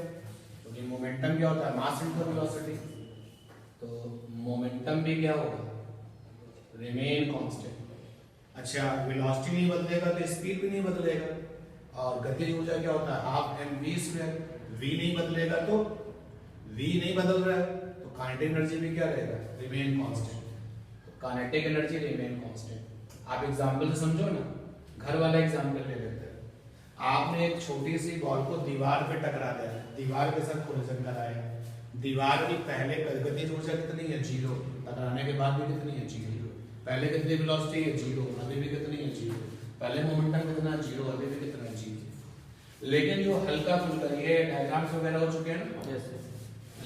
A: क्योंकि मोमेंटम क्या होता है, मास इनटू वेलोसिटी। तो मोमेंटम भी क्या होगा, रिमेन कांस्टेंट। अच्छा, वेलोसिटी नहीं बदलेगा तो स्पीड भी नहीं बदलेगा, और गतिज ऊर्जा क्या होता है, हाफ mv²। v नहीं बदलेगा तो v नहीं बदल रहा है तो काइनेटिक एनर्जी भी क्या रहेगा, रिमेन कांस्टेंट। तो काइनेटिक एनर्जी रिमेन कांस्टेंट। आप एग्जांपल से समझो ना, घर वाला एग्जांपल ले लेते हैं। आपने एक छोटी सी बॉल को दीवार पे टकरा दिया, दीवार के साथ कोलिजन कराया, दीवार की पहले गतिज ऊर्जा कितनी है, 0, टकराने के बाद भी कितनी है, 0। पहले कितनी वेलोसिटी है, 0, अभी भी कितनी है, 0। पहले मोमेंटम कितना, 0, अभी भी कितना, 0। लेकिन जो हल्का फुल्का, ये डायग्राम्स वगैरह हो चुके हैं ना,
B: यस सर।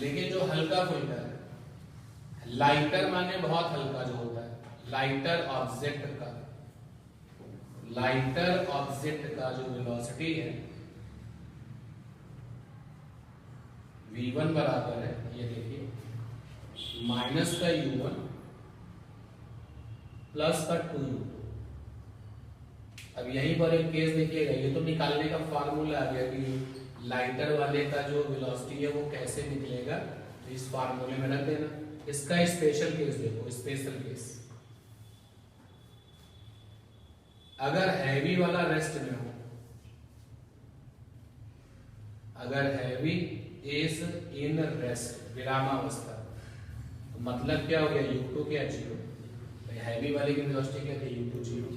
A: लेकिन जो हल्का फुल्का है, लाइटर माने बहुत हल्का जो होता है, लाइटर ऑब्जेक्ट का, लाइटर ऑब्जेक्ट का जो वेलोसिटी है v1 बराबर है, ये देखिए, माइनस का u1 प्लस का 2u। अब यहीं पर एक केस देखिएगा, ये तो निकालने का फार्मूला आ गया कि लाइटर वाले का जो वेलोसिटी है वो कैसे निकलेगा, तो इस फार्मूले में रख देना। इसका स्पेशल केस देखो, स्पेशल केस, अगर हैवी वाला रेस्ट में हो, अगर हैवी इज इन रेस्ट, विरामावस्था, तो मतलब क्या हो गया, u2 क्या, 0। हैवी वाले की वेलोसिटी क्या थी, u2, 0।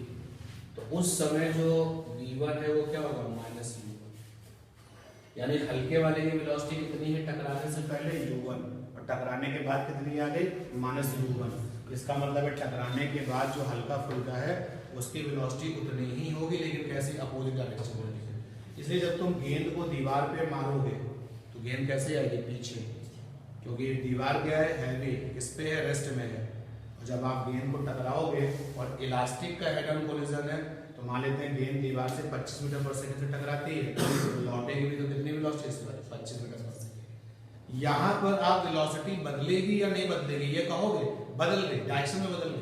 A: तो उस समय जो v1 है वो क्या होगा, माइनस u1। यानी हल्के वाले की वेलोसिटी कितनी है, टकराने से पहले u1, और टकराने के बाद कितनी आ गई, माइनस u1। इसका मतलब है टकराने के बाद जो हल्का फुल्का है उसकी वेलोसिटी उतनी ही होगी, लेकिन कैसी, अपोजिट डायरेक्शन में। इसलिए जब तुम गेंद को दीवार पे मारोगे तो गेंद कैसे आएगी, पीछे, क्योंकि दीवार क्या है, हैवी, किस पे है, रेस्ट में है। और जब आप गेंद को टकराओगे और इलास्टिक का हेड ऑन कोलिजन है, तो मान लेते हैं गेंद दीवार से 25 मीटर पर सेकंड से टकराती है, तो लौटेगी भी तो कितनी वेलोसिटी से, 25 मीटर पर सेकंड। यहाँ पर आप वेलोसिटी बदलेगी या नहीं बदलेगी, ये कहोगे, बदल गई, डायरेक्शन में बदल गई।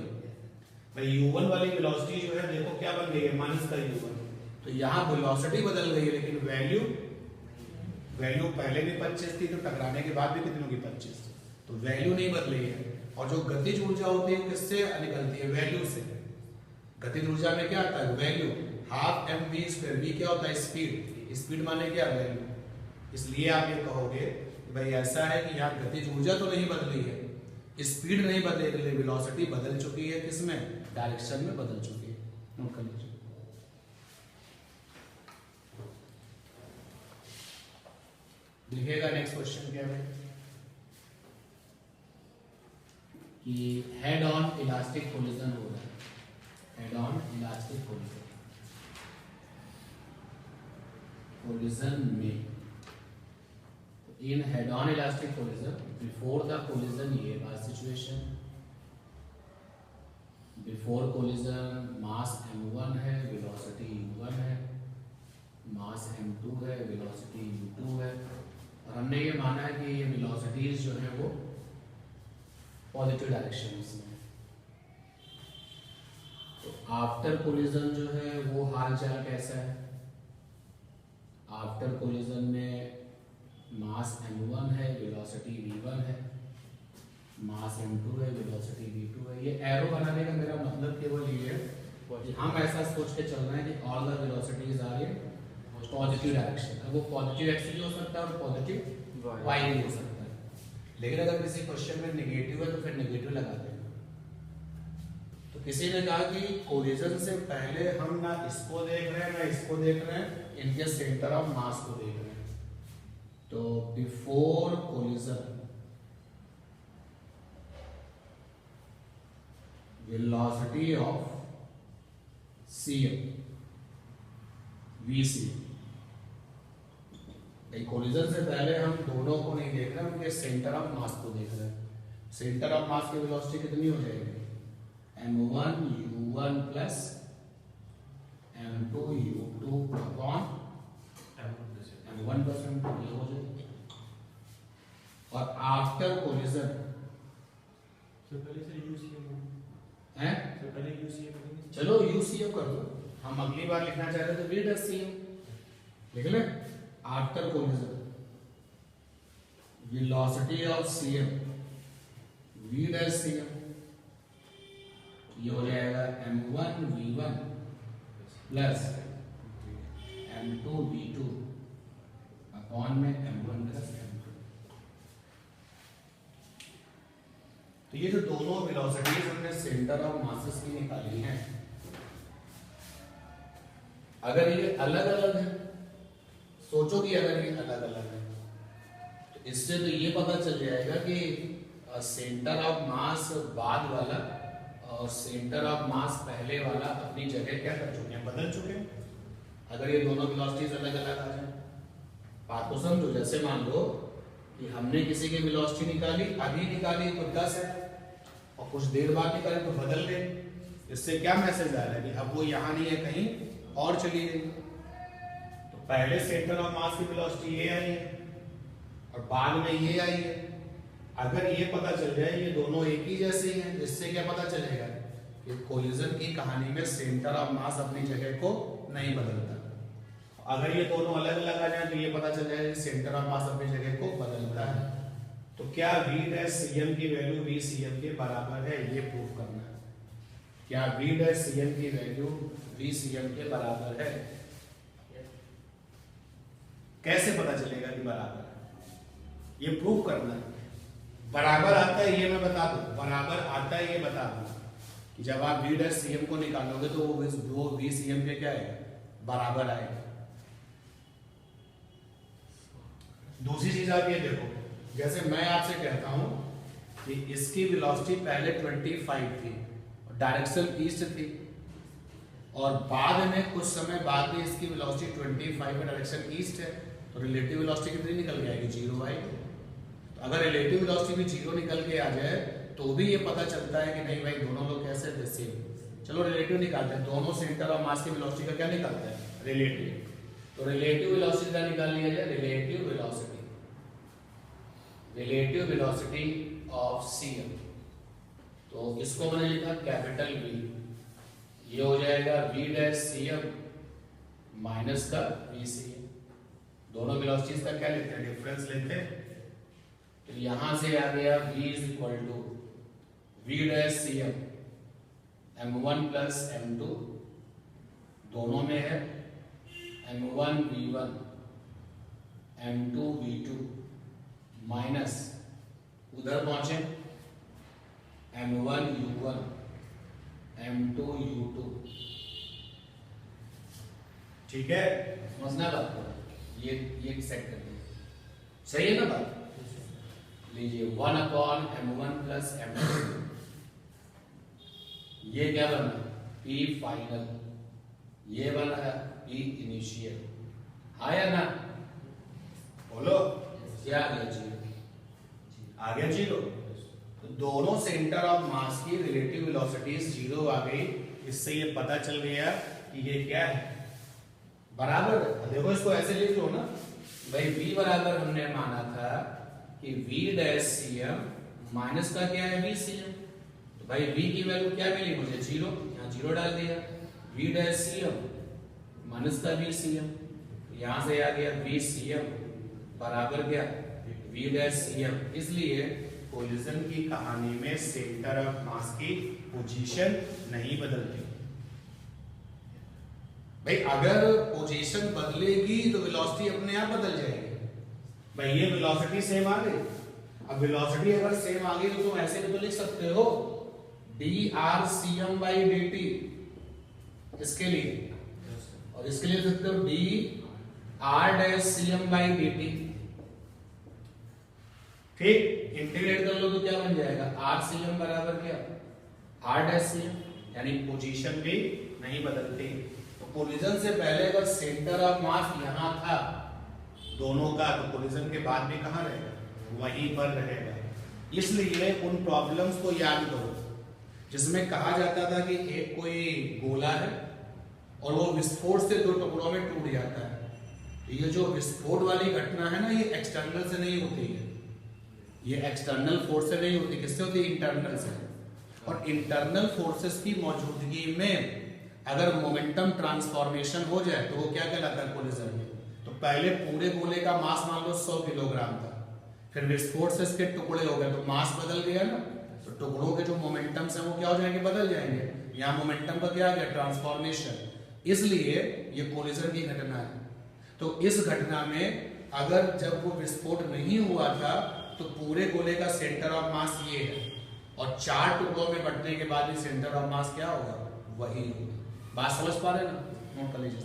A: भाई u1 वाली वेलोसिटी जो है देखो क्या बन गई है, माइनस का u1। तो यहाँ वेलोसिटी बदल गई है, लेकिन वैल्यू पहले भी 25 थी, तो टकराने के बाद भी कितनी होगी, 25। तो वैल्यू नहीं बदली है। और जो गतिज ऊर्जा होती है किससे निकलती है, वैल्यू से। गतिज ऊर्जा में क्या आता है, value. Half m v square, v क्या होता है स्पीड, स्पीड माने क्या वैल्यू, इसलिए आप ये कहोगे कि भाई ऐसा है कि यहाँ गतिज ऊर्जा तो नहीं बदली है, स्पीड नहीं बदली, वेलोसिटी बदल चुकी है, किसमें, डायरेक्शन में बदल चुकी है। नोट कर लीजिए। देखिएगा नेक्स्ट क्वेश्चन क्या है कि हेड ऑन इलास्टिक कोलिजन हो रहा है, हेड ऑन इलास्टिक कोलिजन में, in head on elastic collision, before the collision ये बात सिचुएशन, बिफोर कोलिजन मास m1 है, वेलोसिटी u1 है, मास m2 है, वेलोसिटी u2 है, और हमने ये माना है कि ये वेलोसिटीज जो है वो पॉजिटिव डायरेक्शन में। तो आफ्टर कोलिजन जो है वो हालचाल कैसा है, आफ्टर कोलिजन में मास m1 है, वेलोसिटी v1 है, मास m2 है, वेलोसिटी v2 है। ये एरो बनाने का मेरा मतलब केवल ये है कि हम ऐसा सोच के चल रहे हैं कि all the velocities are in positive direction. अब वो पॉजिटिव एक्स भी हो सकता है और पॉजिटिव वाई भी हो सकता है, लेकिन अगर किसी क्वेश्चन में नेगेटिव है तो फिर नेगेटिव लगा देना। तो किसी ने कहा कि कोलिजन से पहले हम ना इसको देख रहे हैं ना इसको देख रहे हैं, इनके सेंटर ऑफ मास को देख रहे हैं। तो before collision velocity of CM VC, collision से पहले हम दोनों को नहीं देख रहे हैं, उनके सेंटर ऑफ मास को देख रहे हैं। सेंटर ऑफ मास की वेलोसिटी कितनी हो जाएगी, m1 u1 plus m2 u2 upon m1 plus m2 ये हो जाएगी। और आफ्टर कोलिजन
B: पहले से UCM
A: है,
B: पहले UCM
A: चलो UCM कर दो, हम अगली बार लिखना चाह रहे थे V डैश CM लिख ले। After collision velocity of CM V dash CM, ये हो जाएगा m1 v1 plus m2 v2 upon में m1 प्लस m2। तो ये जो दोनों वेलोसिटीज हमने सेंटर ऑफ मासेस की निकाली हैं, अगर ये अलग अलग है, सोचो कि अगर ये अलग अलग है तो इससे तो ये पता चल जाएगा कि सेंटर ऑफ मास बाद वाला और सेंटर ऑफ मास पहले वाला अपनी जगह क्या कर चुके हैं, बदल चुके हैं। अगर ये दोनों वेलोसिटीज अलग अलग आ जाए, बात को समझो। जैसे मान लो कि हमने किसी की वेलोसिटी निकाली, अभी निकाली तो 10 है और कुछ देर बाद निकाली तो बदल गए। इससे क्या मैसेज आ रहा है कि अब वो यहाँ नहीं है, कहीं और चली गई। तो पहले सेंटर ऑफ मास की वेलोसिटी ये आई है और बाद में ये आई है। अगर ये पता चल जाए ये दोनों एक ही जैसे हैं, इससे क्या पता चलेगा कि कोलिजन की कहानी में सेंटर ऑफ मास अपनी जगह को नहीं बदलता। अगर ये दोनों अलग अलग आ जाए तो ये पता चल जाएगा कि सेंटर ऑफ मास अपनी जगह को बदलता है। तो क्या V डैश CM की वैल्यू V CM के बराबर है, ये प्रूफ करना है। क्या V डैश CM की वैल्यू V CM के बराबर है, कैसे पता चलेगा कि बराबर है, ये प्रूफ करना है। बराबर आता है ये मैं बता दूं, बराबर आता है ये बता दूं कि जब आप V डैश CM को निकालोगे तो वो V CM के क्या है, बराबर आएगा। दूसरी चीज आप ये देखो, जैसे मैं आपसे कहता हूं कि इसकी वेलोसिटी पहले 25 थी और डायरेक्शन ईस्ट थी, और बाद में कुछ समय बाद में इसकी वेलोसिटी 25 है, डायरेक्शन ईस्ट है, तो रिलेटिव वेलोसिटी कितनी निकल के आएगी, 0 आएगी। तो अगर रिलेटिव वेलोसिटी भी 0 निकल के आ जाए तो भी ये पता चलता है कि नहीं भाई दोनों लोग कैसे थे, सेम। चलो रिलेटिव निकालते हैं, दोनों सेंटर ऑफ मास की वेलोसिटी का क्या निकालते हैं, रिलेटिव। तो रिलेटिव वेलोसिटी का निकाल लिया जाए, रिलेटिव वेलोसिटी ऑफ CM। तो इसको मैंने लिखा कैपिटल V, ये हो जाएगा V डैश CM माइनस का V CM। दोनों वेलोसिटीज का क्या लेते हैं, डिफरेंस लेते हैं। तो यहां से आ गया V is equal to V dash CM m1 plus m2 दोनों में है m1 v1 m2 v2 minus उधर पहुंचे m1 u1 m2 u2।
C: ठीक है,
A: समझना बात को, ये सेट कर दिया, सही है ना बात। लीजिए 1/m1 प्लस m2, ये क्या बना p फाइनल, ये बना p इनिशियल, आया ना,
C: बोलो
A: क्या आ गया जीरो,
C: आ गया जीरो।
A: तो दोनों सेंटर ऑफ मास की रिलेटिव वेलोसिटीज जीरो आ गई,
C: इससे ये पता चल गया कि ये क्या है,
A: बराबर। देखो इसको ऐसे लिख लो ना भाई, v बराबर हमने माना था कि v डैश cm माइनस का क्या है v cm, तो भाई v की वैल्यू क्या मिली मुझे, जीरो, यहाँ जीरो डाल दिया, v डैश cm माइनस का v cm, यहाँ से आ गया v cm बराबर क्या v डैश cm। इसलिए
C: कोलिजन की कहानी में सेंटर ऑफ मास की पोजीशन नहीं बदलती।
A: भाई अगर पोजीशन बदलेगी तो वेलोसिटी अपने आप बदल जाएगी।
C: भाई ये वेलोसिटी सेम आ गई,
A: अब वेलोसिटी अगर सेम आ गई तो तुम ऐसे भी तो लिख सकते हो dr/cm by dt, इसके लिए, और इसके लिए लिख सकते हो dr'/cm by dt।
C: ठीक,
A: इंटीग्रेट कर लो तो क्या बन जाएगा, rcm बराबर क्या r'/cm,
C: यानी पोजीशन भी नहीं बदलती।
A: तो कोलिजन से पहले अगर सेंटर ऑफ मास यहां था
C: दोनों का, तो कोलिजन के बाद भी कहां रहेगा, वहीं पर रहेगा। इसलिए उन प्रॉब्लम्स को याद करो
A: जिसमें कहा जाता था कि एक कोई गोला है और वो विस्फोट से दो टुकड़ों में टूट जाता है। तो ये जो विस्फोट वाली घटना है ना, ये एक्सटर्नल से नहीं होती है, ये एक्सटर्नल फोर्स से नहीं होती, किससे होती है, इंटरनल से। और इंटरनल फोर्सेस की मौजूदगी में अगर मोमेंटम ट्रांसफॉर्मेशन हो जाए तो वो क्या कहलाता है कोलिजन में। तो पहले पूरे गोले का मास मान लो 100 किलोग्राम था, फिर विस्फोट से इसके टुकड़े हो गए तो मास बदल गया ना, तो टुकड़ों के जो मोमेंटम्स हैं वो क्या हो जाएंगे, बदल जाएंगे। यहाँ मोमेंटम का क्या आ गया, ट्रांसफॉर्मेशन, इसलिए ये कोलिजन की घटना है। तो इस घटना में अगर जब वो विस्फोट नहीं हुआ था तो पूरे गोले का सेंटर ऑफ मास ये है, और 4 टुकड़ों में बंटने के बाद भी सेंटर ऑफ मास क्या होगा, वही होगा। बात समझ पा रहे ना, नोट कर लीजिए।